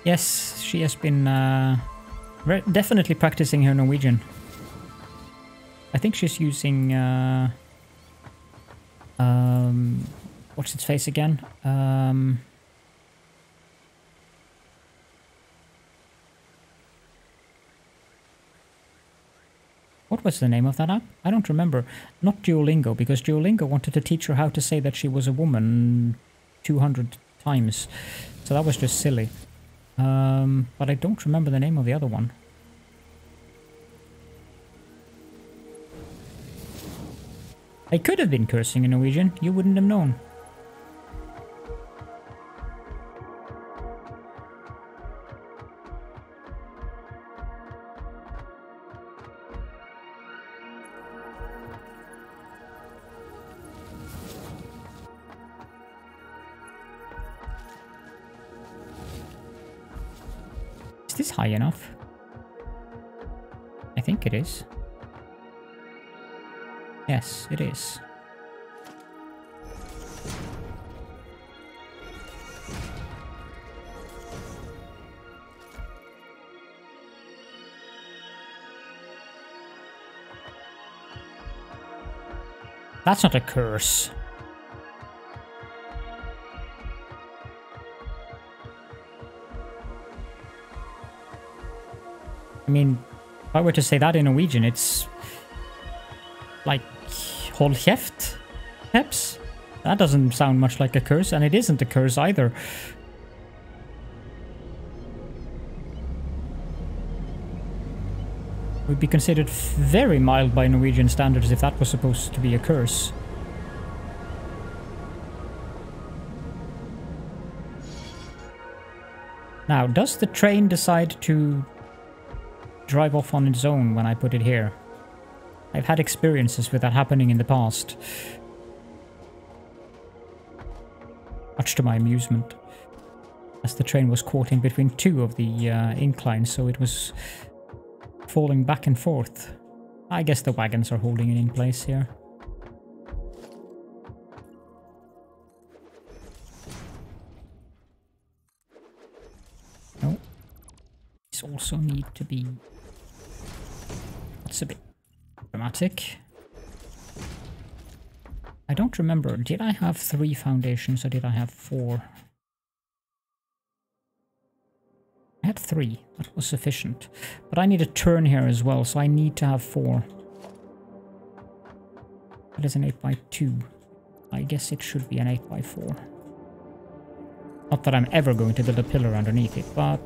Yes, she has been definitely practicing her Norwegian. I think she's using what's its face again? What was the name of that app? I don't remember. Not Duolingo, because Duolingo wanted to teach her how to say that she was a woman 200 times. So that was just silly. But I don't remember the name of the other one. I could have been cursing in Norwegian, you wouldn't have known. Is this high enough? I think it is. Yes, it is. That's not a curse. I mean, if I were to say that in Norwegian, it's like hold kjeft, peps. That doesn't sound much like a curse, and it isn't a curse either. Would be considered very mild by Norwegian standards if that was supposed to be a curse. Now, does the train decide to drive off on its own when I put it here? I've had experiences with that happening in the past. Much to my amusement. As the train was caught in between two of the inclines, so it was falling back and forth. I guess the wagons are holding it in place here. No. These also need to be... That's a bit dramatic. I don't remember. Did I have 3 foundations or did I have 4? I had 3. That was sufficient. But I need a turn here as well, so I need to have 4. That is an 8x2. I guess it should be an 8x4. Not that I'm ever going to build a pillar underneath it, but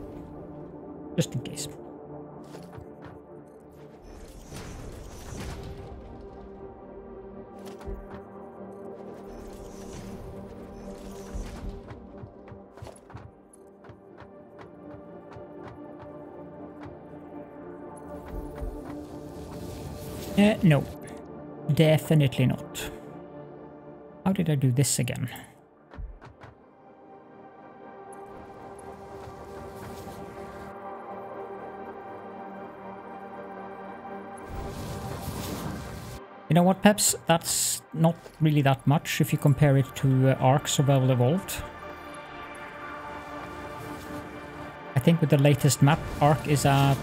just in case. No. Definitely not. How did I do this again? You know what, Peps? That's not really that much if you compare it to Ark Survival Evolved. I think with the latest map, Ark is at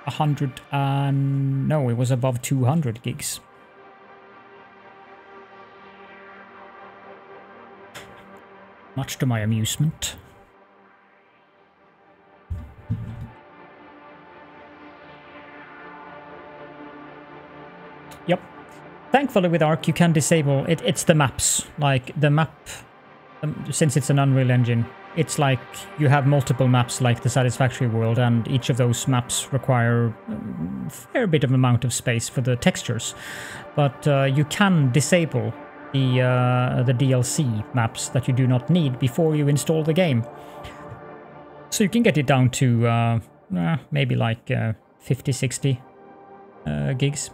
100 and... no, it was above 200 gigs. Much to my amusement. Yep. Thankfully with Ark you can disable it. It's the maps. Like the map, since it's an Unreal Engine, it's like you have multiple maps like the Satisfactory world, and each of those maps require a fair bit of amount of space for the textures. But you can disable the DLC maps that you do not need before you install the game. So you can get it down to maybe like 50-60 gigs.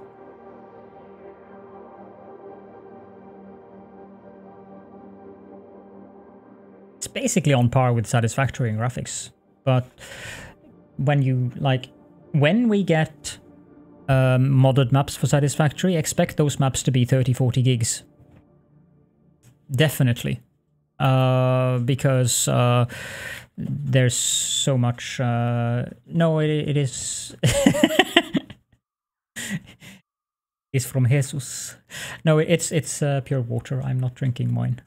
It's basically on par with Satisfactory in graphics, but when you when we get modded maps for Satisfactory, expect those maps to be 30-40 gigs. Definitely, because there's so much. No, it is. It's from Jesus. No, it's pure water. I'm not drinking wine.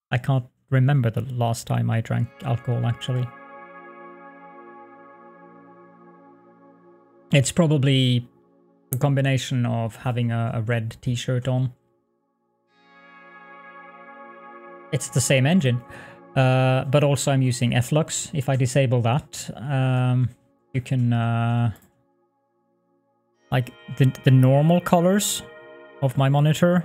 I can't remember the last time I drank alcohol, actually. It's probably a combination of having a red t-shirt on. It's the same engine, but also I'm using Flux. If I disable that, you can... like the normal colors of my monitor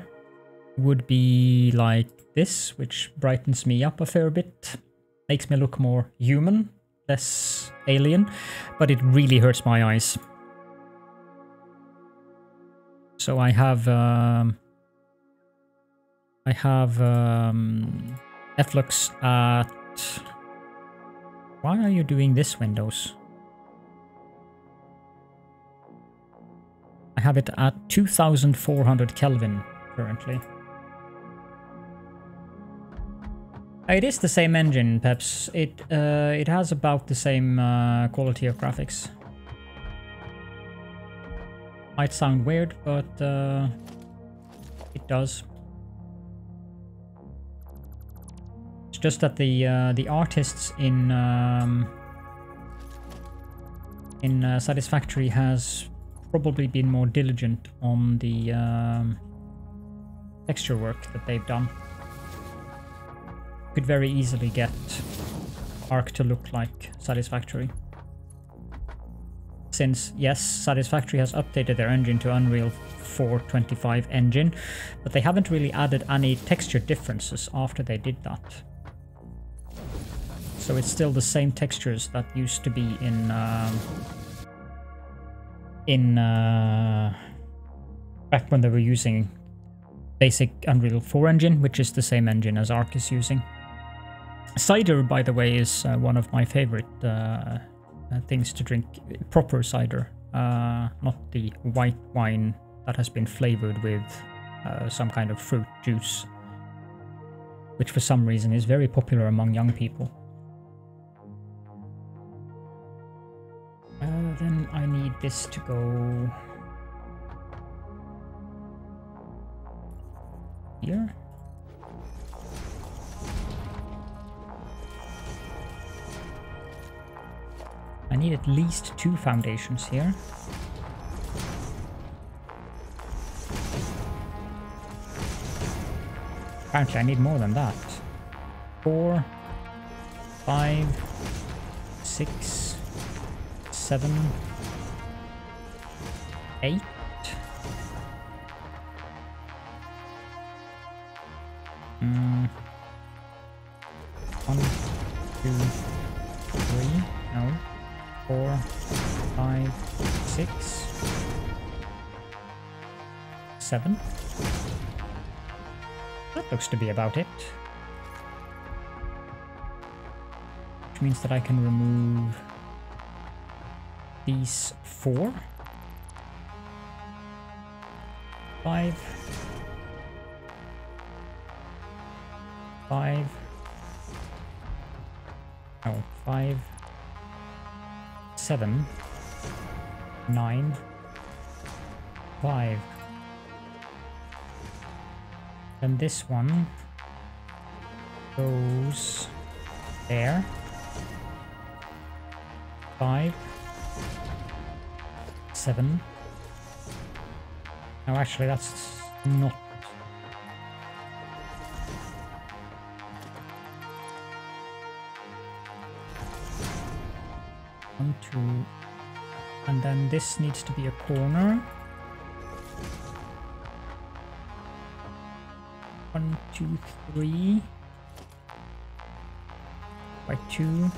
would be like this, which brightens me up a fair bit, makes me look more human, less alien, but it really hurts my eyes. So I have Flux at... Why are you doing this, Windows? I have it at 2400 Kelvin currently. It is the same engine, Peps. It has about the same quality of graphics. Might sound weird, but it does. It's just that the artists in Satisfactory has probably been more diligent on the texture work that they've done. Could very easily get Ark to look like Satisfactory. Since, yes, Satisfactory has updated their engine to Unreal 4.25 engine, but they haven't really added any texture differences after they did that. So it's still the same textures that used to be back when they were using basic Unreal 4 engine, which is the same engine as Ark is using. Cider, by the way, is one of my favorite things to drink. Proper cider, not the white wine that has been flavored with some kind of fruit juice, which for some reason is very popular among young people. Then I need this to go here. I need at least 2 foundations here. Apparently I need more than that. 4, 5, 6, 7, 8. One, 2, 3, no. 4, 5, 6, 7. That looks to be about it. Which means that I can remove these 4, 5, 5, no, 5, 7, 9, 5. Then this one goes there. 5, 7. No, actually, that's not. One, 2, and then this needs to be a corner. 1, 2, 3 by 2.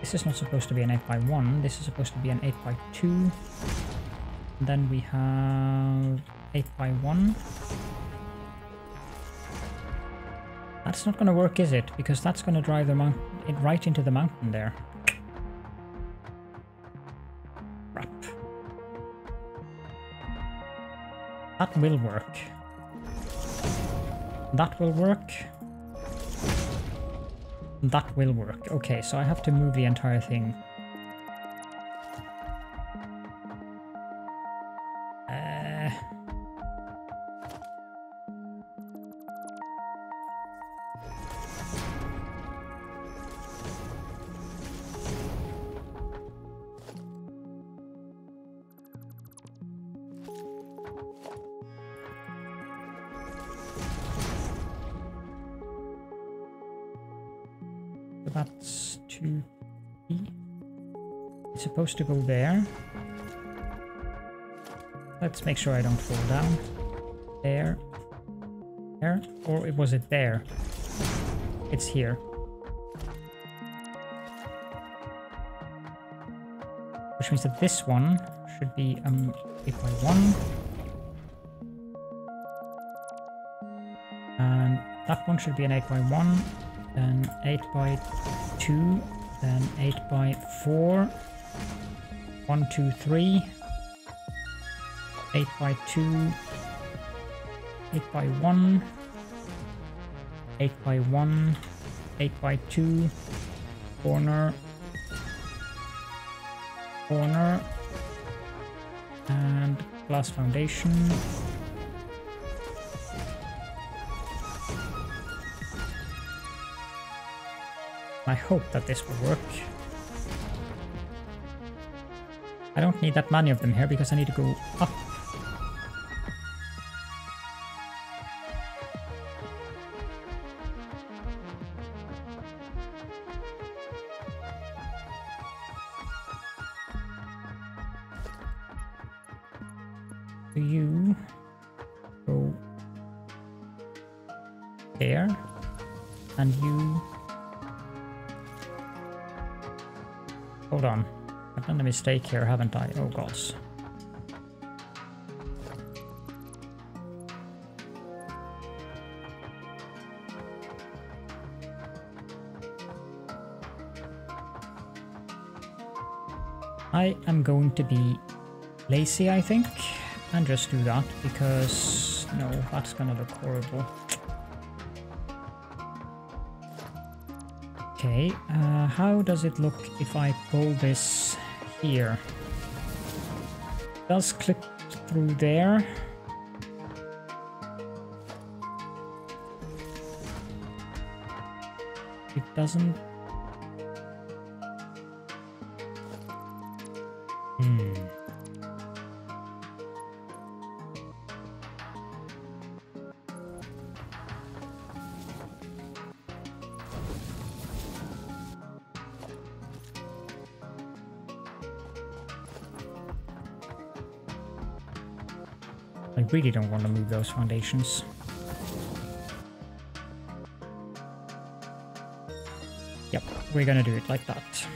This is not supposed to be an 8 by 1. This is supposed to be an 8 by 2. And then we have 8 by 1. That's not going to work, is it? Because that's going to drive the it right into the mountain there. Crap. That will work. That will work. That will work. Okay, so I have to move the entire thing. That's 2, 3. It's supposed to go there. Let's make sure I don't fall down. There. There. Or was it there? It's here. Which means that this one should be 8 by 1. And that one should be an 8 by 1. Then 8 by 2, then 8 by 4, 1, 2, 3, 8 by 2, 8 by 1, 8 by 1, 8 by 2, corner, corner, and glass foundation, I hope that this will work. I don't need that many of them here because I need to go up. You go there, and you hold on. I've done a mistake here, haven't I? Oh gods. I am going to be lazy, I think. And just do that, because no, that's gonna look horrible. Okay, how does it look if I pull this here? It does clip through there. It doesn't. I really don't want to move those foundations. Yep, we're gonna do it like that.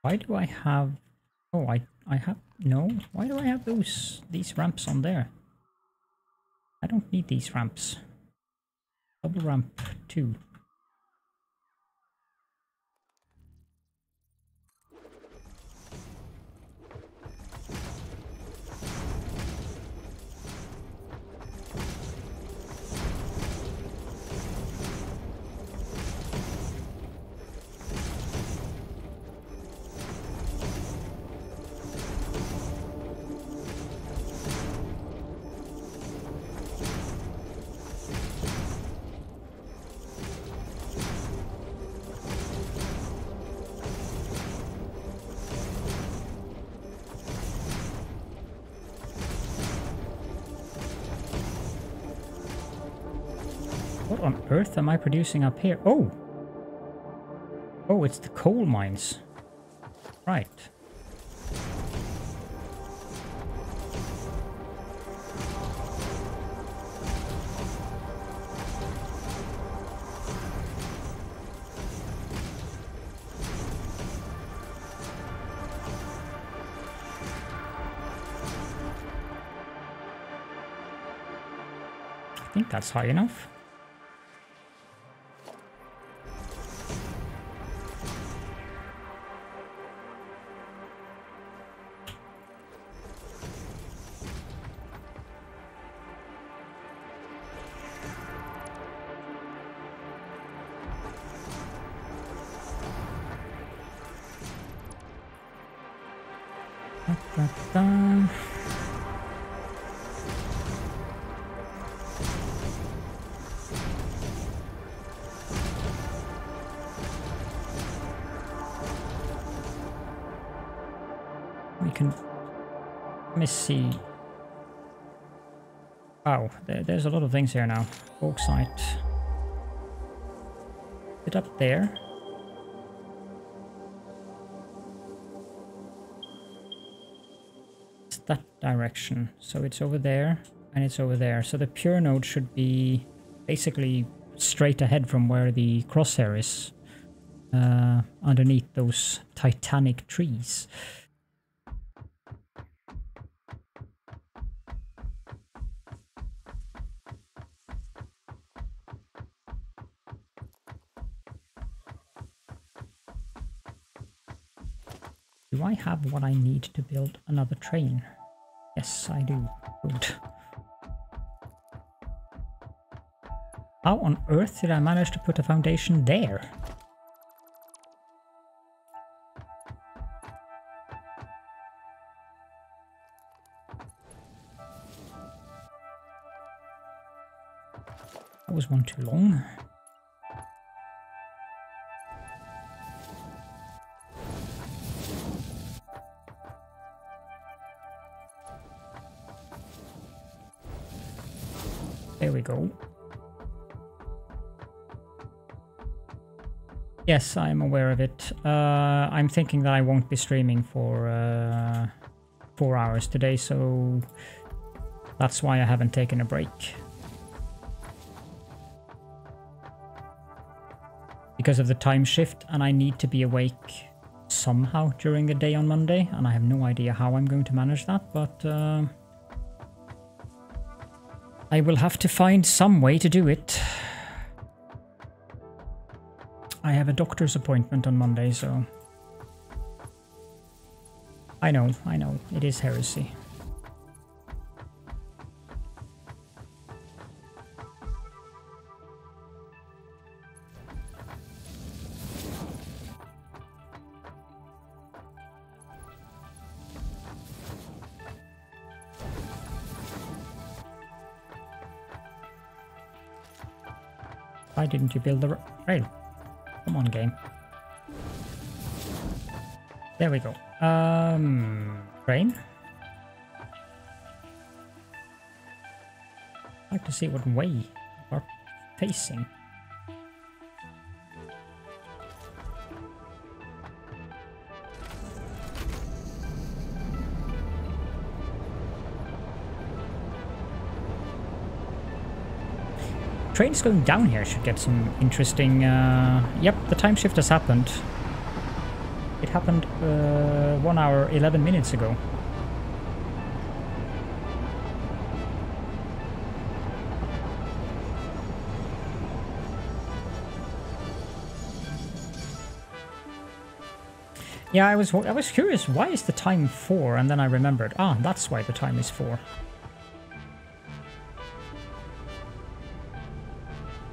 Why do I have... Oh, I have... No, why do I have these ramps on there? I don't need these ramps. Double ramp 2. What on earth am I producing up here? Oh! Oh, it's the coal mines. Right. I think that's high enough. We can... Let me see. Wow, there's a lot of things here now. Bauxite. It up there. It's that direction. So it's over there and it's over there. So the pure node should be basically straight ahead from where the crosshair is. underneath those titanic trees. Do I have what I need to build another train? Yes, I do. Good. How on earth did I manage to put a foundation there? That was one too long. There we go. Yes, I'm aware of it. I'm thinking that I won't be streaming for 4 hours today, so that's why I haven't taken a break. Because of the time shift, and I need to be awake somehow during the day on Monday, and I have no idea how I'm going to manage that, but I will have to find some way to do it. I have a doctor's appointment on Monday, so... I know, it is heresy. Why didn't you build the rail? Come on, game. There we go. Train. I'd like to see what way you are facing. Trains going down here should get some interesting... Yep, the time shift has happened. It happened 1 hour, 11 minutes ago. Yeah, I was curious, why is the time 4? And then I remembered, that's why the time is 4.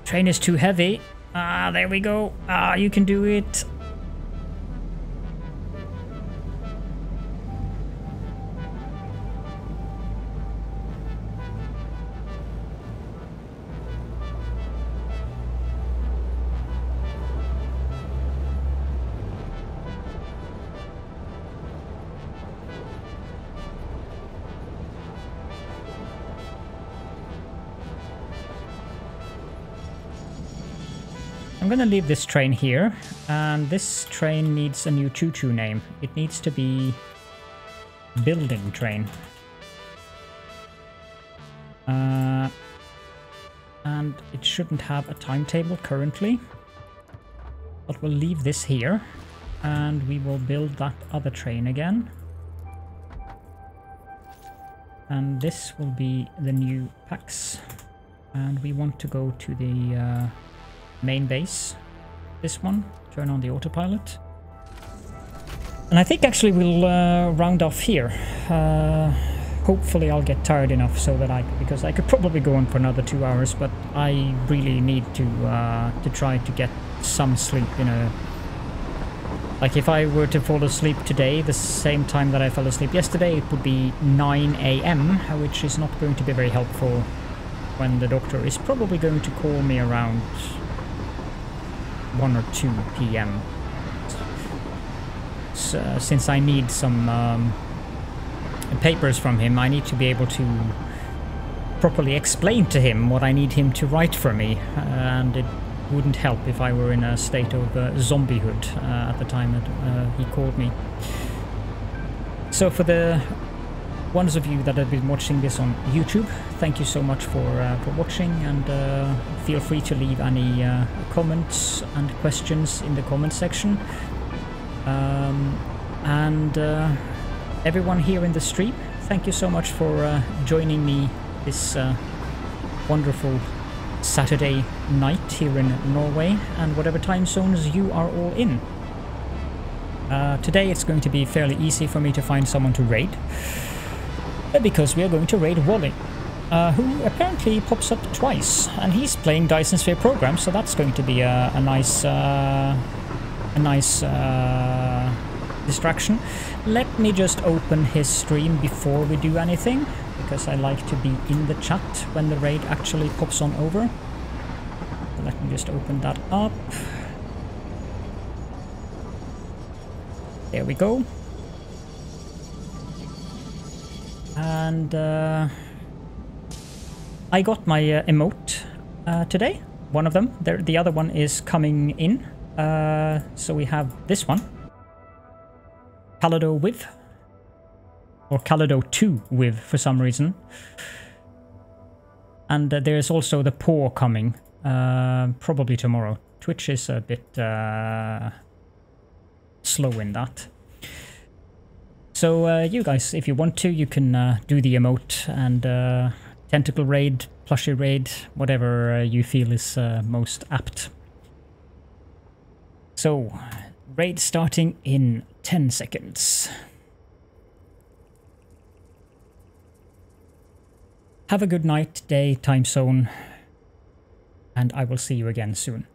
Train is too heavy. There we go. You can do it. I'm gonna leave this train here, and this train needs a new choo-choo name. It needs to be Building Train. And it shouldn't have a timetable currently, but we'll leave this here, and we will build that other train again. And this will be the new PAX, and we want to go to the main base, this one, turn on the autopilot. And I think actually we'll round off here. Hopefully I'll get tired enough so that because I could probably go on for another 2 hours, but I really need to try to get some sleep in a... Like if I were to fall asleep today, the same time that I fell asleep yesterday, it would be 9 AM, which is not going to be very helpful when the doctor is probably going to call me around 1 or 2 PM. So, since I need some papers from him, I need to be able to properly explain to him what I need him to write for me, and it wouldn't help if I were in a state of zombiehood at the time that he called me. So for the ones of you that have been watching this on YouTube, thank you so much for watching, and feel free to leave any comments and questions in the comment section. And everyone here in the stream, thank you so much for joining me this wonderful Saturday night here in Norway, and whatever time zones you are all in. Today it's going to be fairly easy for me to find someone to raid, because we are going to raid Wally, who apparently pops up twice, and he's playing Dyson Sphere Program, so that's going to be a nice distraction. Let me just open his stream before we do anything, because I like to be in the chat when the raid actually pops on over. Let me just open that up. There we go. And I got my emote today, one of them. The other one is coming in. So we have this one, Calido with, or Calido 2 with for some reason. And there's also the paw coming, probably tomorrow. Twitch is a bit slow in that. So you guys, if you want to, you can do the emote and tentacle raid, plushie raid, whatever you feel is most apt. So, raid starting in 10 seconds. Have a good night, day, time zone, and I will see you again soon.